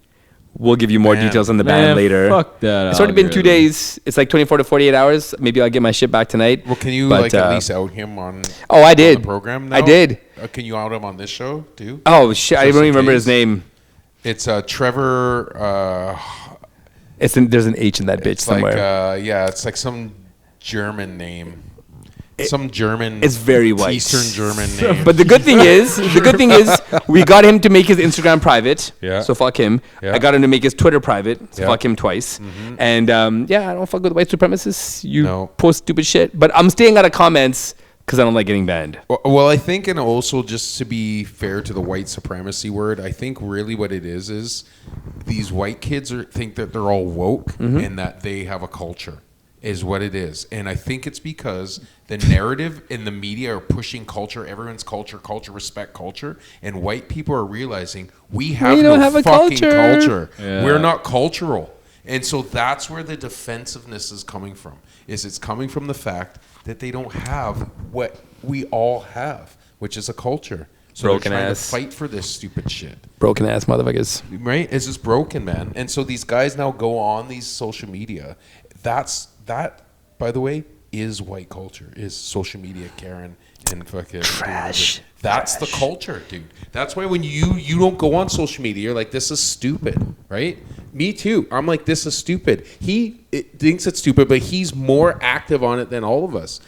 S2: We'll give you more
S1: Man.
S2: details on the ban
S3: Man,
S2: later.
S3: fuck that
S2: It's already been 2
S3: algorithm.
S2: days. It's like 24 to 48 hours. Maybe I'll get my shit back tonight.
S1: Well, can you
S2: But,
S1: like at least out him on,
S2: Oh, I
S1: on
S2: did.
S1: the program now?
S2: I did.
S1: Can you out him on this show too?
S2: Oh shit! I
S1: Just
S2: don't
S1: in
S2: even remember his
S1: case.
S2: name.
S1: It's Trevor.
S2: There's an H in that bitch
S1: It's like
S2: somewhere.
S1: it's like some German name. Some German.
S2: It's very white.
S1: Eastern German name.
S2: But the good thing is, we got him to make his Instagram private.
S1: Yeah.
S2: So fuck him.
S1: Yeah.
S2: I got him to make his Twitter private. So
S1: Yeah.
S2: fuck him twice. And I don't fuck with white supremacists. You
S1: No.
S2: post stupid shit. But I'm staying out of comments because I don't like getting banned.
S1: Well, I think, and also just to be fair to the white supremacy word, I think really what it is these white kids think that they're all woke and that they have a culture. Is what it is. And I think it's because the narrative in the media are pushing culture, everyone's culture, respect culture, and white people are realizing we don't have a fucking culture.
S3: Yeah.
S1: We're not cultural. And so that's where the defensiveness is coming from. It's coming from the fact that they don't have what we all have, which is a culture. So
S2: Broken
S1: they're trying
S2: ass.
S1: to fight for this stupid shit.
S2: Broken ass motherfuckers.
S1: Right? It's just broken, man. And so these guys now go on these social media. That, by the way, is white culture. Is social media, Karen, and fucking
S2: Trash.
S1: That's the culture, dude. That's why when you don't go on social media, you're like, this is stupid, right? Me too. I'm like, this is stupid. He thinks it's stupid, but he's more active on it than all of us.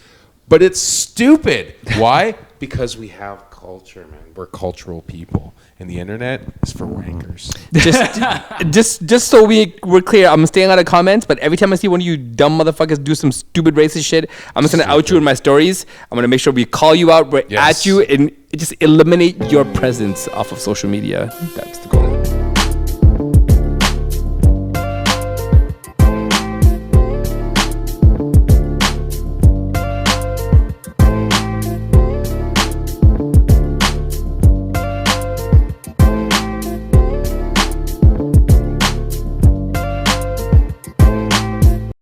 S1: But it's stupid. Why? Because we have culture, man. We're cultural people. And the internet is for wankers.
S2: Just so we're clear, I'm staying out of comments, but every time I see one of you dumb motherfuckers do some stupid racist shit, I'm just gonna out you in my stories. I'm gonna make sure we call you out, we're
S1: Yes.
S2: at you, and just eliminate your presence off of social media. That's the goal.